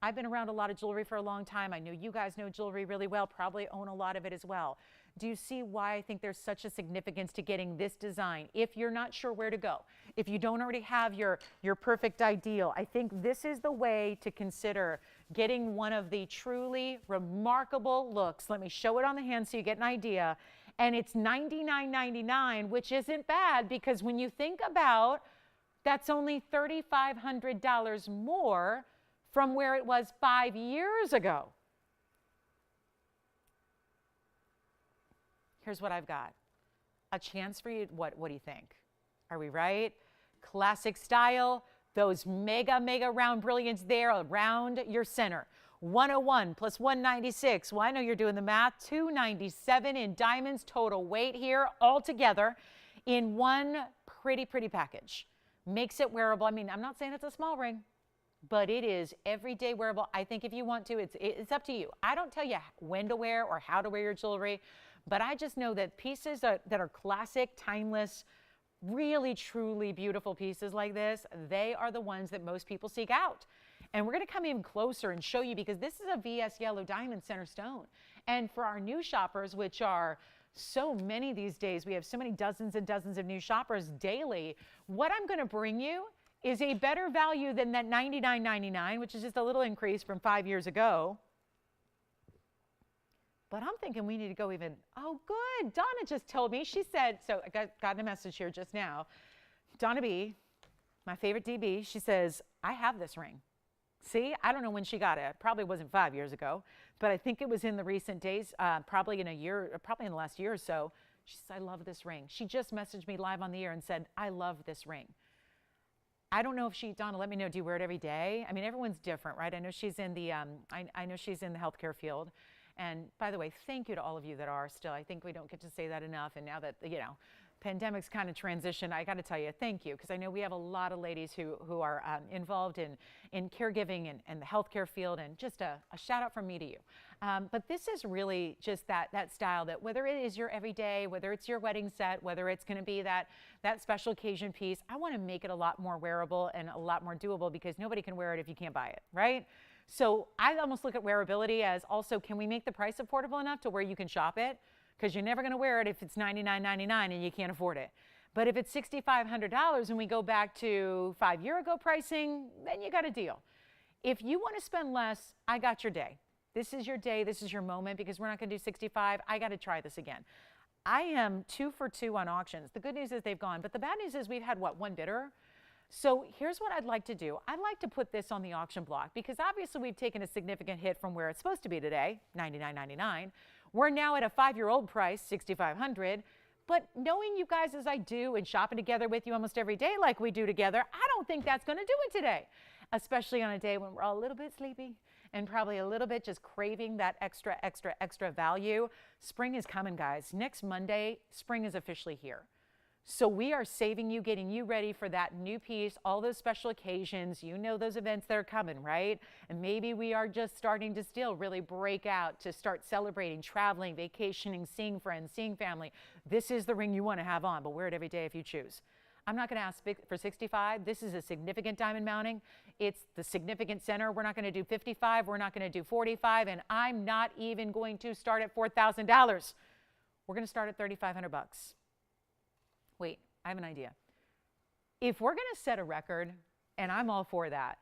I've been around a lot of jewelry for a long time. I know you guys know jewelry really well, probably own a lot of it as well. Do you see why I think there's such a significance to getting this design? If you're not sure where to go, if you don't already have your perfect ideal, I think this is the way to consider getting one of the truly remarkable looks. Let me show it on the hand so you get an idea. And it's $99.99, which isn't bad because when you think about that's only $3,500 more from where it was 5 years ago. Here's what I've got. A chance for you. What do you think? Are we right? Classic style, those mega, mega round brilliants there around your center. 101 plus 196. Well, I know you're doing the math. 297 in diamonds total weight here all together in one pretty, pretty package. Makes it wearable. I mean, I'm not saying it's a small ring, but it is everyday wearable. I think if you want to, it's up to you. I don't tell you when to wear or how to wear your jewelry, but I just know that pieces that are classic, timeless, really, truly beautiful pieces like this, they are the ones that most people seek out. And we're going to come even closer and show you, because this is a VS yellow diamond center stone. And for our new shoppers, which are so many these days, we have so many dozens and dozens of new shoppers daily, what I'm going to bring you is a better value than that $99.99, which is just a little increase from 5 years ago. But I'm thinking we need to go even, oh, good. Donna just told me, she said, so I got a message here just now. Donna B, my favorite DB, she says, I have this ring. See, I don't know when she got it. Probably wasn't 5 years ago, but I think it was in the recent days, probably in the last year or so. She says, I love this ring. She just messaged me live on the air and said, I love this ring. I don't know if Donna, let me know, do you wear it every day? I mean, everyone's different, right? I know she's in the, I know she's in the healthcare field. And by the way, thank you to all of you that are still. I think we don't get to say that enough. And now that, pandemic's kind of transitioned, I got to tell you, thank you. Because I know we have a lot of ladies who are involved in caregiving and the healthcare field. And just a shout out from me to you. But this is really just that style that whether it is your everyday, whether it's your wedding set, whether it's going to be that special occasion piece, I want to make it a lot more wearable and a lot more doable, because nobody can wear it if you can't buy it, right? So I almost look at wearability as also, can we make the price affordable enough to where you can shop it? Because you're never going to wear it if it's $99.99 and you can't afford it. But if it's $6,500 and we go back to 5 year ago pricing, then you got a deal. If you want to spend less, I got your day. This is your day. This is your moment, because we're not going to do 65. I got to try this again. I am 2 for 2 on auctions. The good news is they've gone, but the bad news is we've had, one bidder? So here's what I'd like to do. I'd like to put this on the auction block, because obviously we've taken a significant hit from where it's supposed to be today, $99.99. We're now at a 5-year-old price, $6,500. But knowing you guys as I do and shopping together with you almost every day like we do together, I don't think that's going to do it today, especially on a day when we're all a little bit sleepy and probably a little bit just craving that extra value. Spring is coming, guys. Next Monday, spring is officially here. So we are saving you, getting you ready for that new piece, all those special occasions. You know those events that are coming, right? And maybe we are just starting to still really break out to start celebrating, traveling, vacationing, seeing friends, seeing family. This is the ring you want to have on, but wear it every day if you choose. I'm not going to ask for 65. This is a significant diamond mounting. It's the significant center. We're not going to do 55. We're not going to do 45. And I'm not even going to start at $4,000. We're going to start at $3,500. Wait, I have an idea. If we're going to set a record, and I'm all for that,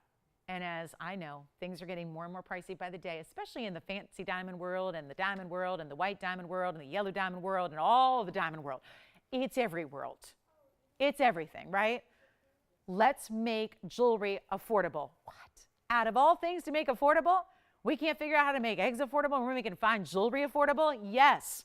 and as I know, things are getting more and more pricey by the day, especially in the fancy diamond world and the diamond world and the white diamond world and the yellow diamond world and all of the diamond world. It's every world. It's everything, right? Let's make jewelry affordable. What? Out of all things to make affordable, we can't figure out how to make eggs affordable and we're making fine jewelry affordable? Yes.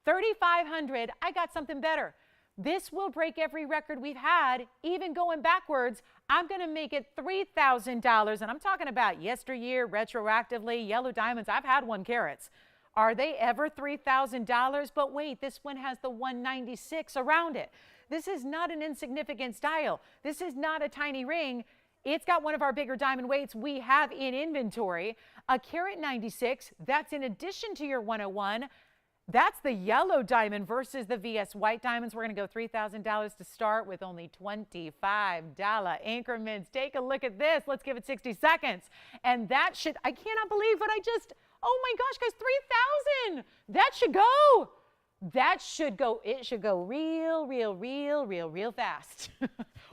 $3,500, I got something better. This will break every record we've had, even going backwards. I'm going to make it $3,000, and I'm talking about yesteryear, retroactively, yellow diamonds. I've had 1 carats. Are they ever $3,000? But wait, this one has the 196 around it. This is not an insignificant style. This is not a tiny ring. It's got one of our bigger diamond weights we have in inventory. A carat 96, that's in addition to your 101. That's the yellow diamond versus the VS white diamonds. We're going to go $3,000 to start with only $25 increments. Take a look at this. Let's give it 60 seconds. And that should, I cannot believe what I just, oh my gosh, guys, 3,000. That should go. That should go, it should go real fast.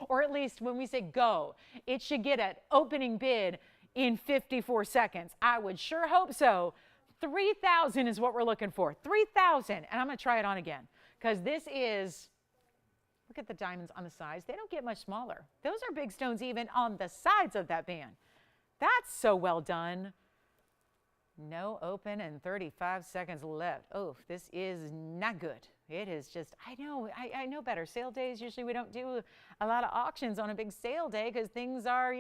Or at least when we say go, it should get an opening bid in 54 seconds. I would sure hope so. 3,000 is what we're looking for. 3,000. And I'm going to try it on again, because this is, look at the diamonds on the sides. They don't get much smaller. Those are big stones even on the sides of that band. That's so well done. No open and 35 seconds left. Oh, this is not good. It is just, I know better. Sale days, usually we don't do a lot of auctions on a big sale day because things are,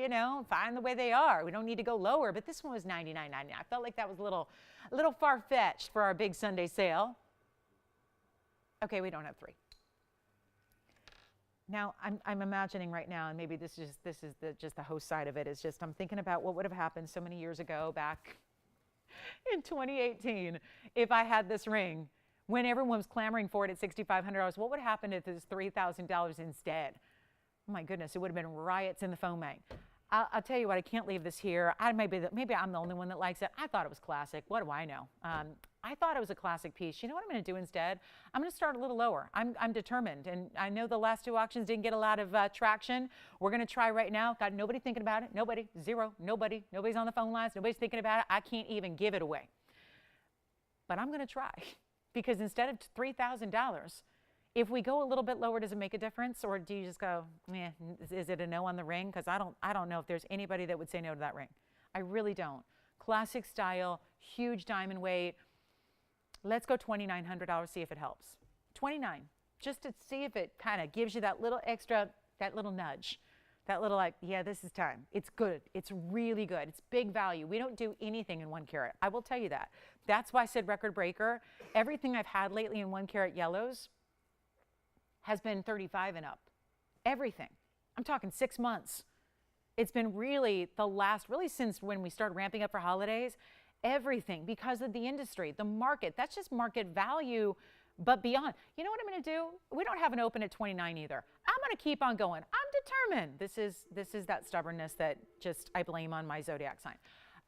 fine the way they are. We don't need to go lower, but this one was $99.99. I felt like that was a little far-fetched for our big Sunday sale. Okay, we don't have 3. Now, I'm imagining right now, and maybe this is just the host side of it, is just I'm thinking about what would have happened so many years ago back in 2018 if I had this ring when everyone was clamoring for it at $6,500. What would happen if it was $3,000 instead? Oh my goodness, it would have been riots in the phone bank. I'll tell you what, I can't leave this here. Maybe I'm the only one that likes it. I thought it was classic. What do I know? I thought it was a classic piece. You know what I'm going to do instead? I'm going to start a little lower. I'm determined, and I know the last 2 auctions didn't get a lot of traction. We're going to try right now. Got nobody thinking about it. Nobody. Zero. Nobody. Nobody's on the phone lines. Nobody's thinking about it. I can't even give it away. But I'm going to try because instead of $3,000, if we go a little bit lower, does it make a difference, or do you just go, is it a no on the ring? Because I don't know if there's anybody that would say no to that ring. I really don't. Classic style, huge diamond weight. Let's go $2,900, see if it helps. $29, just to see if it kind of gives you that little extra, that little nudge, that little like, yeah, this is time. It's good. It's really good. It's big value. We don't do anything in 1 carat. I will tell you that. That's why I said record breaker. Everything I've had lately in 1 carat yellows has been 35 and up. Everything. I'm talking 6 months. It's been really since when we started ramping up for holidays, everything because of the industry, the market. That's just market value, but beyond. You know what I'm going to do? We don't have an open at 29 either. I'm going to keep on going. I'm determined. This is that stubbornness that just I blame on my zodiac sign.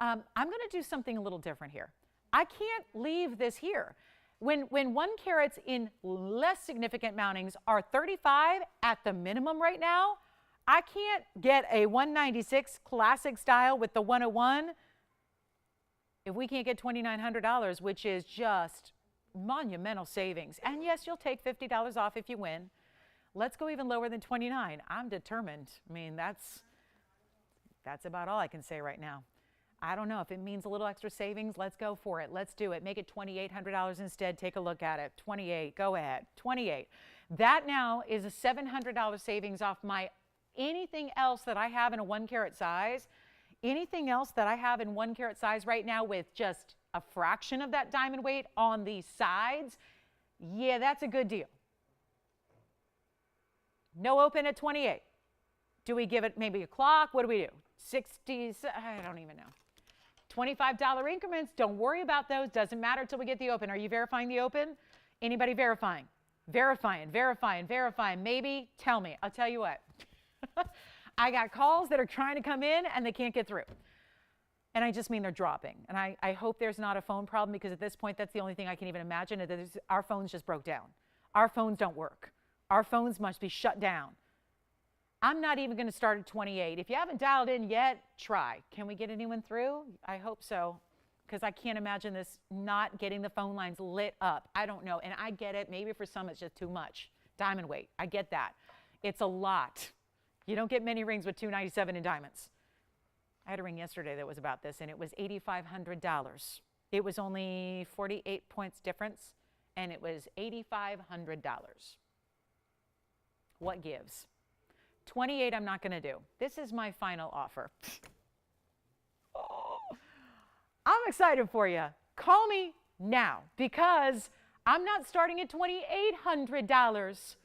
I'm going to do something a little different here. I can't leave this here. When 1 carats in less significant mountings are 35 at the minimum right now, I can't get a 196 classic style with the 101 if we can't get $2,900, which is just monumental savings. And yes, you'll take $50 off if you win. Let's go even lower than 29. I'm determined. I mean, that's about all I can say right now. I don't know if it means a little extra savings. Let's go for it. Let's do it. Make it $2,800 instead. Take a look at it. 28. Go ahead. 28. That now is a $700 savings off my anything else that I have in a 1 carat size. Anything else that I have in 1 carat size right now with just a fraction of that diamond weight on the sides, yeah, that's a good deal. No open at 28. Do we give it maybe a clock? What do we do? 60, I don't even know. $25 increments, don't worry about those. Doesn't matter until we get the open. Are you verifying the open? Anybody verifying? Verifying. Maybe, tell me. I'll tell you what. I got calls that are trying to come in and they can't get through. And I just mean they're dropping. And I hope there's not a phone problem because at this point, that's the only thing I can even imagine. Our phones just broke down. Our phones don't work. Our phones must be shut down. I'm not even going to start at 28. If you haven't dialed in yet, try. Can we get anyone through? I hope so, because I can't imagine this not getting the phone lines lit up. I don't know, and I get it. Maybe for some it's just too much. Diamond weight, I get that. It's a lot. You don't get many rings with $297 in diamonds. I had a ring yesterday that was about this, and it was $8,500. It was only 48 points difference, and it was $8,500. What gives? 28 I'm not going to do. This is my final offer. Oh, I'm excited for you. Call me now because I'm not starting at $2,800.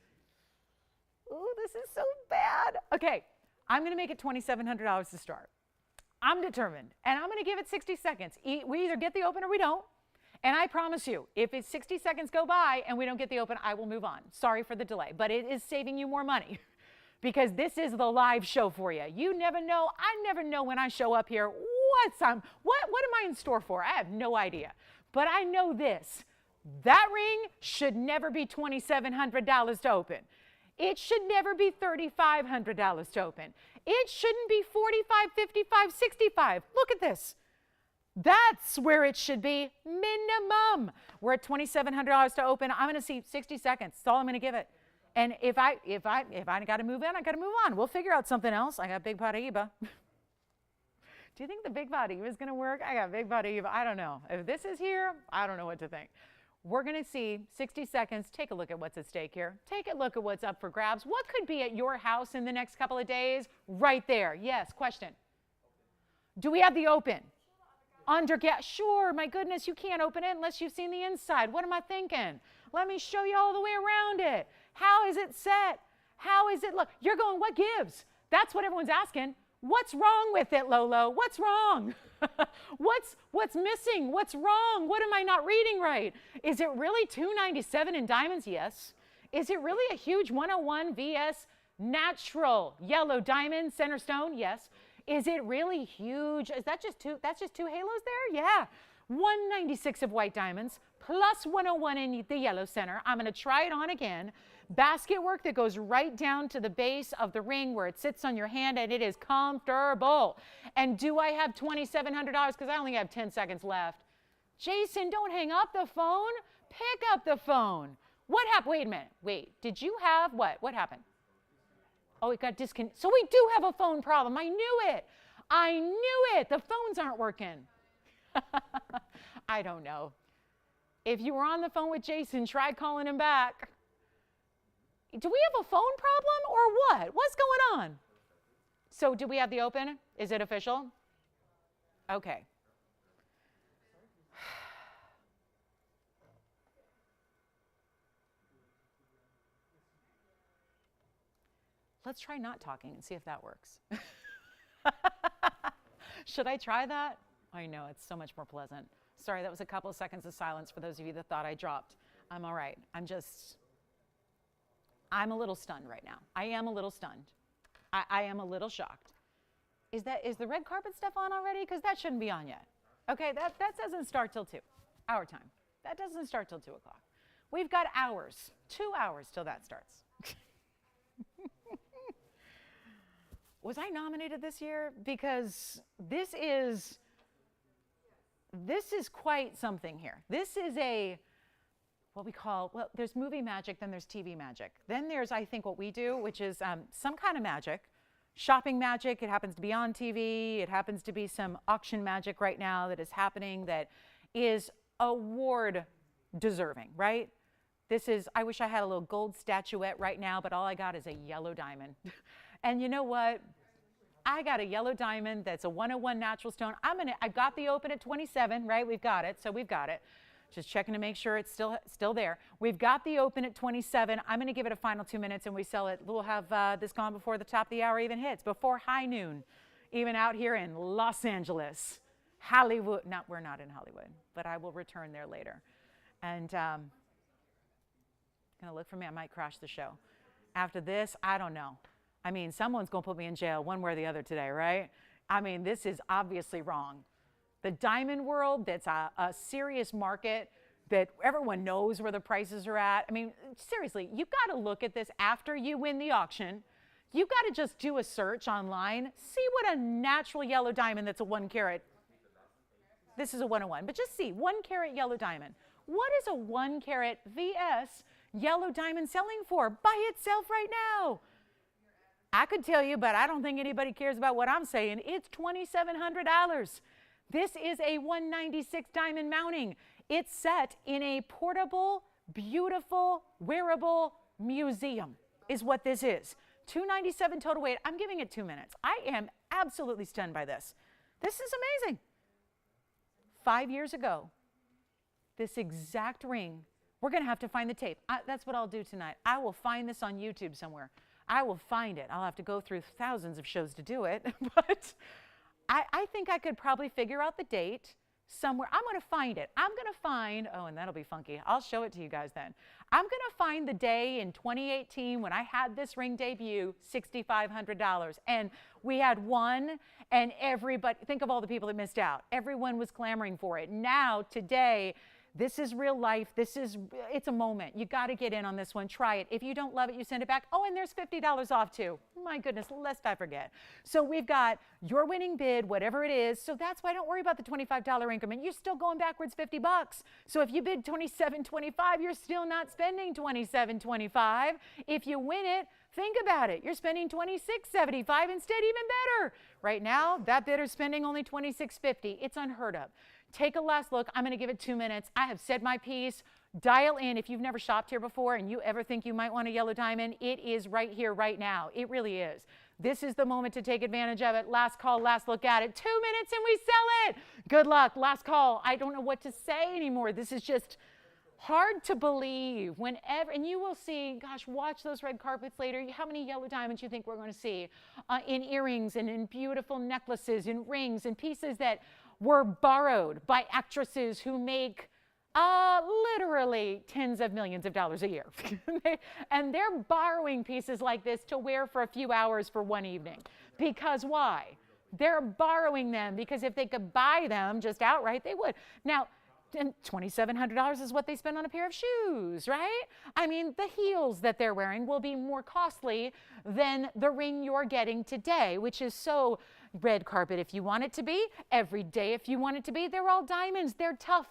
Ooh, this is so bad. Okay, I'm going to make it $2,700 to start. I'm determined, and I'm going to give it 60 seconds. We either get the open or we don't. And I promise you, if it's 60 seconds go by and we don't get the open, I will move on. Sorry for the delay, but it is saving you more money because this is the live show for you. You never know. I never know when I show up here what am I in store for? I have no idea. But I know this. That ring should never be $2,700 to open. It should never be $3,500 to open. It shouldn't be $45, $55, $65. Look at this. That's where it should be minimum. We're at $2,700 to open. I'm going to see 60 seconds. That's all I'm going to give it. And if I got to move in, I got to move on. We'll figure out something else. I got Big Paraiba. Do you think the Big Body Eve is going to work? I got Big Body Eve. I don't know. If this is here, I don't know what to think. We're going to see 60 seconds. Take a look at what's at stake here. Take a look at what's up for grabs. What could be at your house in the next couple of days? Right there. Yes, question. Do we have the open? Sure, my goodness, you can't open it unless you've seen the inside. What am I thinking? Let me show you all the way around it. How is it set? How is it look? You're going, what gives? That's what everyone's asking. What's wrong with it, Lolo? What's wrong? What's missing? What's wrong? What am I not reading right? Is it really $297 in diamonds? Yes. Is it really a huge 101 VS natural yellow diamond center stone? Yes. Is it really huge? Is that just two? That's just two halos there? Yeah. 196 of white diamonds plus 101 in the yellow center. I'm going to try it on again. Basket work that goes right down to the base of the ring where it sits on your hand, and it is comfortable. And do I have $2,700? Because I only have 10 seconds left. Jason, don't hang up the phone. Pick up the phone. What happened? Wait a minute. Wait, did you have what? What happened? Oh, it got disconnected. So we do have a phone problem. I knew it. I knew it. The phones aren't working. I don't know. If you were on the phone with Jason, try calling him back. Do we have a phone problem or what? What's going on? So do we have the open? Is it official? Okay. Let's try not talking and see if that works. Should I try that? I know, it's so much more pleasant. Sorry, that was a couple of seconds of silence for those of you that thought I dropped. I'm all right. I'm a little stunned right now. I am a little stunned. I am a little shocked. Is the red carpet stuff on already? Because that shouldn't be on yet. Okay, that doesn't start till 2, our time. That doesn't start till 2 o'clock. We've got hours, 2 hours till that starts. Was I nominated this year? Because this is quite something here. This is what we call, well, there's movie magic, then there's TV magic. Then there's, I think, what we do, which is some kind of magic. Shopping magic, it happens to be on TV. It happens to be some auction magic right now that is happening that is award deserving, right? I wish I had a little gold statuette right now, but all I got is a yellow diamond. And you know what? I got a yellow diamond that's a 101 natural stone. I've got the open at 27, right? We've got it, so we've got it. Just checking to make sure it's still there. We've got the open at 27. I'm going to give it a final 2 minutes and we sell it. We'll have this gone before the top of the hour even hits, before high noon, even out here in Los Angeles, Hollywood. No, we're not in Hollywood, but I will return there later. And going to look for me. I might crash the show. After this, I don't know. I mean, someone's going to put me in jail one way or the other today, right? I mean, this is obviously wrong. The diamond world, that's a serious market that everyone knows where the prices are at. I mean, seriously, you've got to look at this after you win the auction. You've got to just do a search online. See what a natural yellow diamond that's a 1 carat. This is a 101, but just see 1 carat yellow diamond. What is a 1 carat VS yellow diamond selling for by itself right now? I could tell you, but I don't think anybody cares about what I'm saying. It's $2,700. This is a 196 diamond mounting. It's set in a portable, beautiful, wearable museum is what this is. $297 total weight. I'm giving it 2 minutes. I am absolutely stunned by this. This is amazing. 5 years ago, this exact ring, we're going to have to find the tape. That's what I'll do tonight. I will find this on YouTube somewhere. I will find it. I'll have to go through thousands of shows to do it, but I think I could probably figure out the date somewhere. I'm going to find it. I'm going to find, oh, and that'll be funky. I'll show it to you guys then. I'm going to find the day in 2018 when I had this ring debut, $6,500. And we had one, and everybody, think of all the people that missed out. Everyone was clamoring for it. Now, today, this is real life. It's a moment. You got to get in on this one. Try it. If you don't love it, you send it back. Oh, and there's $50 off too. My goodness, lest I forget. So we've got your winning bid, whatever it is. So that's why don't worry about the $25 increment. You're still going backwards $50. So if you bid $27.25, you're still not spending $27.25. If you win it, think about it. You're spending $26.75 instead, even better. Right now, that bidder's spending only $26.50. It's unheard of. Take a last look. I'm going to give it 2 minutes. I have said my piece. Dial in if you've never shopped here before and you ever think you might want a yellow diamond. It is right here, right now. It really is. This is the moment to take advantage of it. Last call, last look at it. 2 minutes and we sell it. Good luck. Last call. I don't know what to say anymore. This is just hard to believe. Whenever, and you will see, gosh, watch those red carpets later. How many yellow diamonds you think we're going to see in earrings and in beautiful necklaces and rings and pieces that were borrowed by actresses who make literally tens of millions of dollars a year. And they're borrowing pieces like this to wear for a few hours for one evening. Because why? They're borrowing them because if they could buy them just outright, they would. Now, and $2,700 is what they spend on a pair of shoes, right? I mean, the heels that they're wearing will be more costly than the ring you're getting today, which is so red carpet if you want it to be, every day if you want it to be. They're all diamonds. They're tough.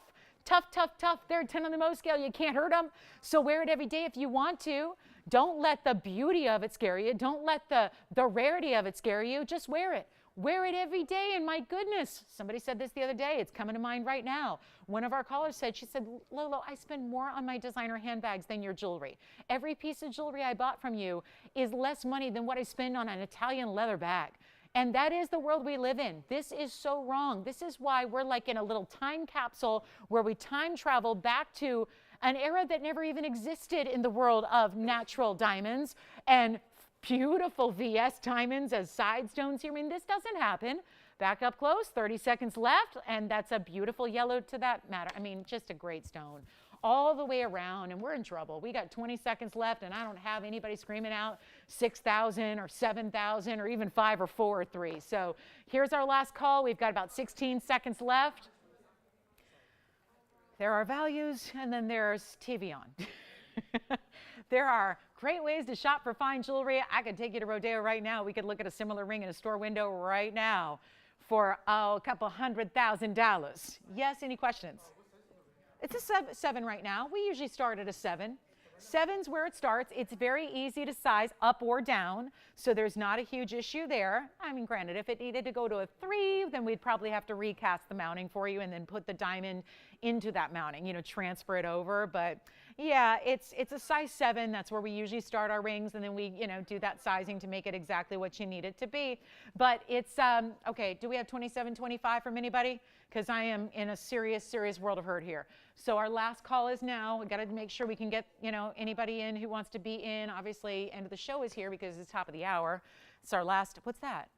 Tough, tough, tough. They're 10 on the Mohs scale. You can't hurt them. So wear it every day if you want to. Don't let the beauty of it scare you. Don't let the rarity of it scare you. Just wear it. Wear it every day. And my goodness, somebody said this the other day. It's coming to mind right now. One of our callers said, she said, Lolo, I spend more on my designer handbags than your jewelry. Every piece of jewelry I bought from you is less money than what I spend on an Italian leather bag. And that is the world we live in. This is so wrong. This is why we're like in a little time capsule where we time travel back to an era that never even existed in the world of natural diamonds and beautiful VS diamonds as side stones here. I mean, this doesn't happen. Back up close, 30 seconds left, and that's a beautiful yellow to that matter. I mean, just a great stone. All the way around, and we're in trouble. We got 20 seconds left, and I don't have anybody screaming out 6,000 or 7,000 or even 5 or 4 or 3. So here's our last call. We've got about 16 seconds left. There are values, and then there's TVON. There are great ways to shop for fine jewelry. I could take you to Rodeo right now. We could look at a similar ring in a store window right now for a couple $100,000. Yes, any questions? It's a 7 right now. We usually start at a 7. 7's where it starts. It's very easy to size up or down, so there's not a huge issue there. I mean, granted, if it needed to go to a 3, then we'd probably have to recast the mounting for you and then put the diamond into that mounting, you know, transfer it over. But yeah, it's a size 7. That's where we usually start our rings, and then we, you know, do that sizing to make it exactly what you need it to be. But it's, okay, do we have 27.25 from anybody? Because I am in a serious, serious world of hurt here. So our last call is now. We got to make sure we can get, you know, anybody in who wants to be in. Obviously, end of the show is here because it's top of the hour. It's our last, what's that?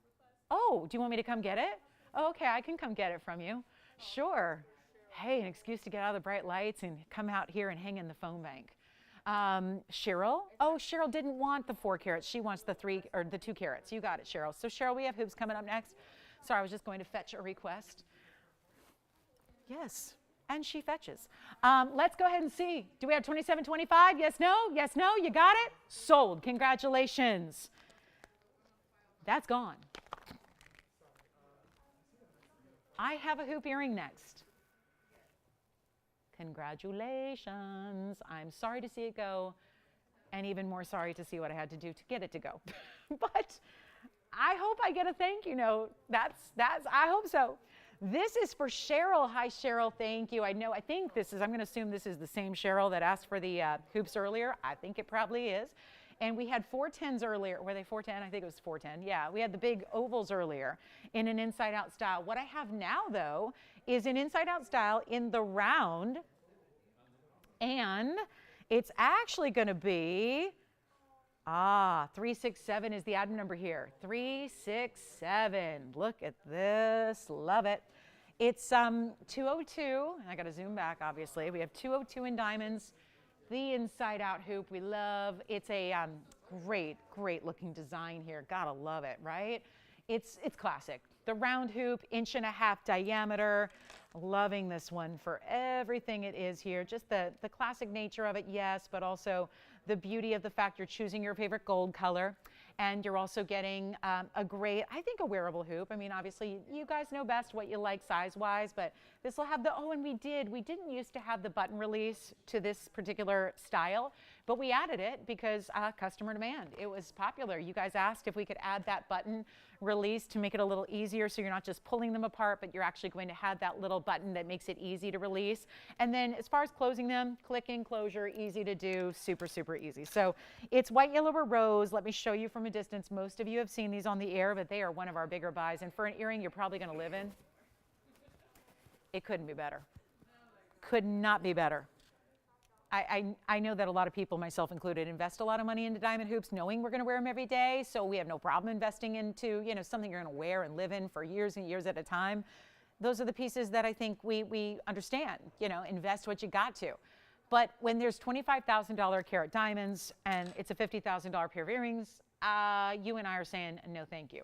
Oh, do you want me to come get it? Oh, okay, I can come get it from you. Sure. Hey, an excuse to get out of the bright lights and come out here and hang in the phone bank. Cheryl? Oh, Cheryl didn't want the 4 carats. She wants the 3 or the 2 carats. You got it, Cheryl. So Cheryl, we have hoops coming up next. Sorry, I was just going to fetch a request. Yes, and she fetches. Let's go ahead and see. Do we have 27.25? Yes, no? Yes, no? You got it? Sold. Congratulations. That's gone. I have a hoop earring next. Congratulations. I'm sorry to see it go, and even more sorry to see what I had to do to get it to go. But I hope I get a thank you note. I hope so. This is for Cheryl. Hi, Cheryl. Thank you. I think this is, I'm going to assume this is the same Cheryl that asked for the hoops earlier. I think it probably is. And we had 410s earlier. Were they 410? I think it was 410. Yeah, we had the big ovals earlier in an inside-out style. What I have now, though, is an inside-out style in the round. And it's actually going to be, 367 is the item number here. 367. Look at this. Love it. It's 202. I got to zoom back, obviously. We have 202 in diamonds. The inside-out hoop we love. It's a great, great looking design here. Gotta love it, right? It's classic. The round hoop, 1.5 inch diameter. Loving this one for everything it is here. Just the classic nature of it, yes, but also the beauty of the fact you're choosing your favorite gold color. And you're also getting a great, I think, a wearable hoop. I mean, obviously, you guys know best what you like size-wise, but this will have the, and we didn't used to have the button release to this particular style, but we added it because customer demand. It was popular. You guys asked if we could add that button release to make it a little easier, so you're not just pulling them apart, but you're actually going to have that little button that makes it easy to release. And then as far as closing them, clicking, closure, easy to do, super, super easy. So it's white, yellow, or rose. Let me show you from a distance. Most of you have seen these on the air, but they are one of our bigger buys. And for an earring you're probably going to live in, it couldn't be better. Could not be better. I know that a lot of people, myself included, invest a lot of money into diamond hoops knowing we're going to wear them every day, so we have no problem investing into, you know, something you're going to wear and live in for years and years at a time. Those are the pieces that I think we understand, you know, invest what you got to. But when there's $25,000 carat diamonds and it's a $50,000 pair of earrings, you and I are saying no thank you.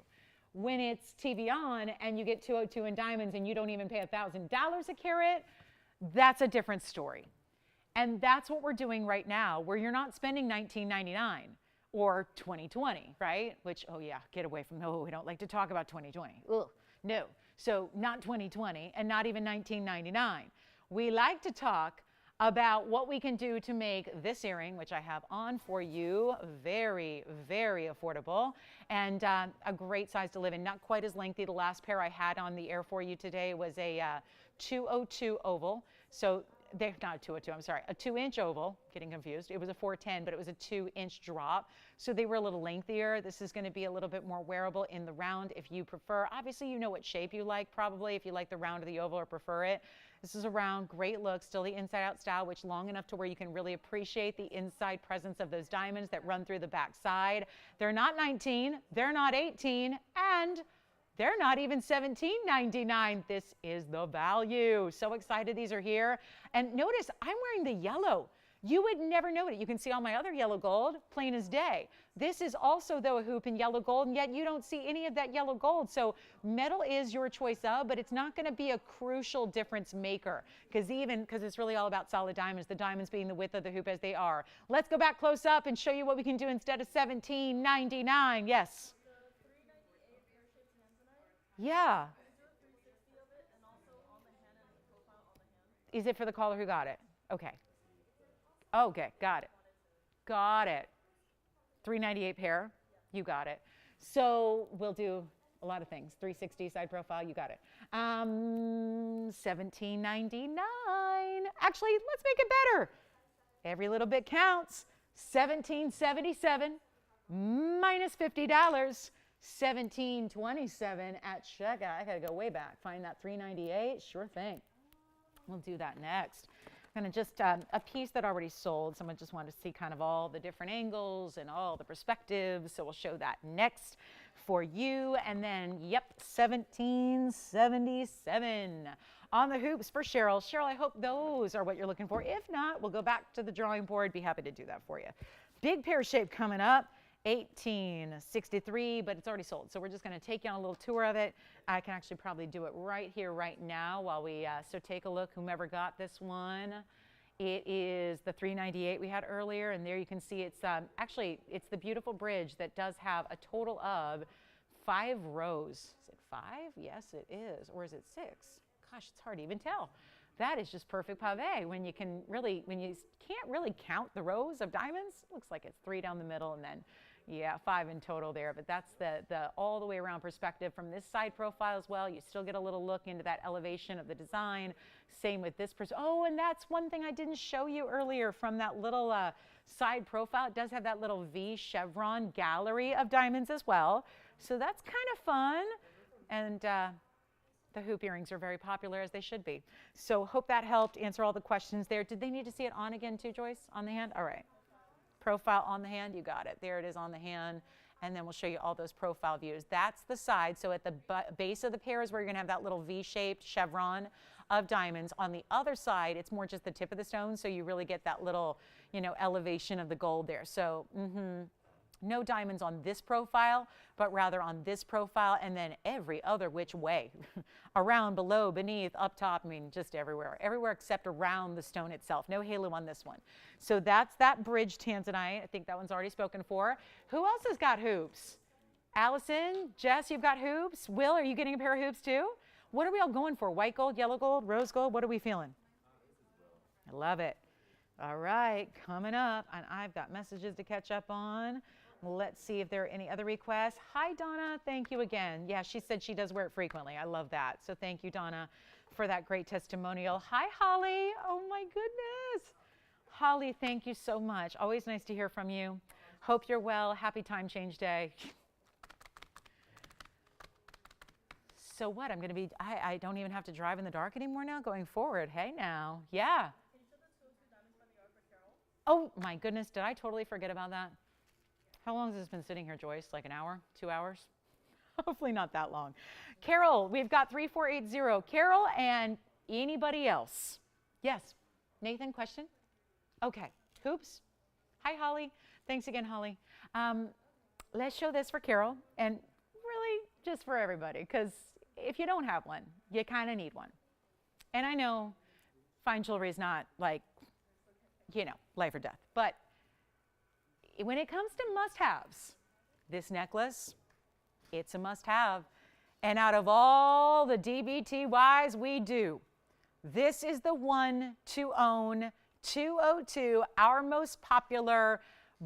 When it's TVON and you get 202 in diamonds and you don't even pay $1,000 a carat, that's a different story. And that's what we're doing right now, where you're not spending $19.99 or 2020, right? Which, oh yeah, get away from, no, we don't like to talk about 2020. Ugh, no. So not 2020 and not even $19.99. We like to talk about what we can do to make this earring, which I have on for you, very, very affordable and a great size to live in. Not quite as lengthy. The last pair I had on the air for you today was a 202 oval. So they're not a 202, I'm sorry, a 2-inch oval, getting confused. It was a 410, but it was a 2-inch drop. So they were a little lengthier. This is going to be a little bit more wearable in the round if you prefer. Obviously, you know what shape you like probably, if you like the round or the oval or prefer it. This is a round, great look, still the inside out style, which long enough to where you can really appreciate the inside presence of those diamonds that run through the back side. They're not 19, they're not 18, and they're not even $17.99. This is the value. So excited these are here. And notice I'm wearing the yellow. You would never know it. You can see all my other yellow gold, plain as day. This is also, though, a hoop in yellow gold, and yet you don't see any of that yellow gold. So metal is your choice of, but it's not going to be a crucial difference maker because it's really all about solid diamonds, the diamonds being the width of the hoop as they are. Let's go back close up and show you what we can do instead of $17.99. Yes? Yeah. Is it for the caller who got it? Okay. Okay, got it. Got it. $398 pair. You got it. So we'll do a lot of things. 360 side profile, you got it. $17.99. Actually, let's make it better. Every little bit counts. $17.77 minus $50. $17.27 at checkout. I gotta go way back. Find that $398. Sure thing. We'll do that next. I'm gonna just a piece that already sold. Someone just wanted to see kind of all the different angles and all the perspectives. So we'll show that next for you. And then, yep, $17.77 on the hoops for Cheryl. Cheryl, I hope those are what you're looking for. If not, we'll go back to the drawing board. Be happy to do that for you. Big pear shape coming up. $18.63, but it's already sold. So we're just going to take you on a little tour of it. I can actually probably do it right here, right now while we, so take a look, whomever got this one. It is the $398 we had earlier, and there you can see it's, actually, it's the beautiful bridge that does have a total of 5 rows. Is it 5? Yes, it is. Or is it 6? Gosh, it's hard to even tell. That is just perfect pave when you can really, when you can't really count the rows of diamonds. Looks like it's 3 down the middle and then, yeah, 5 in total there. But that's the all the way around perspective from this side profile as well. You still get a little look into that elevation of the design. Same with this person. Oh, and that's one thing I didn't show you earlier from that little side profile. It does have that little V chevron gallery of diamonds as well. So that's kind of fun. And the hoop earrings are very popular, as they should be. So hope that helped answer all the questions there. Did they need to see it on again too, Joyce? On the hand? All right. Profile on the hand, you got it. There it is on the hand. And then we'll show you all those profile views. That's the side. So at the base of the pair is where you're going to have that little V-shaped chevron of diamonds. On the other side, it's more just the tip of the stone, so you really get that little, you know, elevation of the gold there. So, no diamonds on this profile, but rather on this profile, and then every other which way. Around, below, beneath, up top, I mean, just everywhere. Everywhere except around the stone itself. No halo on this one. So that's that bridge tanzanite. I think that one's already spoken for. Who else has got hoops? Allison, Jess, you've got hoops. Will, are you getting a pair of hoops too? What are we all going for? White gold, yellow gold, rose gold? What are we feeling? I love it. All right, coming up, and I've got messages to catch up on. Let's see if there are any other requests. Hi, Donna. Thank you again. Yeah, she said she does wear it frequently. I love that. So thank you, Donna, for that great testimonial. Hi, Holly. Oh, my goodness. Holly, thank you so much. Always nice to hear from you. Hope you're well. Happy Time Change Day. So what? I'm going to be, I don't even have to drive in the dark anymore now going forward. Hey, now. Yeah. Can you show the tools and diamonds by the yard for Carol? Oh, my goodness. Did I totally forget about that? How long has this been sitting here, Joyce? Like an hour? 2 hours? Hopefully not that long. Carol, we've got 3480. Carol and anybody else? Yes. Nathan, question? Okay. Hoops. Hi, Holly. Thanks again, Holly. Let's show this for Carol and really just for everybody, because if you don't have one, you kind of need one. And I know fine jewelry is not like, you know, life or death, but when it comes to must-haves, this necklace, it's a must-have. And out of all the DBTYs we do, this is the one to own. 202, our most popular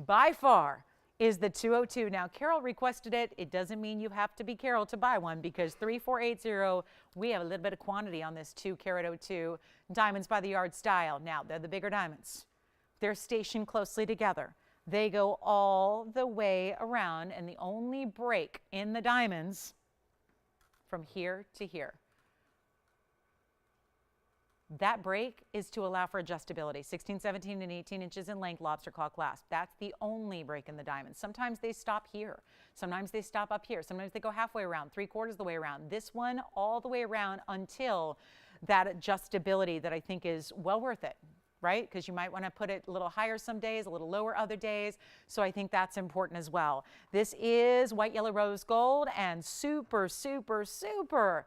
by far is the 202. Now, Carol requested it. It doesn't mean you have to be Carol to buy one, because 3480, we have a little bit of quantity on this 2-carat 02 diamonds by the yard style. Now, they're the bigger diamonds. They're stationed closely together. They go all the way around, and the only break in the diamonds from here to here. That break is to allow for adjustability, 16, 17, and 18 inches in length, lobster claw clasp. That's the only break in the diamond. Sometimes they stop here. Sometimes they stop up here. Sometimes they go halfway around, 3/4 of the way around. This one all the way around until that adjustability that I think is well worth it, right? Because you might want to put it a little higher some days, a little lower other days. So I think that's important as well. This is white, yellow, rose gold, and super, super, super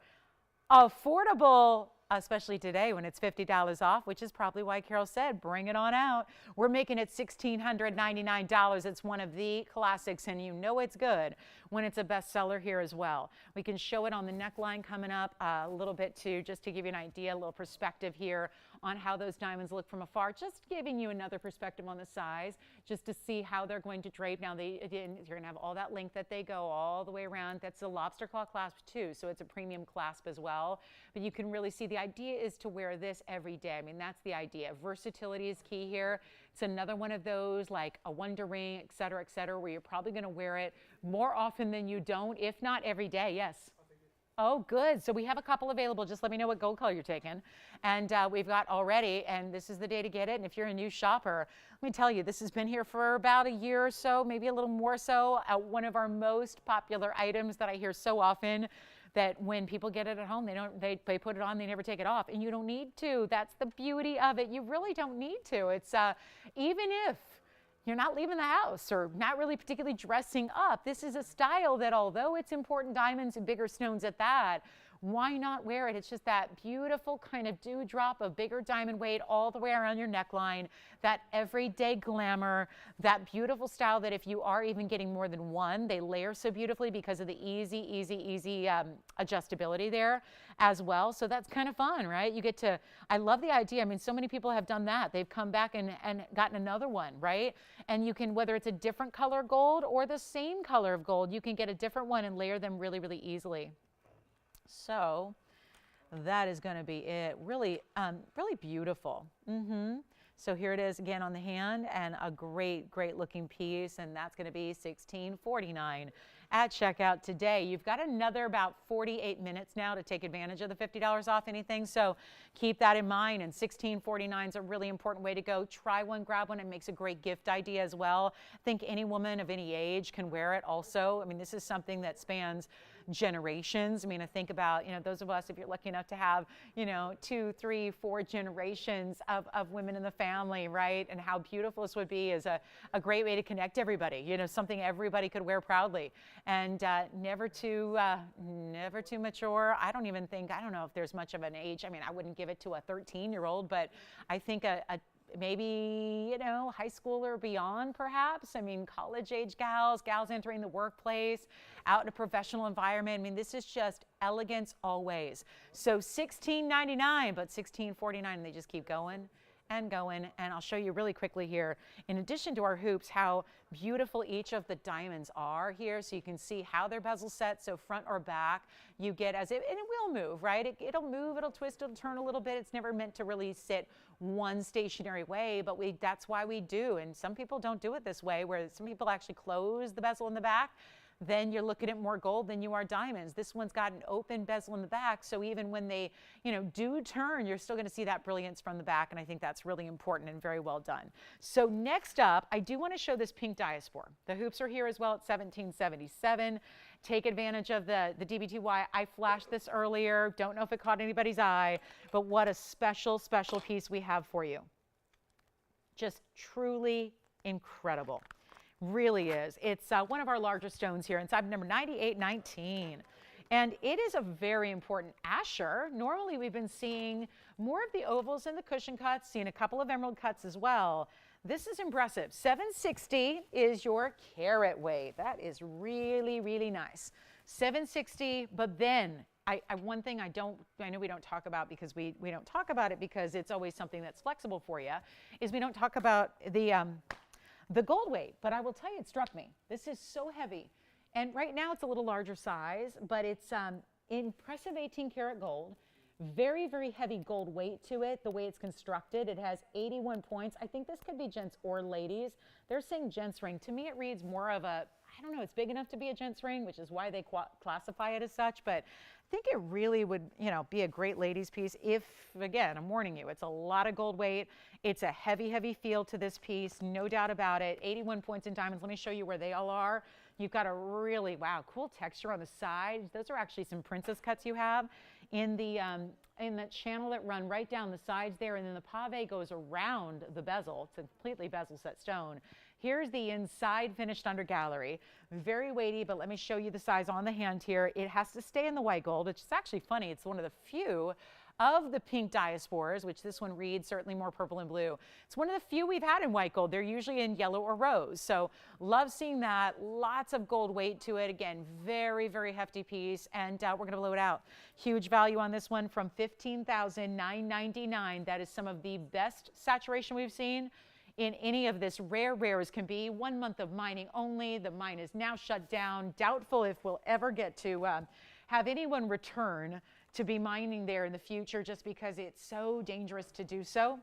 affordable, especially today when it's $50 off, which is probably why Carol said, bring it on out. We're making it $1,699. It's one of the classics, and you know it's good when it's a bestseller here as well. We can show it on the neckline coming up a little bit too, just to give you an idea, a little perspective here on how those diamonds look from afar, just giving you another perspective on the size, just to see how they're going to drape. Now, you're going to have all that length that they go all the way around. That's a lobster claw clasp too, so it's a premium clasp as well. But you can really see the idea is to wear this every day. I mean, that's the idea. Versatility is key here. It's another one of those like a Wonder Ring, et cetera, where you're probably going to wear it more often than you don't, if not every day. Yes. Oh, good. So we have a couple available. Just let me know what gold color you're taking. And we've got already, and this is the day to get it. And if you're a new shopper, let me tell you, this has been here for about a year or so, maybe a little more so. One of our most popular items that I hear so often, that when people get it at home, they put it on, they never take it off. And you don't need to. That's the beauty of it. You really don't need to. It's even if you're not leaving the house or not really particularly dressing up, this is a style that, although it's important diamonds and bigger stones at that, why not wear it? It's just that beautiful kind of dewdrop of bigger diamond weight all the way around your neckline, that everyday glamour, that beautiful style that if you are even getting more than one, they layer so beautifully because of the easy adjustability there as well. So that's kind of fun, right? You get to, I love the idea. I mean, so many people have done that. They've come back and gotten another one, right? And you can, whether it's a different color gold or the same color of gold, you can get a different one and layer them really, really easily. So that is going to be it. Really, really beautiful. So here it is again on the hand, and a great, great looking piece, and that's going to be $16.49 at checkout today. You've got another about 48 minutes now to take advantage of the $50 off anything, so keep that in mind, and $16.49 is a really important way to go. Try one, grab one. It makes a great gift idea as well. I think any woman of any age can wear it also. I mean, this is something that spans generations. I mean, I think about, those of us, if you're lucky enough to have, 2, 3, 4 generations of women in the family, right? And how beautiful this would be is a great way to connect everybody, something everybody could wear proudly. And never too mature. I don't know if there's much of an age. I mean, I wouldn't give it to a 13-year-old, but I think maybe, high school or beyond, perhaps. I mean, college-age gals entering the workplace, out in a professional environment. I mean, this is just elegance always. So $16.99, but $16.49, and they just keep going and going. And I'll show you really quickly here, in addition to our hoops, how beautiful each of the diamonds are here. So you can see how their bezel set, so front or back, you get as it, and it will move, right? It'll move, it'll twist, it'll turn a little bit. It's never meant to really sit one stationary way, but that's why we do. And some people don't do it this way, where some people actually close the bezel in the back. Then you're looking at more gold than you are diamonds. This one's got an open bezel in the back, so even when they, do turn, you're still going to see that brilliance from the back, and I think that's really important and very well done. So next up, I do want to show this pink diaspora. The hoops are here as well at $17.77. Take advantage of the DBTY. I flashed this earlier. Don't know if it caught anybody's eye, but what a special, special piece we have for you. Just truly incredible. Really is. It's one of our larger stones here inside number 9819. And it is a very important asher. Normally we've been seeing more of the ovals and the cushion cuts, seeing a couple of emerald cuts as well. This is impressive. 760 is your carat weight. That is really, really nice. 760, but then one thing I know we don't talk about, because we don't talk about it because it's always something that's flexible for you, is we don't talk about the gold weight. But I will tell you, it struck me. This is so heavy. And right now it's a little larger size, but it's impressive 18 karat gold. Very, very heavy gold weight to it, the way it's constructed. It has 81 points. I think this could be gents or ladies. They're saying gents ring. To me, it reads more of a, I don't know, it's big enough to be a gents ring, which is why they classify it as such. But I think it really would, be a great ladies piece if, again, I'm warning you, it's a lot of gold weight. It's a heavy, heavy feel to this piece, no doubt about it. 81 points in diamonds. Let me show you where they all are. You've got a really, wow, cool texture on the sides. Those are actually some princess cuts you have in that channel that run right down the sides there, and then the pave goes around the bezel. It's a completely bezel set stone. Here's the inside finished under gallery. Very weighty, but let me show you the size on the hand here. It has to stay in the white gold, which is actually funny. It's one of the few of the pink diasporas, which this one reads certainly more purple and blue. It's one of the few we've had in white gold. They're usually in yellow or rose. So love seeing that. Lots of gold weight to it. Again, very, very hefty piece. And we're going to blow it out. Huge value on this one from $15,999. That is some of the best saturation we've seen in any of this. Rare as can be. 1 month of mining only. The mine is now shut down. Doubtful if we'll ever get to have anyone return to be mining there in the future, just because it's so dangerous to do so.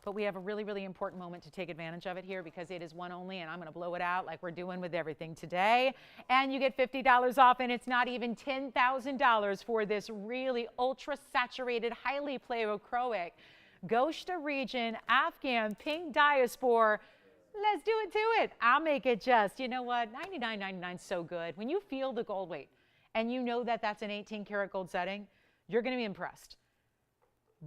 But we have a really, really important moment to take advantage of it here, because it is one only, and I'm going to blow it out like we're doing with everything today. And you get $50 off, and it's not even $10,000 for this really ultra saturated, highly pleochroic Goshta region Afghan pink diaspora. Let's do it to it. I'll make it just, you know what, $99.99 is so good. When you feel the gold weight and you know that that's an 18 karat gold setting, you're going to be impressed.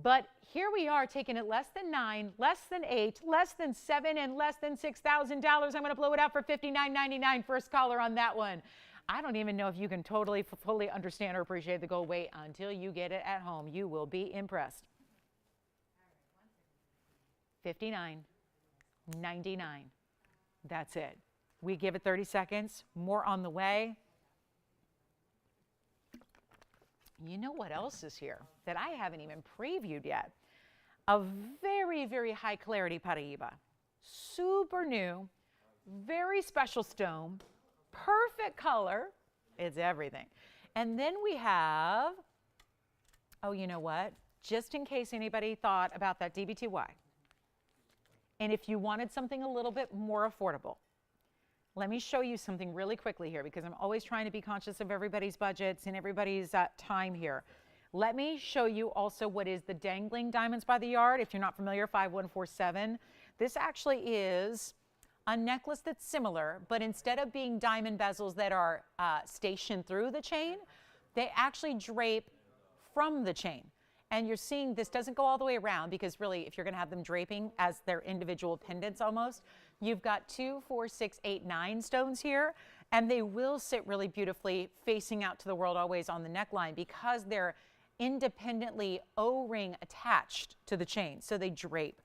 But here we are taking it less than 9, less than 8, less than 7, and less than $6,000. I'm going to blow it out for $59.99. First caller on that one. I don't even know if you can totally, fully understand or appreciate the gold weight until you get it at home. You will be impressed. $59.99. That's it. We give it 30 seconds. More on the way. You know what else is here that I haven't even previewed yet? A very, very high clarity Paraíba. Super new, very special stone, perfect color. It's everything. And then we have, oh, you know what? Just in case anybody thought about that DBTY, and if you wanted something a little bit more affordable, let me show you something really quickly here, because I'm always trying to be conscious of everybody's budgets and everybody's time here. Let me show you also what is the dangling diamonds by the yard. If you're not familiar, 5147. This actually is a necklace that's similar, but instead of being diamond bezels that are stationed through the chain, they actually drape from the chain. And you're seeing this doesn't go all the way around, because really, if you're going to have them draping as their individual pendants almost, you've got 2, 4, 6, 8, 9 stones here, and they will sit really beautifully facing out to the world always on the neckline, because they're independently O-ring attached to the chain, so they drape.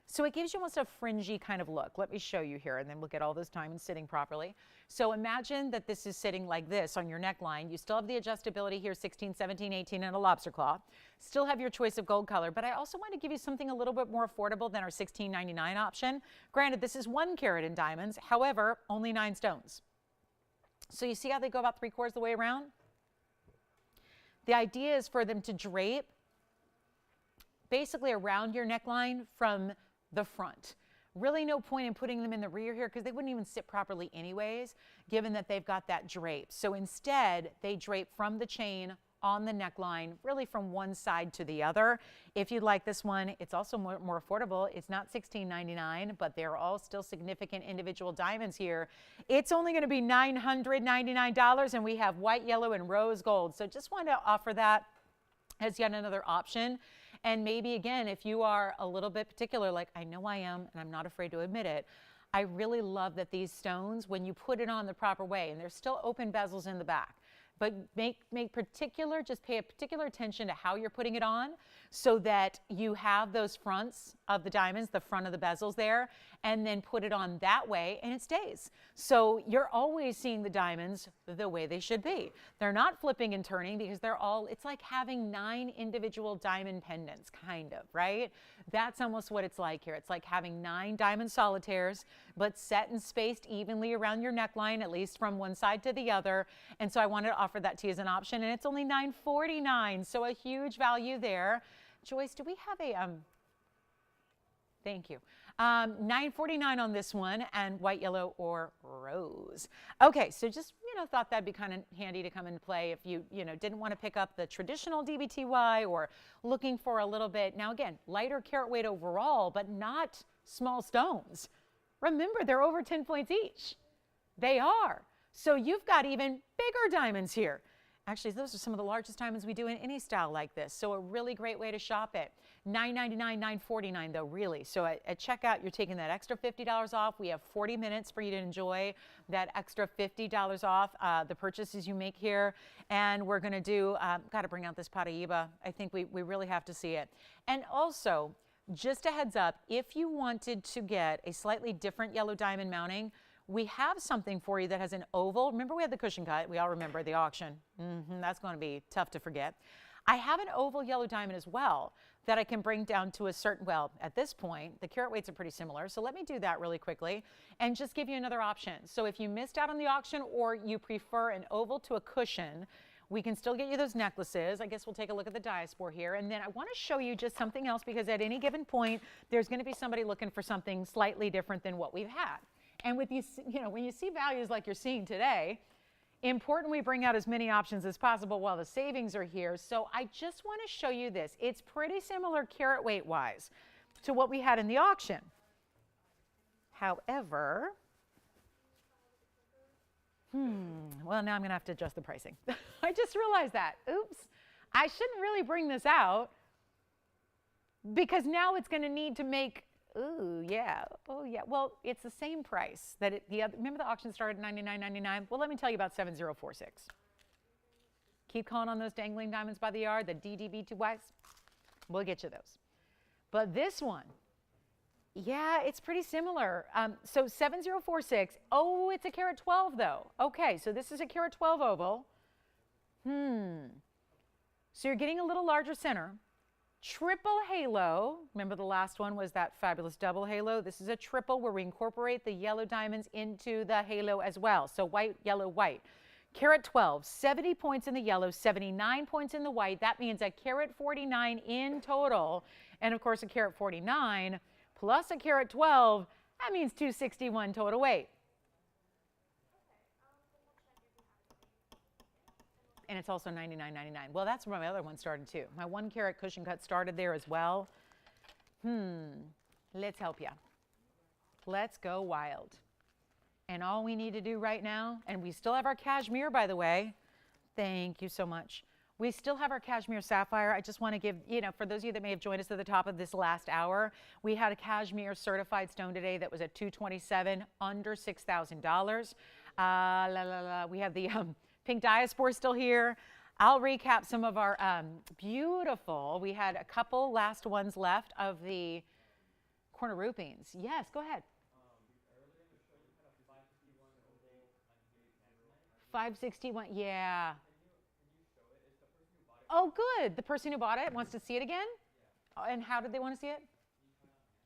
So it gives you almost a fringy kind of look. Let me show you here, and then we'll get all those diamonds sitting properly. So imagine that this is sitting like this on your neckline. You still have the adjustability here, 16, 17, 18, and a lobster claw. Still have your choice of gold color, but I also want to give you something a little bit more affordable than our $16.99 option. Granted, this is 1 carat in diamonds, however, only 9 stones. So you see how they go about 3/4 the way around? The idea is for them to drape basically around your neckline from the front. Really no point in putting them in the rear here because they wouldn't even sit properly anyways, given that they've got that drape. So instead, they drape from the chain on the neckline, really from one side to the other. If you'd like this one, it's also more affordable. It's not $16.99, but they're all still significant individual diamonds here. It's only going to be $999, and we have white, yellow, and rose gold. So just wanted to offer that as yet another option. And maybe, again, if you are a little bit particular, like I know I am, and I'm not afraid to admit it, I really love that these stones, when you put it on the proper way, and there's still open bezels in the back, but just pay a particular attention to how you're putting it on so that you have those fronts of the diamonds, the front of the bezels there, and then put it on that way and it stays. So you're always seeing the diamonds the way they should be. They're not flipping and turning because it's like having 9 individual diamond pendants, kind of, right? That's almost what it's like here. It's like having 9 diamond solitaires, but set and spaced evenly around your neckline, at least from one side to the other. And so I wanted to offer that to you as an option, and it's only $949, so a huge value there. Joyce, do we have a, thank you. $949 on this one, and white, yellow, or rose. Okay, so just, thought that'd be kind of handy to come into play if you, didn't want to pick up the traditional DBTY or looking for a little bit. Now again, lighter carat weight overall, but not small stones. Remember, they're over 10 points each. They are. So you've got even bigger diamonds here. Actually, those are some of the largest diamonds we do in any style like this. So a really great way to shop it. $999, $949 though, really. So at checkout, you're taking that extra $50 off. We have 40 minutes for you to enjoy that extra $50 off the purchases you make here. And we're going to do, got to bring out this Paraíba. I think we really have to see it. And also, just a heads up, if you wanted to get a slightly different yellow diamond mounting, we have something for you that has an oval. Remember we had the cushion cut. We all remember the auction. That's going to be tough to forget. I have an oval yellow diamond as well that I can bring down to a certain, well, at this point, the carat weights are pretty similar. So let me do that really quickly and just give you another option. So if you missed out on the auction or you prefer an oval to a cushion, we can still get you those necklaces. I guess we'll take a look at the diaspora here. And then I want to show you just something else because at any given point, there's going to be somebody looking for something slightly different than what we've had. And with these, when you see values like you're seeing today, important we bring out as many options as possible while the savings are here. So I just want to show you this. It's pretty similar carat weight wise to what we had in the auction. However, well, now I'm going to have to adjust the pricing. I just realized that. Oops. I shouldn't really bring this out because now it's going to need to make ooh, yeah. Oh, yeah. Well, it's the same price that remember the auction started at $99.99? Well, let me tell you about 7046. Keep calling on those dangling diamonds by the yard, the DDB2Ys. We'll get you those. But this one, yeah, it's pretty similar. So 7046. Oh, it's a carat 12 though. Okay, so this is a carat 12 oval. So you're getting a little larger center. Triple halo. Remember the last one was that fabulous double halo. This is a triple where we incorporate the yellow diamonds into the halo as well. So white, yellow, white. Carat 12, 70 points in the yellow, 79 points in the white. That means a carat 49 in total. And of course a carat 49 plus a carat 12, that means 261 total weight. And it's also $99.99. Well, that's where my other one started too. My 1 carat cushion cut started there as well. Let's help you. Let's go wild. And all we need to do right now, and we still have our cashmere, by the way. Thank you so much. We still have our cashmere sapphire. I just want to give, for those of you that may have joined us at the top of this last hour, we had a cashmere certified stone today that was at $227, under $6,000. We have the pink diaspora still here. I'll recap some of our beautiful, we had a couple last ones left of the corner rupings. Yes, go ahead. 561, yeah. Oh, good. The person who bought it wants to see it again? And how did they want to see it?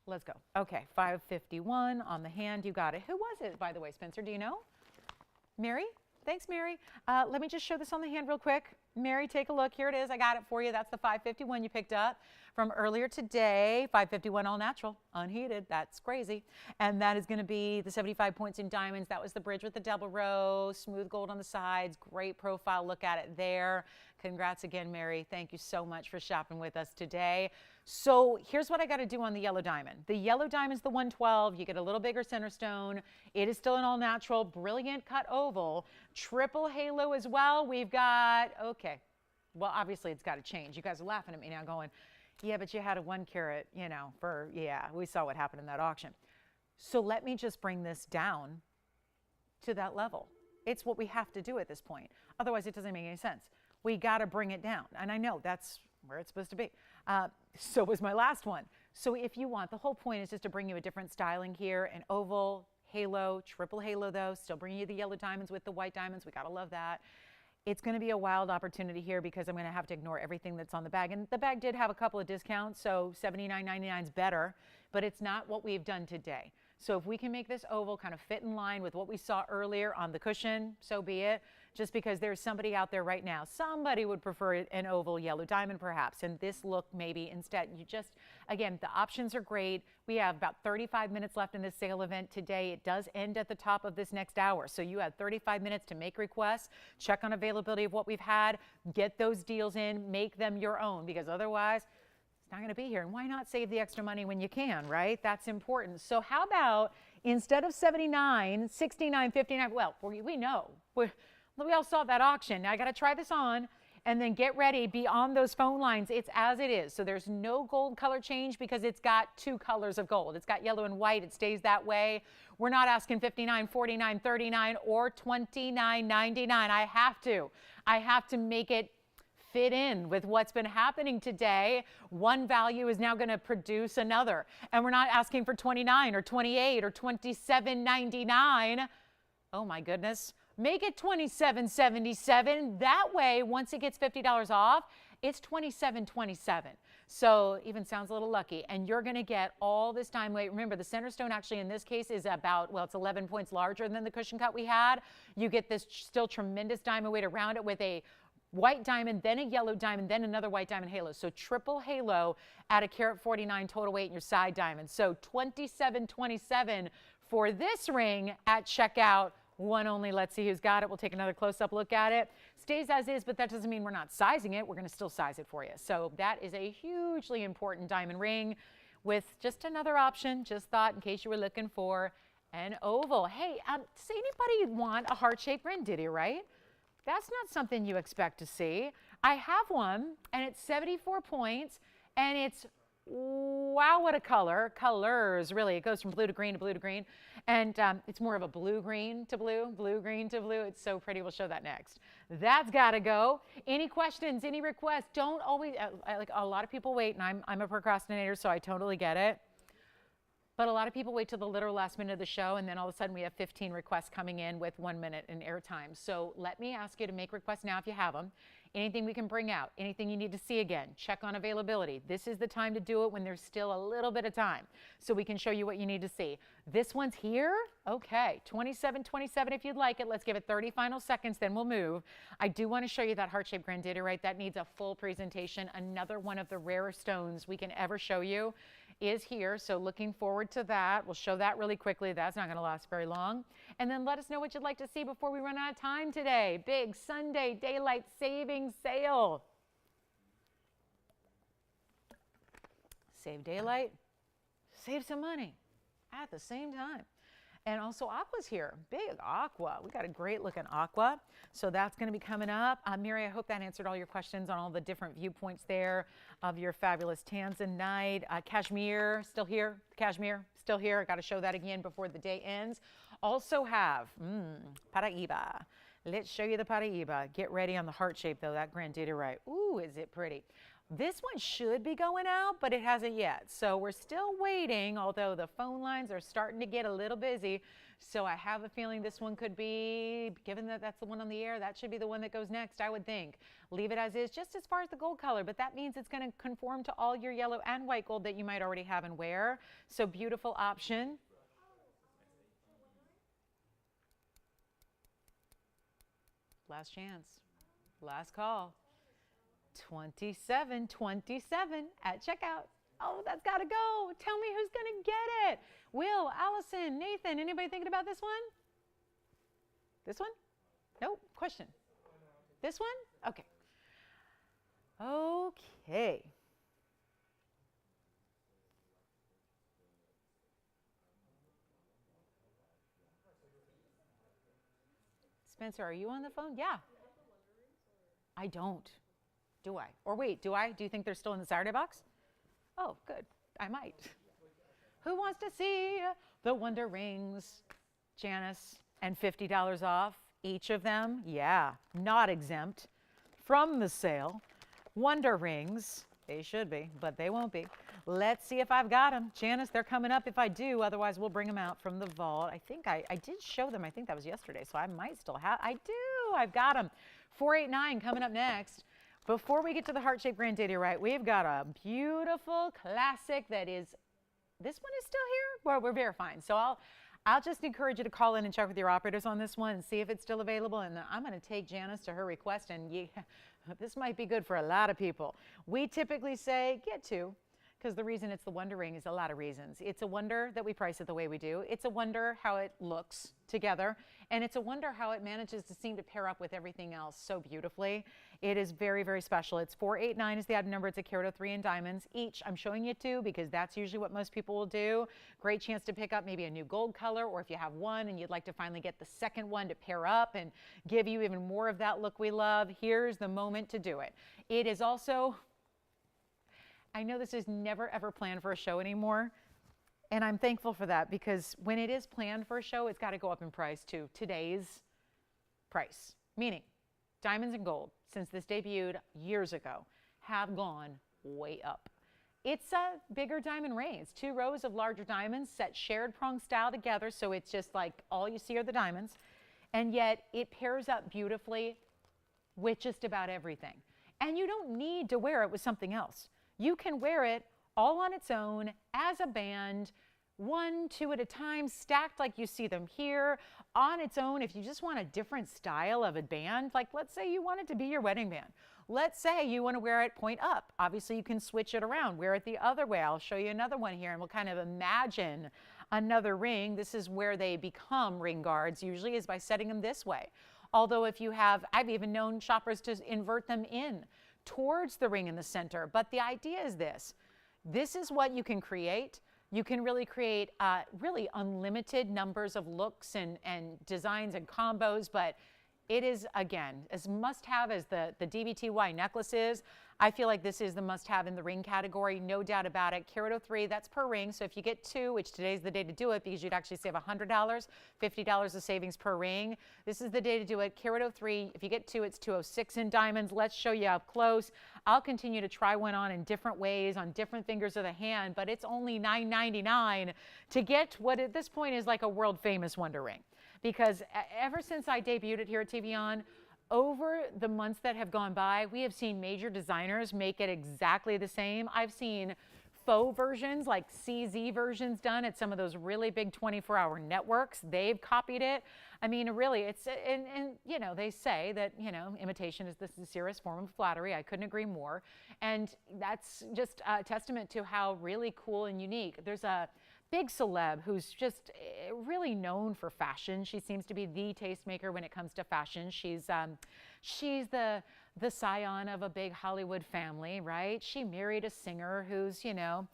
Let's go. Okay, 551 on the hand. You got it. Who was it, by the way, Spencer? Do you know? Mary? Thanks, Mary. Let me just show this on the hand real quick. Mary, take a look. Here it is. I got it for you. That's the 551 you picked up from earlier today. 551 all natural, unheated. That's crazy. And that is going to be the 75 points in diamonds. That was the bridge with the double row, smooth gold on the sides. Great profile. Look at it there. Congrats again, Mary. Thank you so much for shopping with us today. So here's what I got to do on the yellow diamond. The yellow diamond is the 112. You get a little bigger center stone. It is still an all natural, brilliant cut oval, triple halo as well. We've got, okay, well, obviously it's got to change. You guys are laughing at me now going, yeah, but you had a 1 carat, you know, for, yeah, we saw what happened in that auction. So let me just bring this down to that level. It's what we have to do at this point. Otherwise, it doesn't make any sense. We got to bring it down. And I know that's where it's supposed to be. So was my last one. So if you want, the whole point is just to bring you a different styling here, an oval, halo, triple halo though, still bringing you the yellow diamonds with the white diamonds. We got to love that. It's going to be a wild opportunity here because I'm going to have to ignore everything that's on the bag. And the bag did have a couple of discounts, so $79.99 is better, but it's not what we've done today. So if we can make this oval kind of fit in line with what we saw earlier on the cushion, so be it. Just because there's somebody out there right now, somebody would prefer an oval yellow diamond perhaps, and this look maybe instead. You just, again, the options are great. We have about 35 minutes left in this sale event today. It does end at the top of this next hour, so you have 35 minutes to make requests, check on availability of what we've had, get those deals in, make them your own, because otherwise, not going to be here. And why not save the extra money when you can, right? That's important. So how about instead of 79, 69, 59, well, we know. We all saw that auction. Now I got to try this on and then get ready. Be on those phone lines. It's as it is. So there's no gold color change because it's got 2 colors of gold. It's got yellow and white. It stays that way. We're not asking 59, 49, 39, or 29.99. I have to make it fit in with what's been happening today. One value is now going to produce another. And we're not asking for 29 or 28 or 27.99. Oh my goodness. Make it $27.77. That way, once it gets $50 off, it's $27.27. So even sounds a little lucky. And you're going to get all this time weight. Remember, the center stone actually in this case is about, well, it's 11 points larger than the cushion cut we had. You get this still tremendous diamond weight around it with a white diamond, then a yellow diamond, then another white diamond halo. So triple halo at a carat 49 total weight in your side diamond. So $27.27 for this ring at checkout. One only. Let's see who's got it. We'll take another close-up look at it. Stays as is, but that doesn't mean we're not sizing it. We're going to still size it for you. So that is a hugely important diamond ring with just another option. Just thought in case you were looking for an oval. Hey, does anybody want a heart-shaped grandiddie, right? That's not something you expect to see. I have one, and it's 74 points, and it's, wow, what a color. Colors, really. It goes from blue to green to blue to green, and it's more of a blue-green to blue, blue-green to blue. It's so pretty. We'll show that next. That's got to go. Any questions, any requests? Don't always, like a lot of people wait, and I'm a procrastinator, so I totally get it. But a lot of people wait till the literal last minute of the show, and then all of a sudden we have 15 requests coming in with 1 minute in airtime. So let me ask you to make requests now if you have them. Anything we can bring out, anything you need to see again, check on availability. This is the time to do it when there's still a little bit of time so we can show you what you need to see. This one's here? Okay, 27.27 if you'd like it. Let's give it 30 final seconds, then we'll move. I do want to show you that heart-shaped grandiddie, right? That needs a full presentation. Another one of the rarer stones we can ever show you is here, so looking forward to that. We'll show that really quickly. That's not going to last very long. And then let us know what you'd like to see before we run out of time today. Big Sunday daylight savings sale. Save daylight, save some money at the same time. And also Aqua's here, big Aqua. We got a great looking Aqua. So that's gonna be coming up. Mary, I hope that answered all your questions on all the different viewpoints there of your fabulous tanzanite. Cashmere, still here. Cashmere, still here. I gotta show that again before the day ends. Also have Paraiba. Let's show you the Paraiba. Get ready on the heart shape though, that Grandidierite. Ooh, is it pretty. This one should be going out, but it hasn't yet. So we're still waiting, although the phone lines are starting to get a little busy. So I have a feeling this one could be, given that that's the one on the air, that should be the one that goes next, I would think. Leave it as is, just as far as the gold color, but that means it's going to conform to all your yellow and white gold that you might already have and wear. So beautiful option. Last chance, last call. 2727 at checkout. Oh, that's got to go. Tell me who's going to get it. Will, Allison, Nathan, anybody thinking about this one? This one? Nope. Question. This one? Okay. Okay. Spencer, are you on the phone? Yeah. I don't. Do I? Or wait, do I? Do you think they're still in the Saturday box? Oh, good. I might. Who wants to see the Wonder Rings, Janice, and $50 off each of them? Yeah, not exempt from the sale. Wonder Rings, they should be, but they won't be. Let's see if I've got them. Janice, they're coming up if I do. Otherwise, we'll bring them out from the vault. I think I did show them. I think that was yesterday, so I might still have. I do. I've got them. 489 coming up next. Before we get to the heart-shaped Grandidierite, we've got a beautiful classic that is, this one is still here? Well, we're verifying. So I'll just encourage you to call in and check with your operators on this one and see if it's still available. And I'm going to take Janice to her request, and this might be good for a lot of people. We typically say get two, because the reason it's the Wonder Ring is a lot of reasons. It's a wonder that we price it the way we do. It's a wonder how it looks together. And it's a wonder how it manages to seem to pair up with everything else so beautifully. It is very, very special. It's 489 is the item number. It's a carat 03 in diamonds. Each, I'm showing you two because that's usually what most people will do. Great chance to pick up maybe a new gold color, or if you have one and you'd like to finally get the second one to pair up and give you even more of that look we love, here's the moment to do it. It is also, I know this is never ever planned for a show anymore, and I'm thankful for that, because when it is planned for a show, it's got to go up in price to today's price. Meaning, diamonds and gold, since this debuted years ago, have gone way up. It's a bigger diamond ring. It's 2 rows of larger diamonds set shared prong style together, so it's just like all you see are the diamonds, and yet it pairs up beautifully with just about everything. And you don't need to wear it with something else. You can wear it all on its own as a band, 1, 2 at a time, stacked like you see them here, on its own. If you just want a different style of a band, like let's say you want it to be your wedding band. Let's say you want to wear it point up. Obviously, you can switch it around, wear it the other way. I'll show you another one here, and we'll kind of imagine another ring. This is where they become ring guards, usually is by setting them this way. Although if you have, I've even known shoppers to invert them in towards the ring in the center. But the idea is this. This is what you can create. You can really create really unlimited numbers of looks and designs and combos, but it is, again, as must-have as the DBTY necklace is. I feel like this is the must-have in the ring category, no doubt about it. Carat 03, that's per ring, so if you get 2, which today's the day to do it because you'd actually save $100, $50 of savings per ring. This is the day to do it. Carat 03, if you get 2, it's 206 in diamonds. Let's show you up close. I'll continue to try one on in different ways on different fingers of the hand, but it's only $9.99 to get what at this point is like a world-famous Wonder Ring. Because ever since I debuted it here at TVON, over the months that have gone by, we have seen major designers make it exactly the same. I've seen faux versions, like CZ versions done at some of those really big 24-hour networks. They've copied it. I mean, really, it's, and you know, they say that, you know, imitation is the sincerest form of flattery. I couldn't agree more. And that's just a testament to how really cool and unique. There's a big celeb who's just really known for fashion. She seems to be the tastemaker when it comes to fashion. She's the scion of a big Hollywood family, right? She married a singer who's, you know,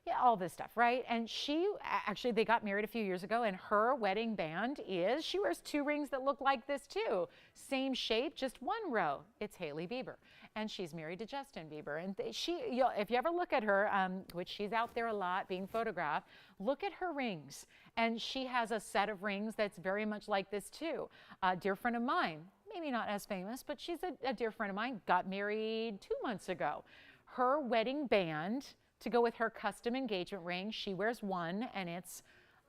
yeah, all this stuff, right? And she, actually, they got married a few years ago, and her wedding band is, she wears 2 rings that look like this too. Same shape, just 1 row. It's Hailey Bieber. and she's married to Justin Bieber. And if you ever look at her, which she's out there a lot being photographed, look at her rings. And she has a set of rings that's very much like this too. A dear friend of mine, maybe not as famous, but she's a dear friend of mine, got married 2 months ago. Her wedding band to go with her custom engagement ring, she wears one, and it's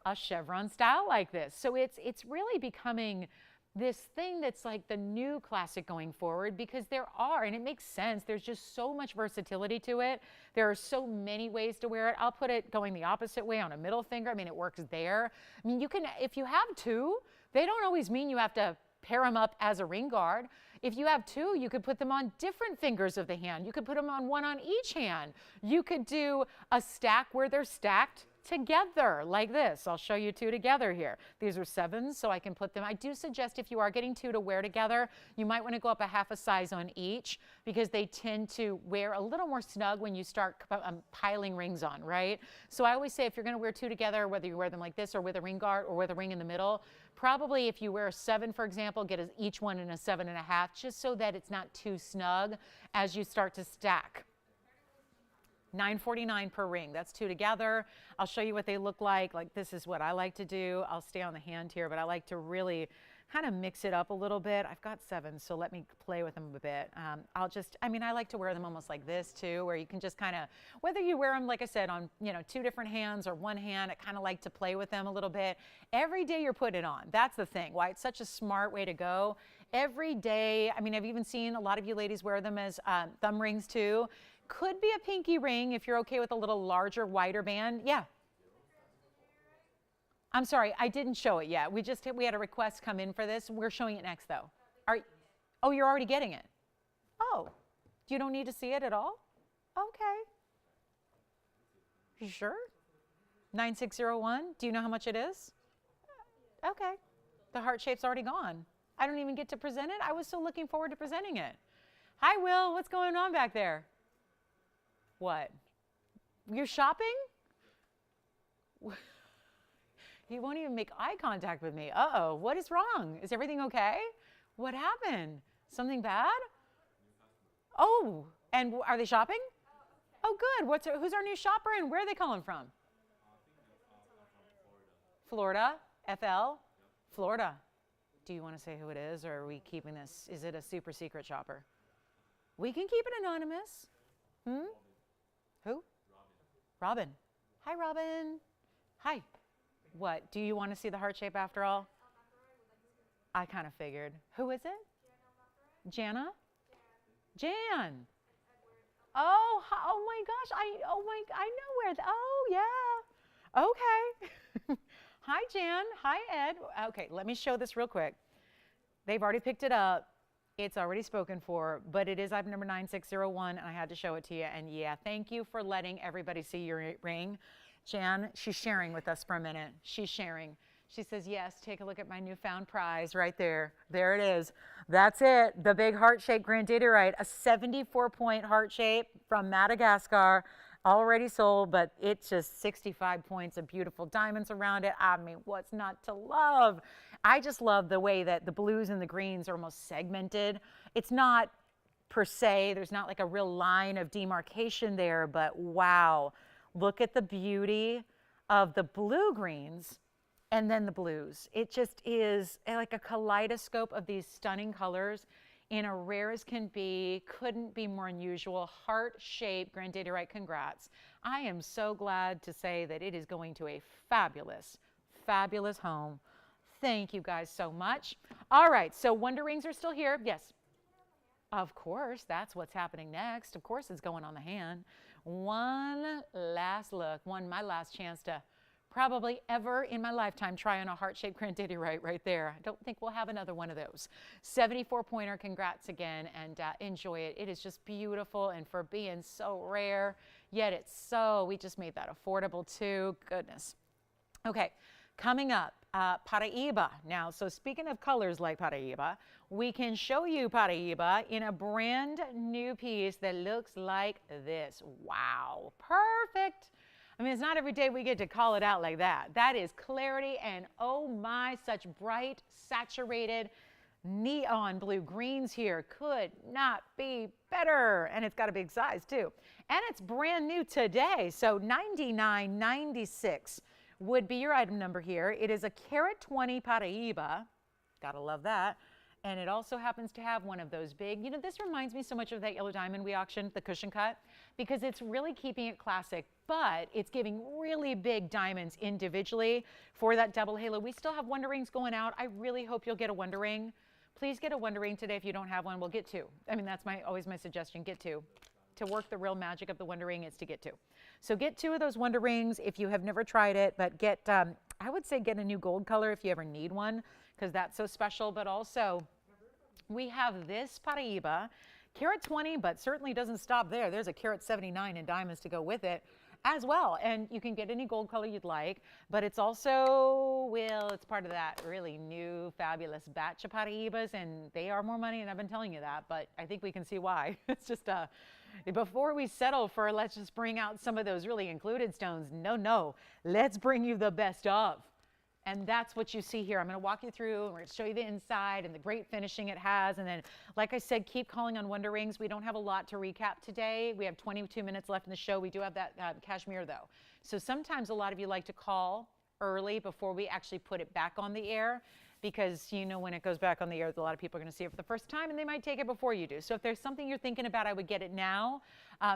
a chevron style like this. So it's really becoming this thing that's like the new classic going forward, because there are, and it makes sense, there's just so much versatility to it. There are so many ways to wear it. I'll put it going the opposite way on a middle finger. I mean, it works there. I mean, you can, if you have two, they don't always mean you have to pair them up as a ring guard. If you have two, you could put them on different fingers of the hand. You could put them on one on each hand. You could do a stack where they're stacked together like this. I'll show you two together here. These are 7s, so I can put them. I do suggest if you are getting two to wear together, you might want to go up a half a size on each, because they tend to wear a little more snug when you start piling rings on, right? So I always say if you're going to wear two together, whether you wear them like this or with a ring guard or with a ring in the middle, probably if you wear a 7, for example, get each one in a 7.5, just so that it's not too snug as you start to stack. $9.49 per ring. That's two together. I'll show you what they look like. Like, this is what I like to do. I'll stay on the hand here, but I like to really kind of mix it up a little bit. I've got 7, so let me play with them a bit. I like to wear them almost like this too, where you can just kind of, whether you wear them, like I said, on, two different hands or one hand, I kind of like to play with them a little bit. Every day you're putting it on. That's the thing, why it's such a smart way to go. Every day, I've even seen a lot of you ladies wear them as thumb rings too. Could be a pinky ring if you're okay with a little larger, wider band. Yeah. I'm sorry, I didn't show it yet. We had a request come in for this. We're showing it next though. Oh, you're already getting it. Oh, you don't need to see it at all? Okay. You sure? 9601. Do you know how much it is? Okay. The heart shape's already gone. I don't even get to present it. I was so looking forward to presenting it. Hi, Will. What's going on back there? What? You're shopping? He won't even make eye contact with me. Uh-oh, what is wrong? Is everything okay? What happened? Something bad? Oh, and are they shopping? Oh, good. Who's our new shopper, and where are they calling from? Florida? FL? Florida. Do you want to say who it is, or are we keeping this? Is it a super secret shopper? We can keep it anonymous. Who? Robin. Hi, Robin. Hi. What? Do you want to see the heart shape after all? I kind of figured. Who is it? Jana? Jan. Oh, my gosh. I know where. Oh, yeah. Okay. Hi, Jan. Hi, Ed. Okay, let me show this real quick. They've already picked it up. It's already spoken for, but it is item number 9601, and I had to show it to you. And yeah, thank you for letting everybody see your ring. Jan, she's sharing with us for a minute. She's sharing. She says, yes, take a look at my newfound prize right there. There it is. That's it. The big heart-shaped grandidiorite, a 74-point heart shape from Madagascar, already sold, but it's just 65 points of beautiful diamonds around it. What's not to love? I just love the way that the blues and the greens are almost segmented. It's not per se, there's not like a real line of demarcation there, but wow, look at the beauty of the blue greens and then the blues. It just is like a kaleidoscope of these stunning colors in a rare as can be, couldn't be more unusual, heart-shaped grandidiorite. Congrats. I am so glad to say that it is going to a fabulous, fabulous home. Thank you guys so much. All right, so Wonder Rings are still here. Yes. Of course, that's what's happening next. Of course, it's going on the hand. One last look, my last chance to probably ever in my lifetime try on a heart-shaped grandidiorite right there. I don't think we'll have another one of those. 74-pointer, congrats again, and enjoy it. It is just beautiful, and for being so rare, yet we just made that affordable too. Goodness. Okay, coming up, Paraiba. Now, so speaking of colors like Paraiba, we can show you Paraiba in a brand new piece that looks like this. Wow, perfect. It's not every day we get to call it out like that. That is clarity, and oh my, such bright, saturated, Neon blue greens here. Could not be better. And it's got a big size too. And it's brand new today. So $99.96 would be your item number here. It is a carat 20 Paraíba. Gotta love that. And it also happens to have one of those big, this reminds me so much of that yellow diamond we auctioned, the cushion cut, because it's really keeping it classic, but it's giving really big diamonds individually for that double halo. We still have Wonder Rings going out. I really hope you'll get a Wonder Ring. Please get a Wonder Ring today. If you don't have one, we'll get two. I mean, that's always my suggestion, get two. To work the real magic of the Wonder Ring is to get two. So get two of those Wonder Rings if you have never tried it, but get, I would say get a new gold color if you ever need one, because that's so special. But also, we have this Paraíba, carat 20, but certainly doesn't stop there. There's a carat 79 in diamonds to go with it as well. And you can get any gold color you'd like, but it's also, it's part of that really new, fabulous batch of Paraíbas, and they are more money, and I've been telling you that, but I think we can see why. It's just, before we settle for, let's just bring out some of those really included stones. No, let's bring you the best of. And that's what you see here. I'm going to walk you through, and we're going to show you the inside and the great finishing it has. And then, like I said, keep calling on Wonder Rings. We don't have a lot to recap today. We have 22 minutes left in the show. We do have that cashmere, though. So sometimes a lot of you like to call early before we actually put it back on the air, because when it goes back on the air, a lot of people are going to see it for the first time, and they might take it before you do. So if there's something you're thinking about, I would get it now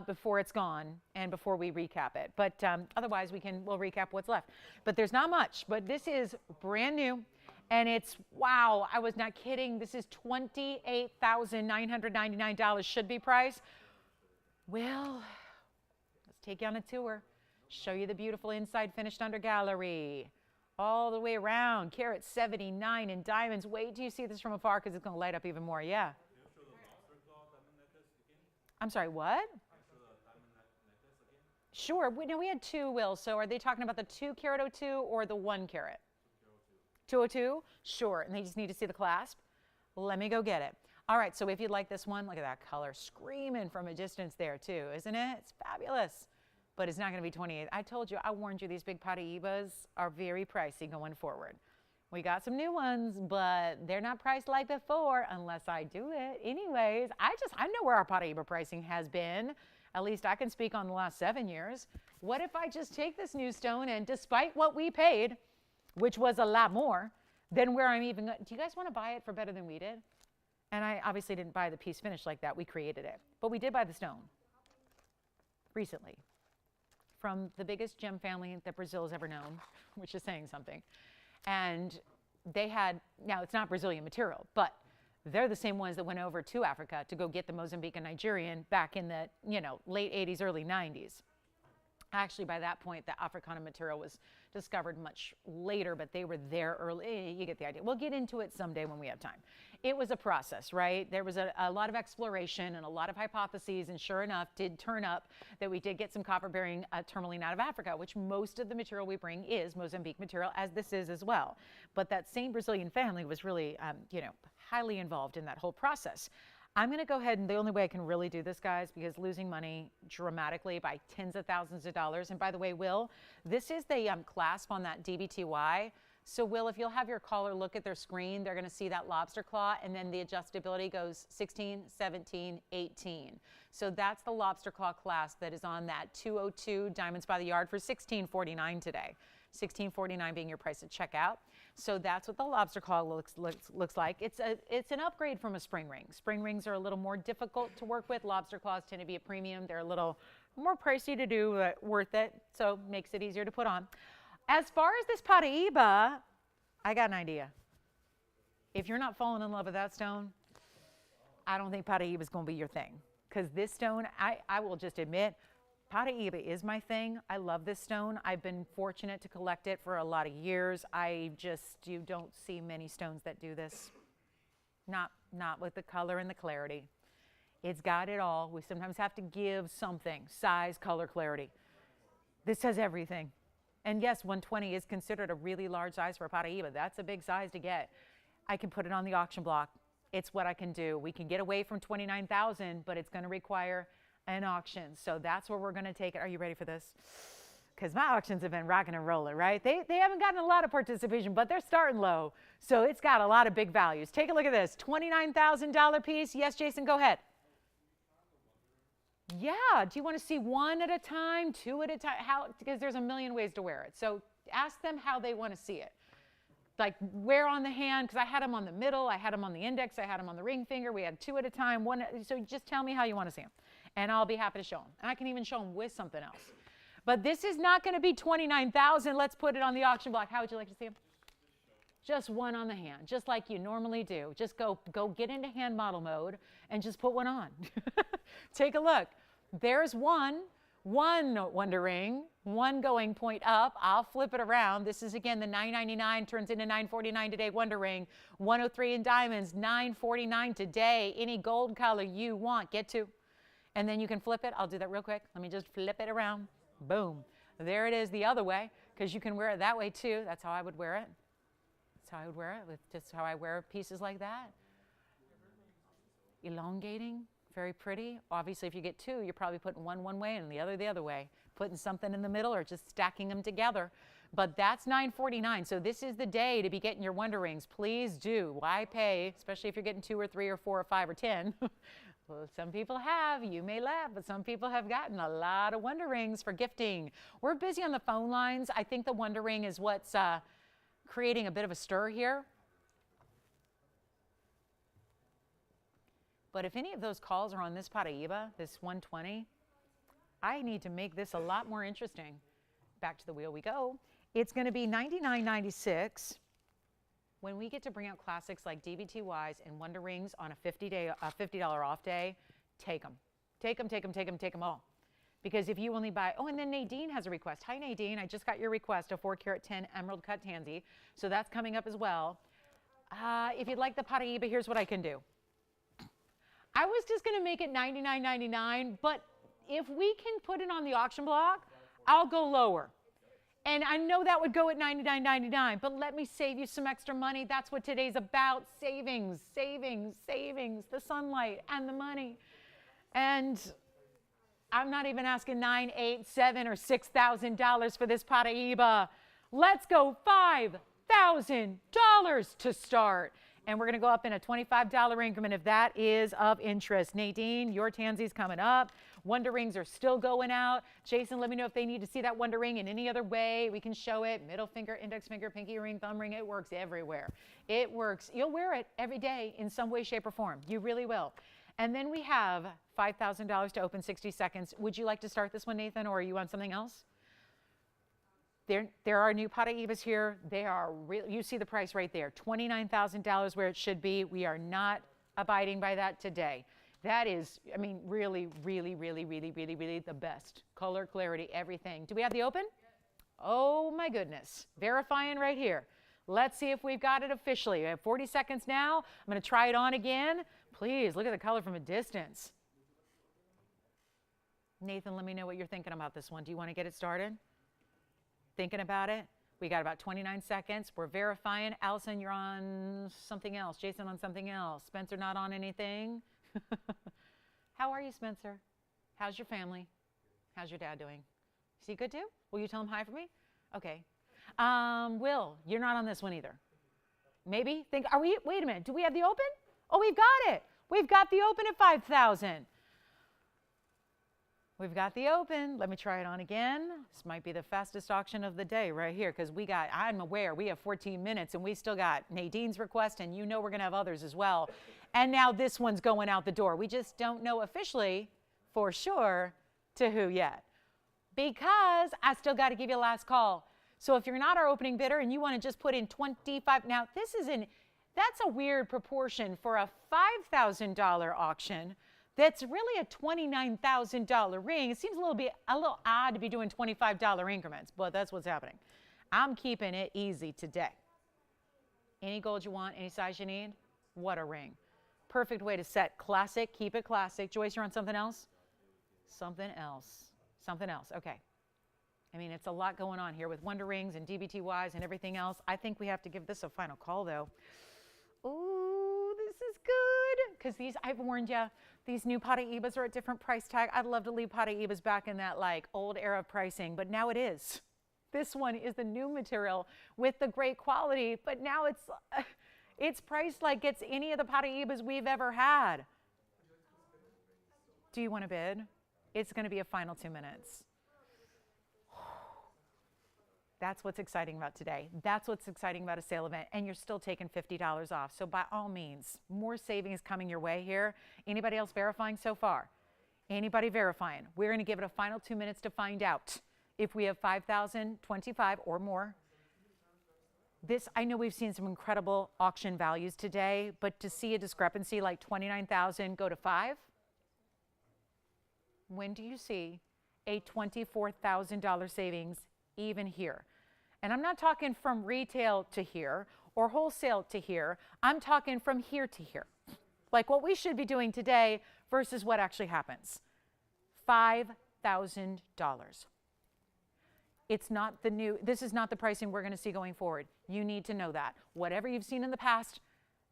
before it's gone and before we recap it. But otherwise, we'll recap what's left. But there's not much. But this is brand new, and it's, wow, I was not kidding. This is $28,999 should be price. Well, let's take you on a tour. Show you the beautiful inside finished under gallery. All the way around, carat 79 in diamonds. Wait till you see this from afar, because it's going to light up even more. Yeah. I'm sorry, what? Sure. We had two, Will. So are they talking about the 2 carat 02 or the 1 carat? 202? Sure. And they just need to see the clasp. Let me go get it. All right. So if you'd like this one, look at that color screaming from a distance there too, isn't it? It's fabulous. But it's not going to be 28. I told you, I warned you, these big Paraíbas are very pricey going forward. We got some new ones, but they're not priced like before unless I do it. Anyways, I know where our Paraíba pricing has been. At least I can speak on the last 7 years. What if I just take this new stone, and despite what we paid, which was a lot more than where I'm even, do you guys want to buy it for better than we did? And I obviously didn't buy the piece finished like that. We created it. But we did buy the stone recently from the biggest gem family that Brazil has ever known, which is saying something. And they had, now it's not Brazilian material, but they're the same ones that went over to Africa to go get the Mozambican Nigerian back in the, late 80s, early 90s. Actually, by that point, the Africana material was discovered much later, but they were there early. You get the idea. We'll get into it someday when we have time. It was a process, right? There was a lot of exploration and a lot of hypotheses, and sure enough, did turn up that we did get some copper-bearing tourmaline out of Africa, which most of the material we bring is Mozambique material, as this is as well. But that same Brazilian family was really, highly involved in that whole process. I'm going to go ahead, and the only way I can really do this, guys, because losing money dramatically by tens of thousands of dollars. And by the way, Will, this is the clasp on that DBTY. So, Will, if you'll have your caller look at their screen, they're going to see that lobster claw, and then the adjustability goes 16, 17, 18. So that's the lobster claw clasp that is on that 202 Diamonds by the Yard for $16.49 today. $16.49 being your price at checkout. So that's what the lobster claw looks like. It's an upgrade from a spring ring. Spring rings are a little more difficult to work with. Lobster claws tend to be a premium. They're a little more pricey to do, but worth it. So makes it easier to put on. As far as this Paraíba, I got an idea. If you're not falling in love with that stone, I don't think Paraíba is going to be your thing. Because this stone, I will just admit, Paraíba is my thing. I love this stone. I've been fortunate to collect it for a lot of years. You don't see many stones that do this. Not with the color and the clarity. It's got it all. We sometimes have to give something, size, color, clarity. This has everything. And yes, 120 is considered a really large size for a Paraíba. That's a big size to get. I can put it on the auction block. It's what I can do. We can get away from $29,000, but it's going to require an auction. So that's where we're going to take it. Are you ready for this? because my auctions have been rocking and rolling, right? They haven't gotten a lot of participation, but they're starting low. So it's got a lot of big values. Take a look at this, $29,000 piece. Yes, Jason, go ahead. Yeah, do you want to see one at a time, two at a time? How? Because there's a million ways to wear it. So ask them how they want to see it. Like where on the hand, because I had them on the middle, I had them on the index, I had them on the ring finger. We had two at a time. One. So just tell me how you want to see them, and I'll be happy to show them. And I can even show them with something else. But this is not going to be 29,000. Let's put it on the auction block. How would you like to see them? Just one on the hand, just like you normally do. Just go get into hand model mode and just put one on. Take a look. There's one Wonder Ring, one going point up. I'll flip it around. This is, again, the $9.99 turns into $9.49 today Wonder Ring. 103 in diamonds, $9.49 today. Any gold color you want, get to. And then you can flip it. I'll do that real quick. Let me just flip it around. Boom. There it is the other way, because you can wear it that way too. That's how I would wear it. That's how I would wear it, with just how I wear pieces like that. Elongating, very pretty. Obviously, if you get two, you're probably putting one way and the other way, putting something in the middle or just stacking them together. But that's $9.49. So this is the day to be getting your Wonder Rings. Please do. Why pay, especially if you're getting 2 or 3 or 4 or 5 or 10. Well, some people have. You may laugh, but some people have gotten a lot of Wonder Rings for gifting. We're busy on the phone lines. I think the Wonder Ring is what's creating a bit of a stir here. But if any of those calls are on this Paraíba, this 120, I need to make this a lot more interesting. Back to the wheel we go. It's going to be $99.96. When we get to bring out classics like DBTYs and Wonder Rings on a $50 off day, take them. Take them, take them, take them, take them all. Because if you only buy, oh, and then Nadine has a request. Hi, Nadine. I just got your request, a 4 carat 10 emerald cut tansy. So that's coming up as well. If you'd like the Paraíba, here's what I can do. I was just going to make it $99.99, but if we can put it on the auction block, I'll go lower. And I know that would go at $99.99, but let me save you some extra money. That's what today's about, savings, savings, savings, the sunlight and the money. And I'm not even asking $9, $8, $7, or $6,000 for this Paraíba. Let's go $5,000 to start. And we're going to go up in a $25 increment if that is of interest. Nadine, your tansy's coming up. Wonder Rings are still going out. Jason, let me know if they need to see that Wonder Ring in any other way. We can show it. Middle finger, index finger, pinky ring, thumb ring. It works everywhere. It works. You'll wear it every day in some way, shape, or form. You really will. And then we have $5,000 to open 60 seconds. Would you like to start this one, Nathan, or are you on something else? There are new Paraíbas here. They are real. You see the price right there, $29,000 where it should be. We are not abiding by that today. That is, I mean, really, really, really, really, really, really the best. Color, clarity, everything. Do we have the open? Oh my goodness. Verifying right here. Let's see if we've got it officially. We have 40 seconds now. I'm going to try it on again. Please look at the color from a distance. Nathan, let me know what you're thinking about this one. Do you want to get it started? Thinking about it? We got about 29 seconds. We're verifying. Allison, you're on something else. Jason on something else. Spencer not on anything. How are you, Spencer? How's your family? How's your dad doing? Is he good too? Will you tell him hi for me? Okay. Will, you're not on this one either. Maybe? Wait a minute. Do we have the open? Oh, we've got it. We've got the open at 5,000. We've got the open. Let me try it on again. This might be the fastest auction of the day right here because I'm aware, we have 14 minutes and we still got Nadine's request and you know we're going to have others as well. And now this one's going out the door. We just don't know officially for sure to who yet because I still got to give you a last call. So if you're not our opening bidder and you want to just put in 25, now that's a weird proportion for a $5,000 auction. That's really a $29,000 ring. It seems a little odd to be doing $25 increments, but that's what's happening. I'm keeping it easy today. Any gold you want, any size you need, what a ring. Perfect way to set classic, keep it classic. Joyce, you're on something else? Something else. Something else, okay. I mean, it's a lot going on here with Wonder Rings and DBTYs and everything else. I think we have to give this a final call though. Ooh, this is good. Because I've warned you, These new Paraibas are at different price tag. I'd love to leave Paraibas back in that like old era of pricing, but now it is. This one is the new material with the great quality, but now it's priced like it's any of the Paraibas we've ever had. Do you want to bid? It's going to be a final 2 minutes. That's what's exciting about today. That's what's exciting about a sale event, and you're still taking $50 off. So by all means, more savings coming your way here. Anybody else verifying so far? Anybody verifying? We're going to give it a final 2 minutes to find out if we have 5,025 or more. This, I know we've seen some incredible auction values today, but to see a discrepancy like 29,000 go to 5, when do you see a $24,000 savings even here? And I'm not talking from retail to here or wholesale to here. I'm talking from here to here. Like what we should be doing today versus what actually happens. $5,000. It's not the new, this is not the pricing we're going to see going forward. You need to know that. Whatever you've seen in the past,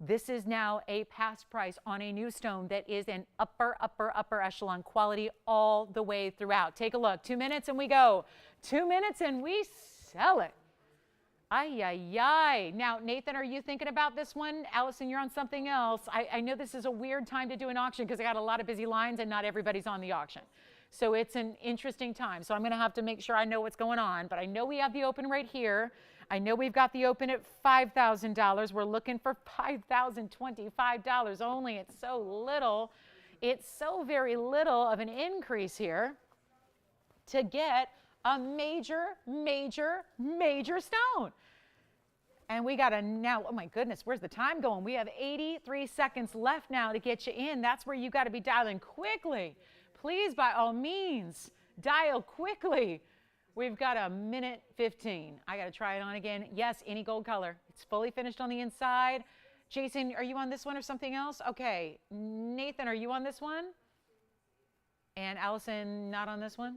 this is now a past price on a new stone that is an upper echelon quality all the way throughout. Take a look. 2 minutes and we go. 2 minutes and we sell it. Ay, ay, ay. Now, Nathan, are you thinking about this one? Allison, you're on something else. I know this is a weird time to do an auction because I got a lot of busy lines and not everybody's on the auction. So it's an interesting time. So I'm going to have to make sure I know what's going on. But I know we have the open right here. I know we've got the open at $5,000. We're looking for $5,025 only. It's so little. It's so very little of an increase here to get a major stone. And we got to now, oh my goodness, where's the time going? We have 83 seconds left now to get you in. That's where you got to be dialing quickly. Please, by all means, dial quickly. We've got a minute 15. I got to try it on again. Yes, any gold color. It's fully finished on the inside. Jason, are you on this one or something else? Okay. Nathan, are you on this one? And Allison, not on this one?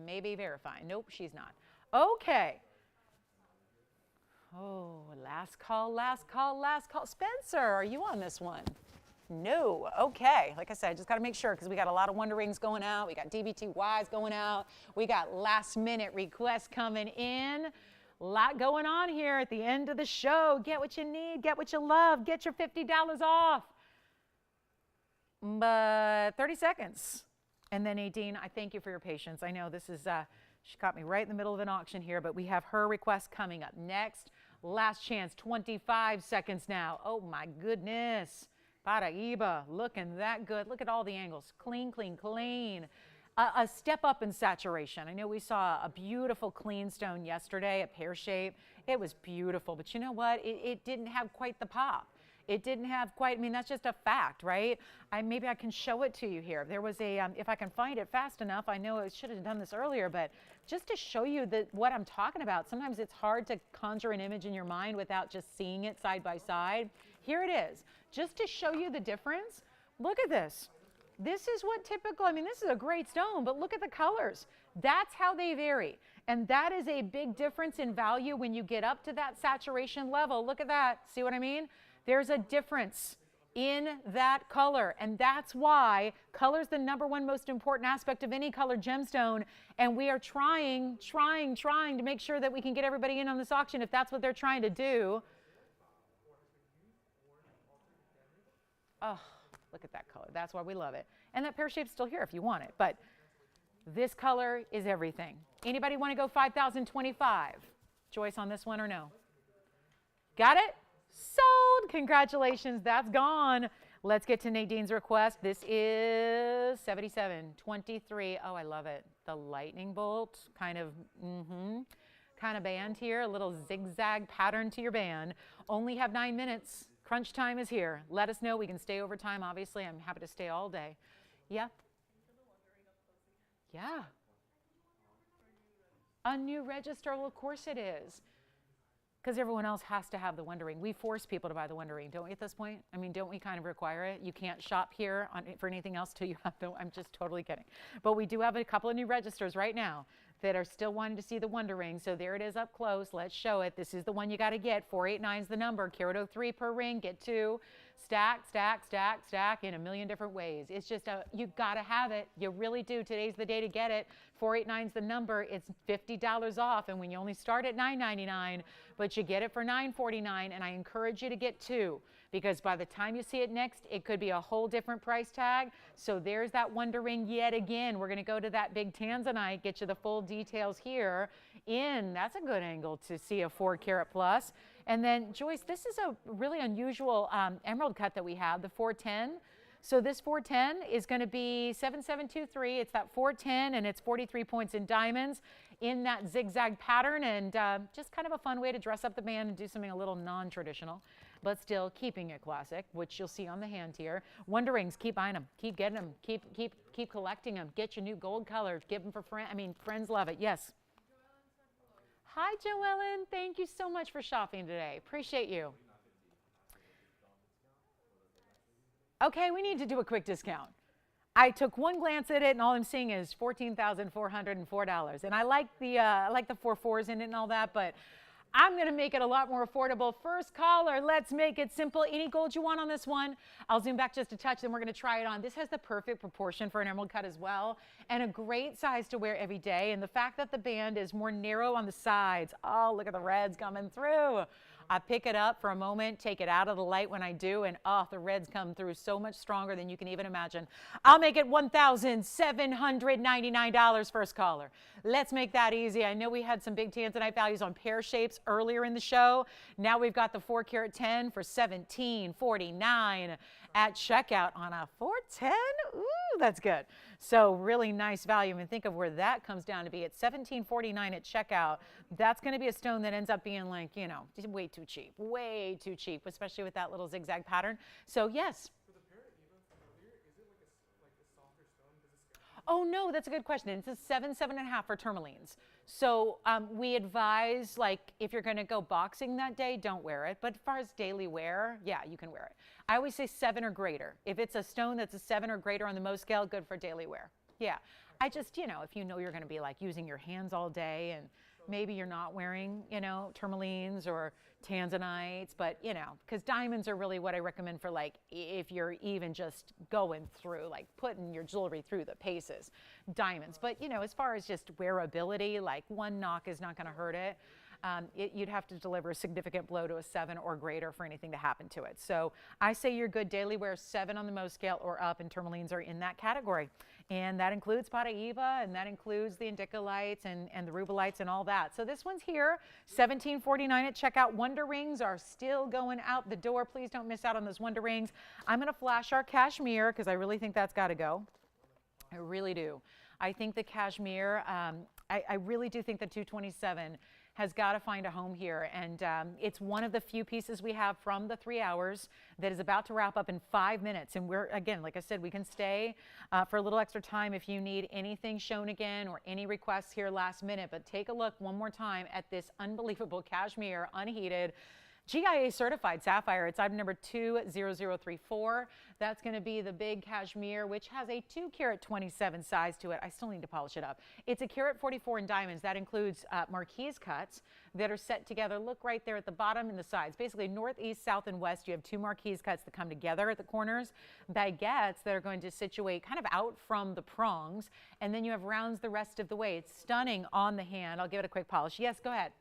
Maybe verify. Nope, she's not. Okay. Oh, last call. Spencer, are you on this one? No. Okay. Like I said, I just got to make sure because we got a lot of Wonder Rings going out. We got DBTYs going out. We got last minute requests coming in. A lot going on here at the end of the show. Get what you need. Get what you love. Get your $50 off. But 30 seconds. And then Nadine, I thank you for your patience. I know this is, she caught me right in the middle of an auction here, but we have her request coming up next. Last chance, 25 seconds now. Oh my goodness. Paraiba, looking that good. Look at all the angles. Clean, clean, clean. A step up in saturation. I know we saw a beautiful clean stone yesterday, a pear shape. It was beautiful, but you know what? It didn't have quite the pop. It didn't have quite, I mean, that's just a fact, right? Maybe I can show it to you here. There was a, if I can find it fast enough, I know I should have done this earlier, but just to show you what I'm talking about, sometimes it's hard to conjure an image in your mind without just seeing it side by side. Here it is. Just to show you the difference, look at this. This is what typical, I mean, this is a great stone, but look at the colors. That's how they vary. And that is a big difference in value when you get up to that saturation level. Look at that. See what I mean? There's a difference in that color. And that's why color is the #1 most important aspect of any colored gemstone. And we are trying to make sure that we can get everybody in on this auction if that's what they're trying to do. Oh, look at that color. That's why we love it. And that pear shape's still here if you want it. But this color is everything. Anybody want to go 5,025? Joyce on this one or no? Got it? Sold. Congratulations. That's gone. Let's get to Nadine's request. This is 7723. Oh, I love it. The lightning bolt kind of band here. A little zigzag pattern to your band. Only have 9 minutes. Crunch time is here. Let us know. We can stay over time. Obviously, I'm happy to stay all day. Yeah. Yeah. A new register. Well, of course it is. Because everyone else has to have the Wonder Ring. We force people to buy the Wonder Ring, don't we, at this point? I mean, don't we kind of require it? You can't shop here for anything else till you have the, I'm just totally kidding. But we do have a couple of new registers right now that are still wanting to see the Wonder Ring. So there it is up close. Let's show it. This is the one you got to get. 489 is the number. Carat 03 per ring. Get 2. Stack, stack, stack, stack in a million different ways. It's just you got to have it. You really do. Today's the day to get it. 489 is the number. It's $50 off, and when you only start at $9.99, but you get it for $9.49, and I encourage you to get two, because by the time you see it next, it could be a whole different price tag. So there's that Wonder Ring yet again. We're going to go to that big tanzanite, get you the full details here. That's a good angle to see a 4 carat plus. And then, Joyce, this is a really unusual emerald cut that we have, the 410. So this 410 is going to be 7723. It's that 410, and it's 43 points in diamonds in that zigzag pattern, and just kind of a fun way to dress up the band and do something a little non-traditional, but still keeping it classic, which you'll see on the hand here. Wonder Rings, keep buying them, keep getting them, keep collecting them. Get your new gold colors, give them for friends. I mean, friends love it. Yes. Hi, Joellen. Thank you so much for shopping today. Appreciate you. Okay, we need to do a quick discount. I took one glance at it, and all I'm seeing is $14,404. And I like the 4 fours in it and all that, but I'm going to make it a lot more affordable. First caller, let's make it simple. Any gold you want on this one? I'll zoom back just a touch, then we're going to try it on. This has the perfect proportion for an emerald cut as well, and a great size to wear every day. And the fact that the band is more narrow on the sides. Oh, look at the reds coming through. I pick it up for a moment, take it out of the light when I do, and the reds come through so much stronger than you can even imagine. I'll make it $1,799 first caller. Let's make that easy. I know we had some big tanzanite values on pear shapes earlier in the show. Now we've got the 4 carat 10 for $1,749 at checkout on a 410. Ooh, that's good. So really nice value. And think of where that comes down to be at $1,749 at checkout. That's going to be a stone that ends up being like, just way too cheap, especially with that little zigzag pattern. So yes. For the parrot even from earlier, is it like a softer stone? Does it scale? Oh no, that's a good question. It's a 7.5 for tourmalines. So we advise, like, if you're going to go boxing that day, don't wear it. But as far as daily wear, yeah, you can wear it. I always say 7 or greater. If it's a stone that's a 7 or greater on the Mohs scale, good for daily wear. Yeah. I just, if you know you're going to be like using your hands all day, and maybe you're not wearing, tourmalines or tanzanites, but, because diamonds are really what I recommend for, like, if you're even just going through, like, putting your jewelry through the paces, diamonds. But, as far as just wearability, like, one knock is not going to hurt it. You'd have to deliver a significant blow to a 7 or greater for anything to happen to it. So I say you're good daily wear 7 on the Mohs scale or up, and tourmalines are in that category. And that includes Paraíba, and that includes the Indicalites and the Rubelites and all that. So this one's here, $1,749 at checkout. Wonder Rings are still going out the door. Please don't miss out on those Wonder Rings. I'm going to flash our cashmere because I really think that's got to go. I really do. I think the cashmere, I really do think the 227 has got to find a home here. And it's one of the few pieces we have from the 3 hours that is about to wrap up in 5 minutes. And we're, again, like I said, we can stay for a little extra time if you need anything shown again or any requests here last minute. But take a look one more time at this unbelievable cashmere, unheated, GIA certified sapphire. It's item number 20034. That's going to be the big cashmere, which has a 2 carat 27 size to it. I still need to polish it up. It's a carat 44 in diamonds. That includes marquise cuts that are set together. Look right there at the bottom and the sides. Basically north, east, south, and west. You have 2 marquise cuts that come together at the corners. Baguettes that are going to situate kind of out from the prongs. And then you have rounds the rest of the way. It's stunning on the hand. I'll give it a quick polish. Yes, go ahead.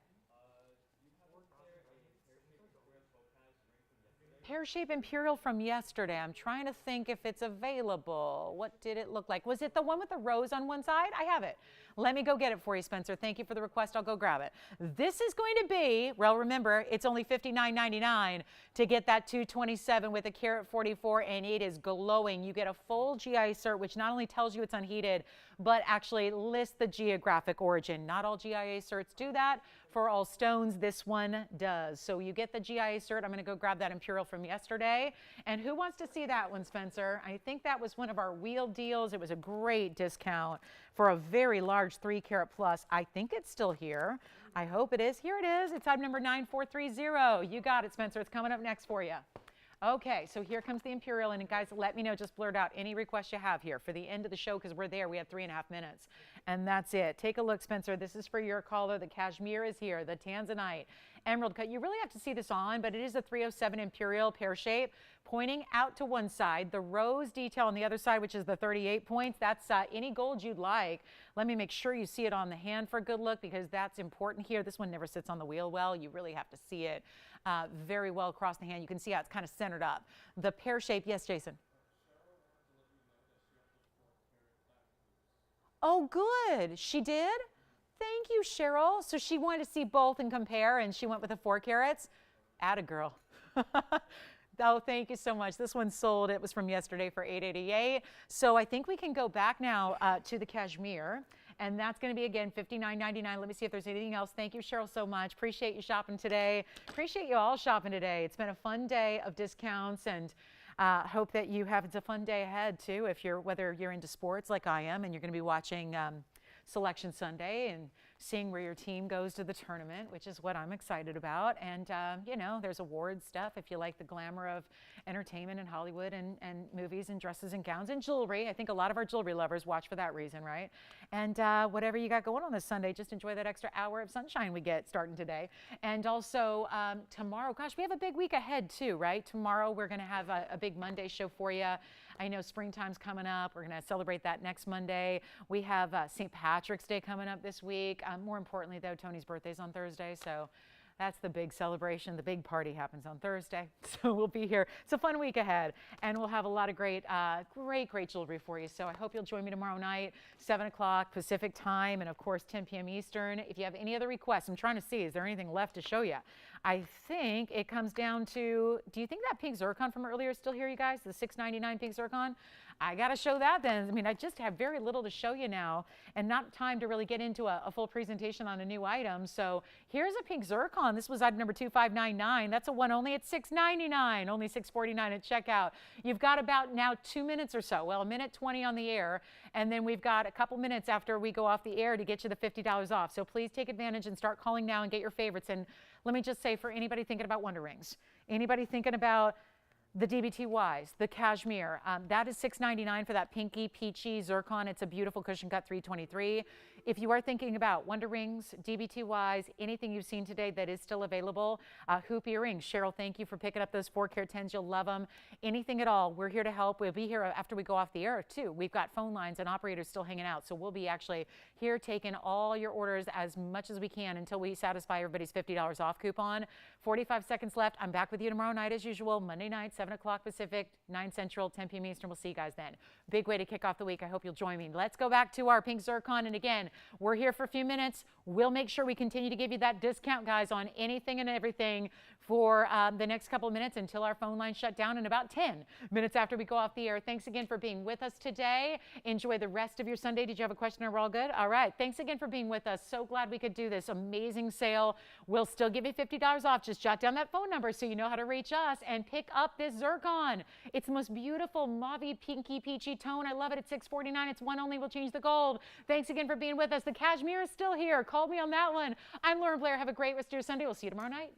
Pear shape imperial from yesterday. I'm trying to think if it's available. What did it look like? Was it the one with the rose on one side? I have it. Let me go get it for you, Spencer. Thank you for the request. I'll go grab it. This is going to be, well, remember, it's only $59.99 to get that 227 with a carat 44, and it is glowing. You get a full GI cert, which not only tells you it's unheated, but actually lists the geographic origin. Not all GIA certs do that. For all stones, this one does. So you get the GIA cert. I'm going to go grab that imperial from yesterday. And who wants to see that one, Spencer? I think that was one of our wheel deals. It was a great discount for a very large 3 carat plus. I think it's still here. I hope it is. Here it is. It's item number 9430. You got it, Spencer. It's coming up next for you. Okay, so here comes the imperial, and guys, let me know, just blurt out any requests you have here for the end of the show, because we're there. We have 3.5 minutes, and that's it. Take a look, Spencer. This is for your caller. The cashmere is here, the tanzanite, emerald cut. You really have to see this on, but it is a 307 imperial pear shape pointing out to one side. The rose detail on the other side, which is the 38 points, that's any gold you'd like. Let me make sure you see it on the hand for a good look, because that's important here. This one never sits on the wheel well. You really have to see it very well across the hand. You can see how it's kind of centered up. The pear shape, yes, Jason? Oh, good. She did? Thank you, Cheryl. So she wanted to see both and compare, and she went with the 4 carats. Atta girl. Oh, thank you so much. This one sold. It was from yesterday for $888. So I think we can go back now to the cashmere. And that's going to be, again, $59.99. Let me see if there's anything else. Thank you, Cheryl, so much. Appreciate you shopping today. Appreciate you all shopping today. It's been a fun day of discounts, and hope that you have a fun day ahead, too, whether you're into sports like I am and you're going to be watching Selection Sunday and seeing where your team goes to the tournament, which is what I'm excited about. And, you know, there's award stuff if you like the glamour of entertainment and Hollywood and movies and dresses and gowns and jewelry. I think a lot of our jewelry lovers watch for that reason, right? And whatever you got going on this Sunday, just enjoy that extra hour of sunshine we get starting today. And also tomorrow, gosh, we have a big week ahead too, right? Tomorrow we're going to have a big Monday show for you. I know springtime's coming up. We're going to celebrate that next Monday. We have St. Patrick's Day coming up this week. More importantly, though, Tony's birthday's on Thursday, so that's the big celebration. The big party happens on Thursday, so we'll be here. It's a fun week ahead, and we'll have a lot of great jewelry for you. So I hope you'll join me tomorrow night, 7 o'clock Pacific time, and of course 10 p.m. Eastern. If you have any other requests, I'm trying to see, is there anything left to show you? I think it comes down to, do you think that pink zircon from earlier is still here, you guys? The $6.99 pink zircon? I got to show that then. I mean, I just have very little to show you now and not time to really get into a full presentation on a new item. So here's a pink zircon. This was item number 2599. That's a one only at $6.99, only $6.49 at checkout. You've got about now 2 minutes or so, well, 1:20 on the air, and then we've got a couple minutes after we go off the air to get you the $50 off. So please take advantage and start calling now and get your favorites. And let me just say, for anybody thinking about Wonder Rings, anybody thinking about the DBTYs, the cashmere, that is $6.99 for that pinky peachy zircon. It's a beautiful cushion cut 323. If you are thinking about Wonder Rings, DBTYs, anything you've seen today that is still available, hoop earrings. Cheryl, thank you for picking up those 4-carat 10s. You'll love them. Anything at all, we're here to help. We'll be here after we go off the air, too. We've got phone lines and operators still hanging out, so we'll be actually here taking all your orders as much as we can until we satisfy everybody's $50 off coupon. 45 seconds left. I'm back with you tomorrow night as usual, Monday night, 7 o'clock Pacific, 9 Central, 10 p.m. Eastern. We'll see you guys then. Big way to kick off the week. I hope you'll join me. Let's go back to our pink zircon. And again, we're here for a few minutes. We'll make sure we continue to give you that discount, guys, on anything and everything for the next couple of minutes until our phone line shut down in about 10 minutes after we go off the air. Thanks again for being with us today. Enjoy the rest of your Sunday. Did you have a question or we're all good? All right. Thanks again for being with us. So glad we could do this amazing sale. We'll still give you $50 off. Just jot down that phone number so you know how to reach us and pick up this zircon. It's the most beautiful mauve pinky peachy tone. I love it. It's $6.49. It's one only. We'll change the gold. Thanks again for being with us. The cashmere is still here. Call me on that one. I'm Lauren Blair. Have a great rest of your Sunday. We'll see you tomorrow night.